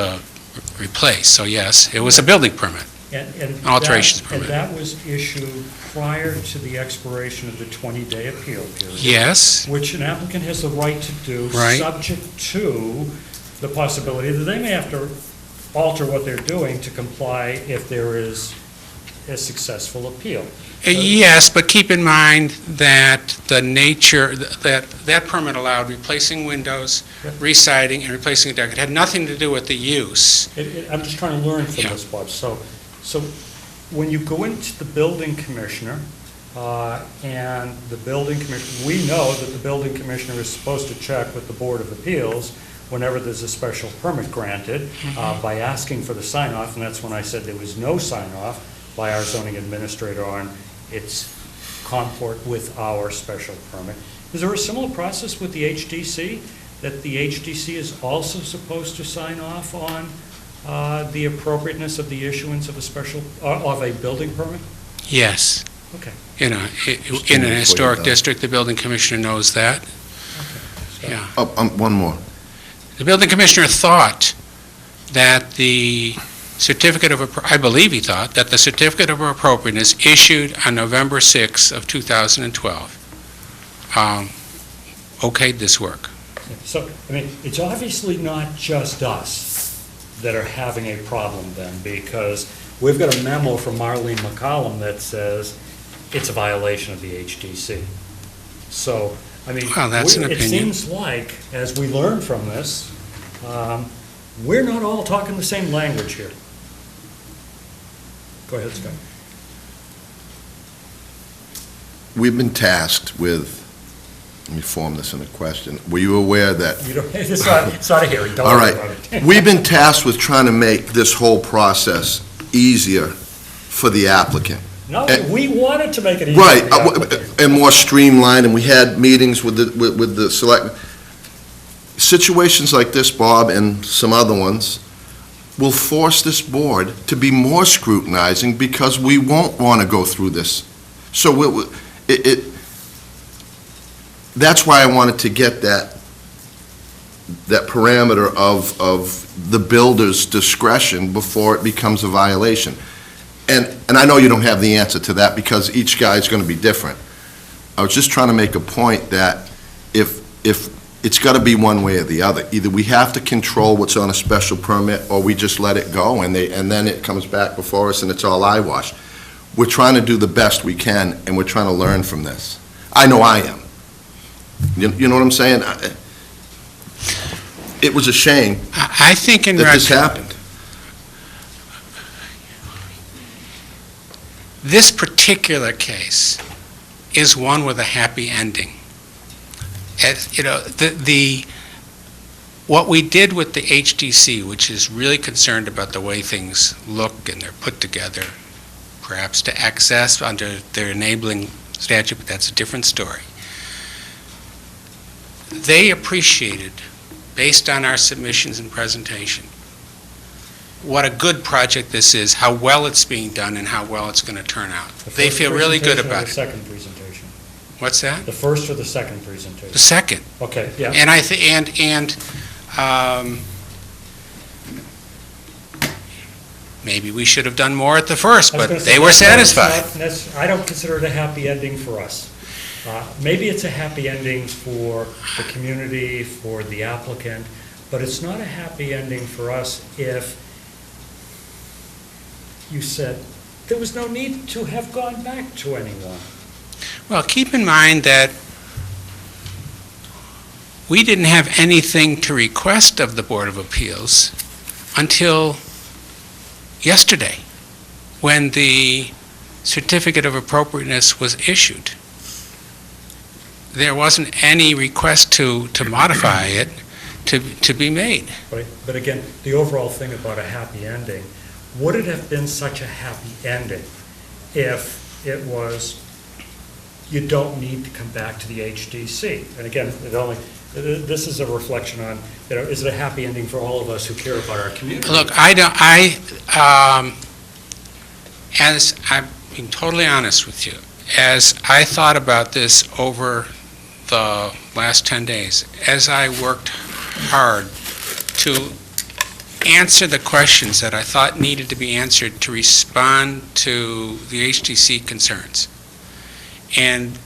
replaced, so yes, it was a building permit. And Alterations that- permit. And that was issued prior to the expiration of the 20-day appeal period. Yes, Which an applicant has the right to do. Right. Subject to the possibility that they may have to alter what they're doing to comply if there is a successful appeal. yes, but keep in mind that the nature, that permit allowed replacing windows, Yep. residing, and replacing a deck. It had nothing to do with the use. I'm just trying to learn from Yeah. this, Bob. So when you go into the building commissioner, and the building commissioner, we know that the building commissioner is supposed to check with the Board of Appeals whenever there's a special permit granted, by asking for the sign-off, and that's when I said there was no sign-off by our zoning administrator on its comport with our special permit. Is there a similar process with the HDC, that the HDC is also supposed to sign off on the appropriateness of the issuance of a special, of a building permit? Yes. Okay. In an historic district, the building commissioner knows that. So- Yeah. One more. The building commissioner thought that the certificate of, I believe he thought, that the certificate of appropriateness issued on November 6th of 2012 okayed this work. So, I mean, it's obviously not just us that are having a problem then, because we've got a memo from Marlene McCollum that says it's a violation of the HDC. So, I mean, Well, that's an it opinion. seems like, as we learn from this, we're not all talking the same language here. Go ahead, Scott. We've been tasked with, let me form this in a question. Were you aware that You don't, it's not a hearing, don't All worry right. about it. we've been tasked with trying to make this whole process easier for the applicant? No, we wanted to make it easier. Right, for the applicant. and more streamlined, and we had meetings with the select. Situations like this, Bob, and some other ones, will force this board to be more scrutinizing because we won't want to go through this. So that's why I wanted to get that parameter of the builder's discretion before it becomes a violation. And I know you don't have the answer to that because each guy's going to be different. I was just trying to make a point that if it's got to be one way or the other. Either we have to control what's on a special permit, or we just let it go, and then it comes back before us, and it's all eyewash. We're trying to do the best we can, and we're trying to learn from this. I know I am. You know what I'm saying? It was a shame I think in that this happened. This particular case is one with a happy ending. As, you know, what we did with the HDC, which is really concerned about the way things look and they're put together, perhaps to access under their enabling statute, but that's a different story. They appreciated, based on our submissions and presentation, what a good project this is, how well it's being done, and how well it's going to turn out. The They first feel really good presentation or about the it. second presentation? What's that? The first or the second presentation? The second. Okay, yeah. And maybe we should have done more at the first, I was but gonna say, they were that's not satisfied. I don't consider it a happy ending for us. Maybe it's a happy ending for the community, for the applicant, but it's not a happy ending for us if you said there was no need to have gone back to anyone. Well, keep in mind that we didn't have anything to request of the Board of Appeals until yesterday, when the certificate of appropriateness was issued. There wasn't any request to modify it to be made. Right? But again, the overall thing about a happy ending, would it have been such a happy ending if it was, you don't need to come back to the HDC? And again, this is a reflection on, is it a happy ending for all of us who care about our community? Look, as I'm being totally honest with you, as I thought about this over the last 10 days, as I worked hard to answer the questions that I thought needed to be answered to respond to the HDC concerns. And,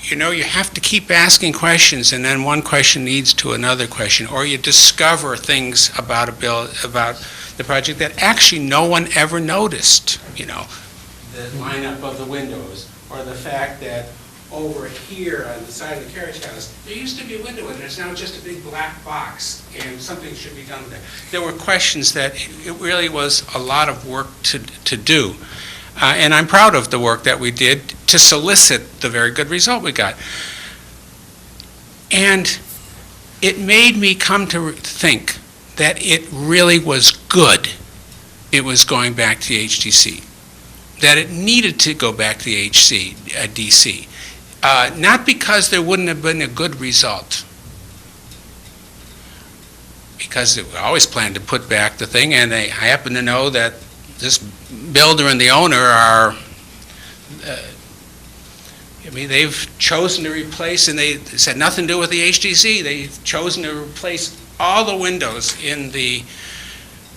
you know, you have to keep asking questions, and then one question leads to another question, or you discover things about about the project that actually no one ever noticed, you know. The lineup of the windows, or the fact that over here on the side of the carriage house, there used to be a window, and there's now just a big black box, and something should be done there. There were questions that it really was a lot of work to do. And I'm proud of the work that we did to solicit the very good result we got. And it made me come to think that it really was good it was going back to the HDC, that it needed to go back to the DC. Not because there wouldn't have been a good result, because we always planned to put back the thing, and I happen to know that this builder and the owner are, they've chosen to replace, and this had nothing to do with the HDC, they've chosen to replace all the windows in the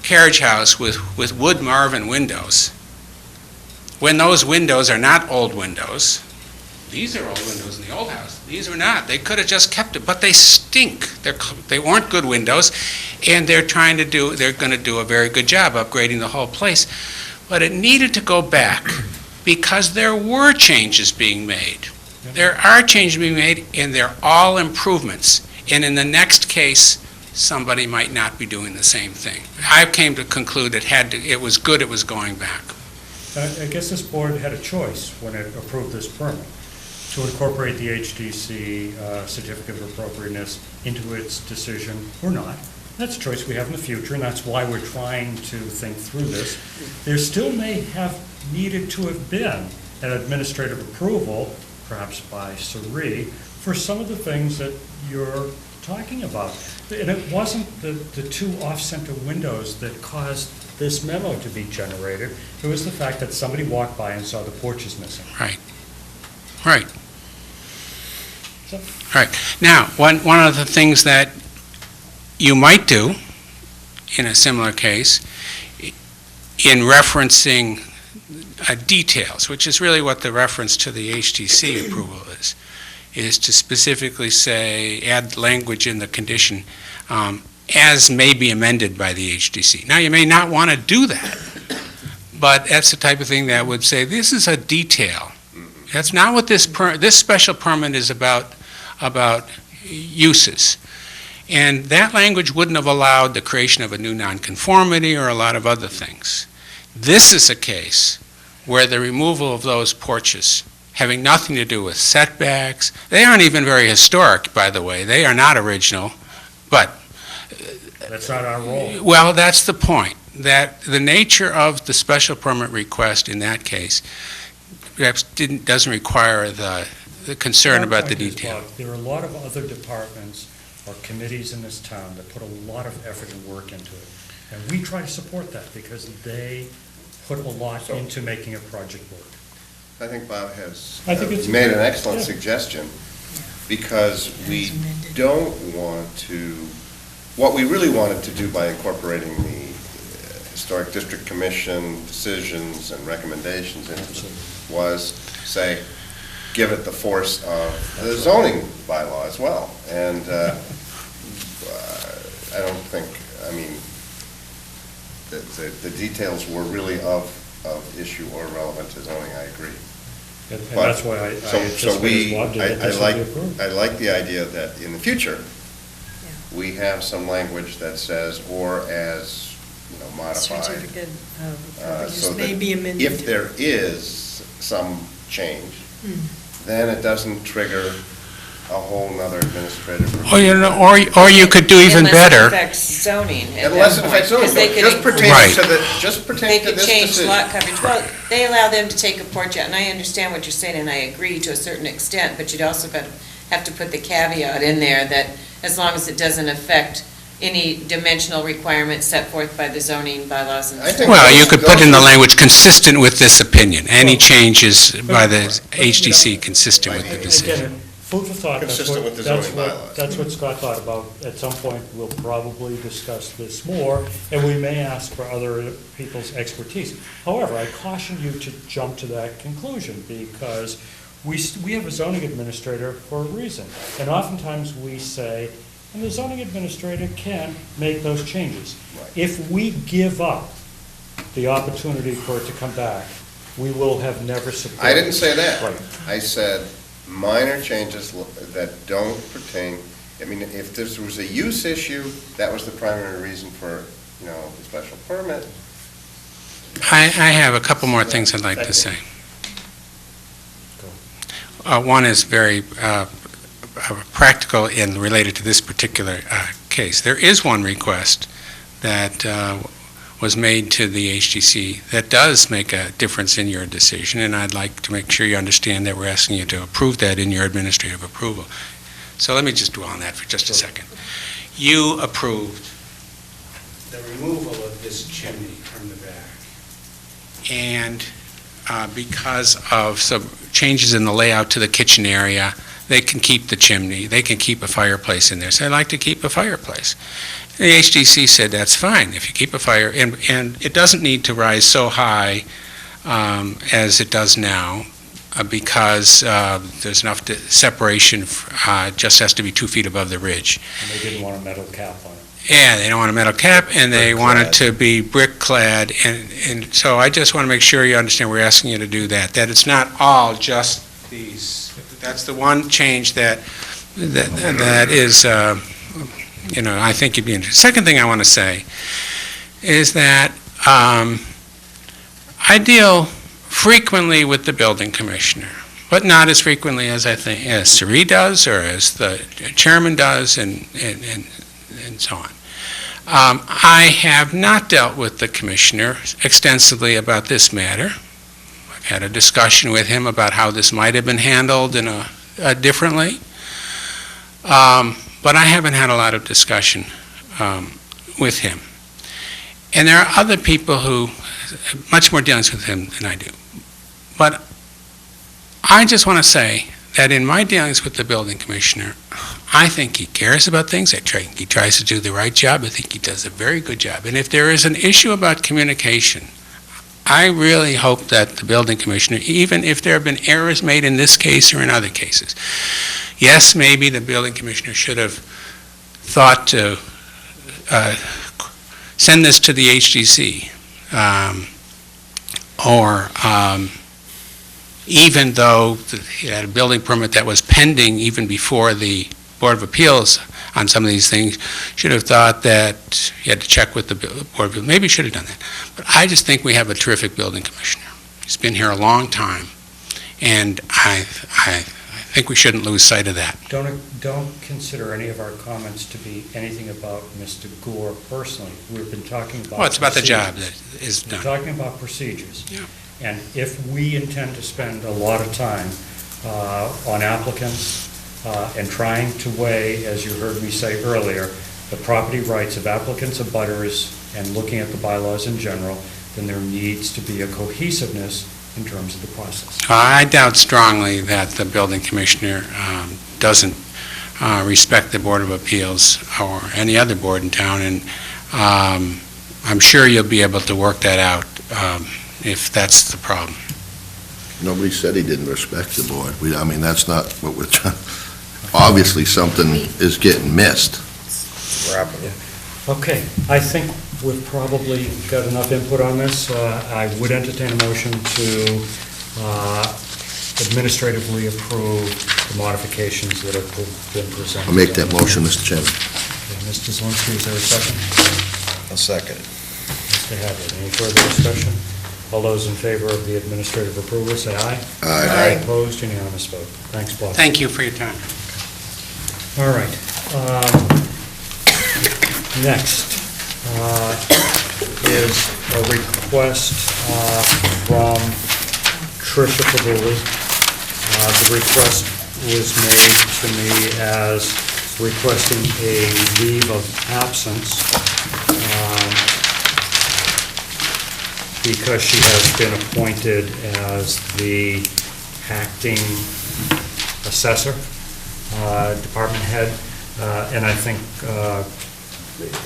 carriage house with wood Marvin windows, when those windows are not old windows. These are old windows in the old house. These are not. They could have just kept it, but they stink. They weren't good windows, and they're going to do a very good job upgrading the whole place. But it needed to go back because there were changes being made. There are changes being made, and they're all improvements. And in the next case, somebody might not be doing the same thing. I came to conclude it was good it was going back. I guess this board had a choice when it approved this permit to incorporate the HDC certificate of appropriateness into its decision or not. That's a choice we have in the future, and that's why we're trying to think through this. There still may have needed to have been an administrative approval, perhaps by Sari, for some of the things that you're talking about. And it wasn't the two off-center windows that caused this memo to be generated. It was the fact that somebody walked by and saw the porches missing. Right. So- Right. Now, one of the things that you might do in a similar case, in referencing details, which is really what the reference to the HTC approval is to specifically say, add language in the condition as may be amended by the HDC. Now, you may not want to do that, but that's the type of thing that would say, this is a detail. That's not what this special permit is about uses. And that language wouldn't have allowed the creation of a new nonconformity or a lot of other things. This is a case where the removal of those porches, having nothing to do with setbacks, they aren't even very historic, by the way. They are not original, but... That's not our role. Well, that's the point, that the nature of the special permit request in that case perhaps doesn't require the concern about the detail. There are a lot of other departments or committees in this town that put a lot of effort and work into it. And we try to support that because they put a lot into making a project work. I think Bob has it's made an excellent yeah. suggestion, because we don't want to, what we really wanted to do by incorporating the Historic District Commission decisions and recommendations into it was, say, give it the force of the zoning bylaw as well. And I don't think, the details were really of issue or relevant to zoning, I agree. And that's why I like the idea that in the future, we have some language that says, or as, modified. Certificate of So use may that be amended. if there is some change, then it doesn't trigger a whole nother administrative review. Or you could do even better. Unless it affects zoning at Unless that it affects point, zoning, 'cause they just could pertaining include- to They this could change decision. lot coverage. Well, they allow them to take a porch out, and I understand what you're saying, and I agree to a certain extent, but you'd also have to put the caveat in there that as long as it doesn't affect any dimensional requirements set forth by the zoning bylaws and I stuff. think Well, you could put in the those- language consistent with this opinion. Any changes by the HDC consistent with the decision. Again, food for thought. Consistent with the zoning bylaws. That's what Scott thought about. At some point, we'll probably discuss this more, and we may ask for other people's expertise. However, I caution you to jump to that conclusion, because we have a zoning administrator for a reason. And oftentimes we say, and the zoning administrator can make those changes. Right. If we give up the opportunity for it to come back, we will have never supported. I didn't say that. Right. I said minor changes that don't pertain, if this was a use issue, that was the primary reason for, the special permit. I have a couple more things I'd like to say. One is very practical and related to this particular case. There is one request that was made to the HDC that does make a difference in your decision, and I'd like to make sure you understand that we're asking you to approve that in your administrative approval. So let me just dwell on that for just a second. You approved the removal of this chimney from the back, and because of some changes in the layout to the kitchen area, they can keep the chimney, they can keep a fireplace in there. So I'd like to keep a fireplace. The HDC said that's fine if you keep a fire, and it doesn't need to rise so high as it does now, because there's enough separation, just has to be 2 feet above the ridge. And they didn't want a metal cap on it. Yeah, they don't want a metal cap, and they want it to be brick-clad, and so I just want to make sure you understand we're asking you to do that it's not all just these. That's the one change that is, I think you'd be interested. Second thing I want to say is that I deal frequently with the building commissioner, but not as frequently as I think, as Sari does, or as the chairman does, and so on. I have not dealt with the commissioner extensively about this matter. I've had a discussion with him about how this might have been handled differently, but I haven't had a lot of discussion with him. And there are other people who have much more dealings with him than I do. But I just want to say that in my dealings with the building commissioner, I think he cares about things. I think he tries to do the right job. I think he does a very good job. And if there is an issue about communication, I really hope that the building commissioner, even if there have been errors made in this case or in other cases, yes, maybe the building commissioner should have thought to send this to the HDC, or even though he had a building permit that was pending even before the Board of Appeals on some of these things, should have thought that he had to check with the Board of Appeals. Maybe he should have done that. But I just think we have a terrific building commissioner. He's been here a long time, and I think we shouldn't lose sight of that. Don't consider any of our comments to be anything about Mr. Gore personally. We've been talking about Well, it's about the job procedures. that is We're done. talking about procedures. Yeah. And if we intend to spend a lot of time on applicants and trying to weigh, as you heard me say earlier, the property rights of applicants, abutters, and looking at the bylaws in general, then there needs to be a cohesiveness in terms of the process. I doubt strongly that the building commissioner doesn't respect the Board of Appeals or any other board in town, and I'm sure you'll be able to work that out if that's the problem. Nobody said he didn't respect the board. I mean, that's not what we're trying, obviously something is getting missed. Okay, I think we've probably got enough input on this. I would entertain a motion to administratively approve the modifications that have been presented. I'll make that motion, Mr. Chairman. Okay, Mr. Zelinski, is there a second? I'll second it. Mr. Hadley, any further discussion? All those in favor of the administrative approval, say aye. Aye. Opposed, unanimous vote. Thanks, Bob. Thank you for your time. All right. Next is a request from Tricia Pavuli. The request was made to me as requesting a leave of absence because she has been appointed as the acting assessor, department head, and I think,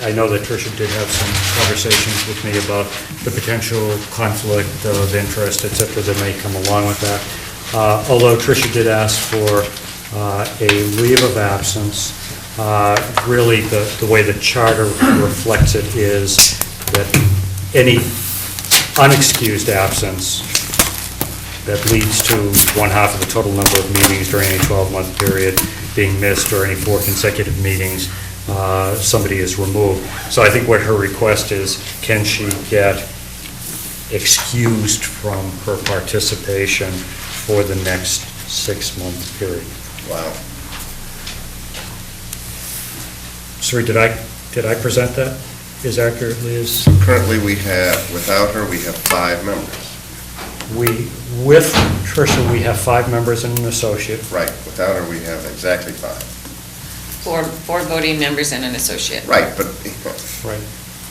I know that Tricia did have some conversations with me about the potential conflict of interest, et cetera, that may come along with that. Although Tricia did ask for a leave of absence, really the way the charter reflects it is that any unexcused absence that leads to 1/2 of the total number of meetings during a 12-month period being missed, or any 4 consecutive meetings, somebody is removed. So I think what her request is, can she get excused from her participation for the next 6-month period? Wow. Sri, did I present that as accurately as? Currently, we have, without her, we have 5 members. With Tricia, we have 5 members and an associate. Right, without her, we have exactly 5. 4 voting members and an associate. Right, but Right.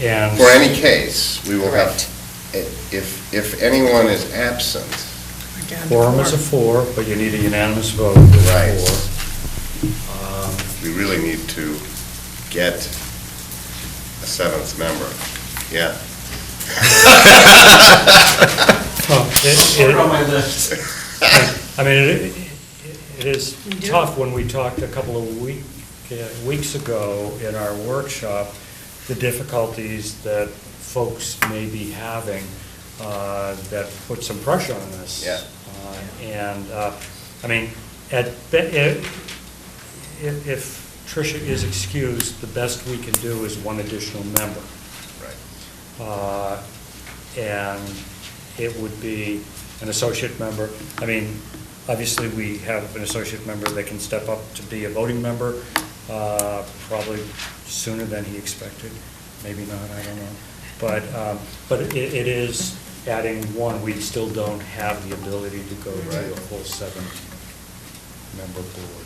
And for any case, we will have, Correct. if anyone is absent, quorum is a 4, but you need a unanimous vote with Right. 4. we really need to get seventh member. Yeah. Well, On my list. I mean, it is tough when we talked a couple of weeks ago in our workshop, the difficulties that folks may be having that put some pressure on this. Yeah. I mean, if Tricia is excused, the best we can do is one additional member. Right. And it would be an associate member. I mean, obviously, we have an associate member that can step up to be a voting member, probably sooner than he expected, maybe not, I don't know. But it is adding one, we still don't have the ability to go to a full 7-member board.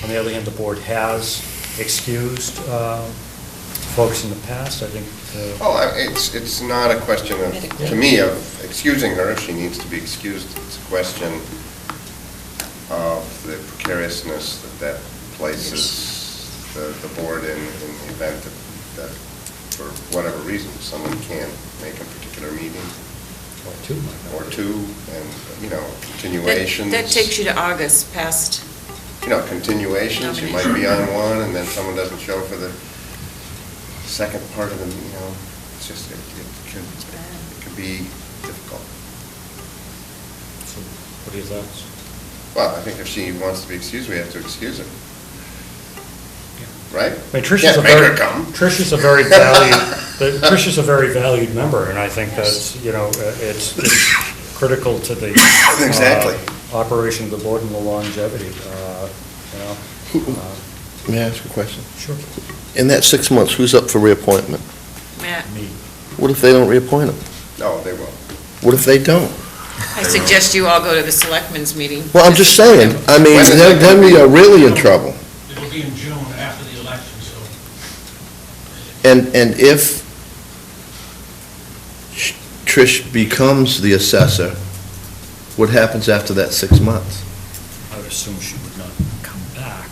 On the other hand, the board has excused folks in the past, I think. Oh, it's not a question of, to me, of excusing her if she needs to be excused. It's a question of the precariousness that places the board in the event that for whatever reason, someone can't make a particular meeting. Or two, and, continuations. That takes you to August past. Continuations, you might be on one, and then someone doesn't show for the second part of the, it's just, it could be difficult. So, what are your thoughts? Well, I think if she wants to be excused, we have to excuse her. Right? I mean, Tricia's a very valued member, and I think that's, it's critical to the Exactly. Operation of the board and the longevity, May I ask a question? Sure. In that 6 months, who's up for reappointment? Matt, Me. What if they don't reappoint them? No, they will. What if they don't? I suggest you all go to the selectmen's meeting. Well, I'm just saying, I mean, then we are really in trouble. It'll be in June after the election, so. And if Trish becomes the assessor, what happens after that 6 months? I would assume she would not come back.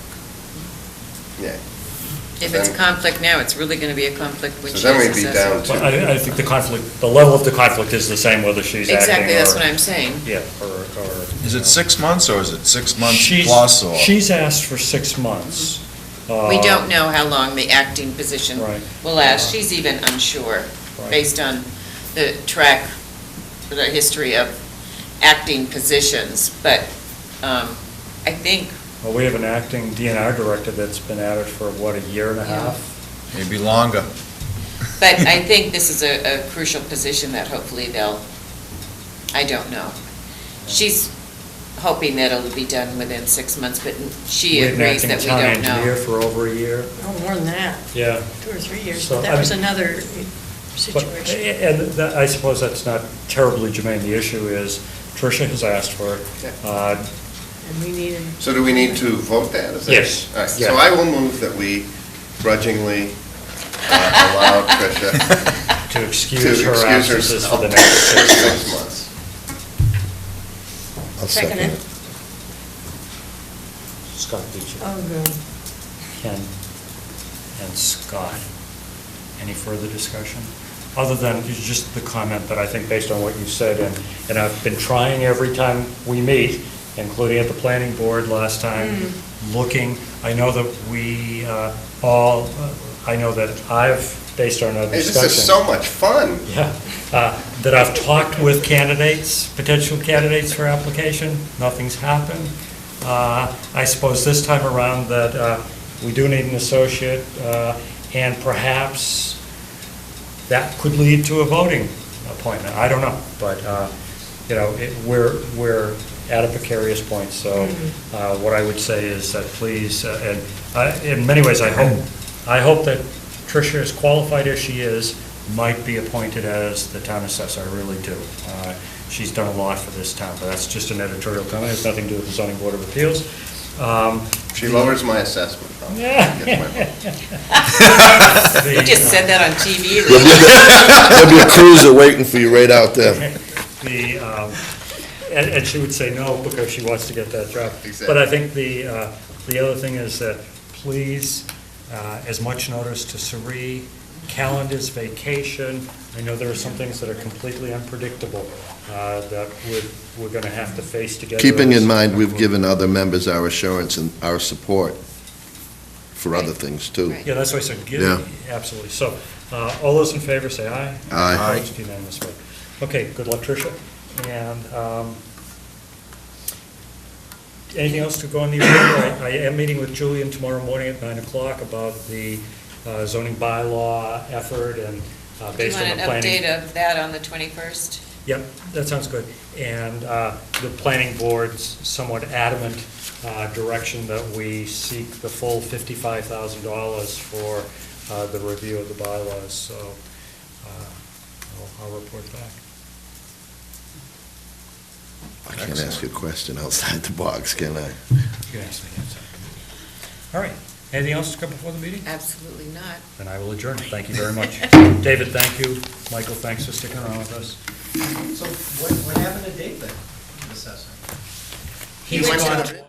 Yeah. If it's a conflict now, it's really going to be a conflict when So she's then we'd be assessor. down to. But I think the level of the conflict is the same whether she's acting or... Exactly, that's what I'm saying. Yeah, or... Is it 6 months, or is it 6 months She's- plus, or? She's asked for 6 months. We don't know how long the acting position Right. will last. She's even unsure, Right. based on the track, or the history of acting positions. But I think, Well, we have an acting DNR director that's been at it for, what, a year and a Yeah. half? Maybe longer. but I think this is a crucial position that hopefully I don't know. She's hoping that it'll be done within 6 months, but she agrees that we don't We had an acting town engineer know. for over a year. Oh, more than that, Yeah. 2 or 3 years, So, but I that was mean- another But- situation. And I suppose that's not terribly germane. The issue is Tricia has asked for it. And we needed, So do we need to vote that? Is that- Yes. All right, Yeah. so I will move that we grudgingly allow Tricia to excuse to her excuse absences for herself the next for 6 6 months. months. I'll second it. Scott Beecham, Oh, good. Ken, and Scott. Any further discussion? Other than just the comment that I think based on what you said, and I've been trying every time we meet, including at the planning board last time, looking, I know that we I know that I've, based on our Hey, discussion. this is so much fun. Yeah, that I've talked with candidates, potential candidates for application, nothing's happened. I suppose this time around that we do need an associate, and perhaps that could lead to a voting appointment, I don't know, but, we're at a precarious point, so what I would say is that please, and in many ways, I hope that Tricia, as qualified as she is, might be appointed as the town assessor, I really do. She's done a lot for this town, but that's just an editorial comment, it has nothing to do with the zoning board of appeals. She lowers my assessment. probably. Yeah. Gets my vote. You just said that on TV. There'll be a cruiser waiting for you right out there. And she would say no because she wants to get that job. Exactly. But I think the other thing is that please as much notice to Sari, calendars, vacation. I know there are some things that are completely unpredictable that we're going to have to face together. Keeping in mind, we've given other members our assurance and our support for other things, too. Right. Yeah, that's what I said. Yeah. Absolutely. So, all those in favor say aye. Aye. Opposed, unanimous vote. Okay, good luck, Tricia. And anything else to go on the agenda? I am meeting with Julian tomorrow morning at 9 o'clock about the zoning bylaw effort and Do you based want on an the planning. update of that on the 21st? Yep, that sounds good. And the planning board's somewhat adamant direction that we seek the full $55,000 for the review of the bylaws, so I'll report back. I can't ask you a question outside the box, can I? You can ask me that. All right, anything else to come before the meeting? Absolutely not. Then I will adjourn. Thank you very much. David, thank you. Michael, thanks for sticking around with us. So what happened to Dave then, the assessor? He's went to gone the-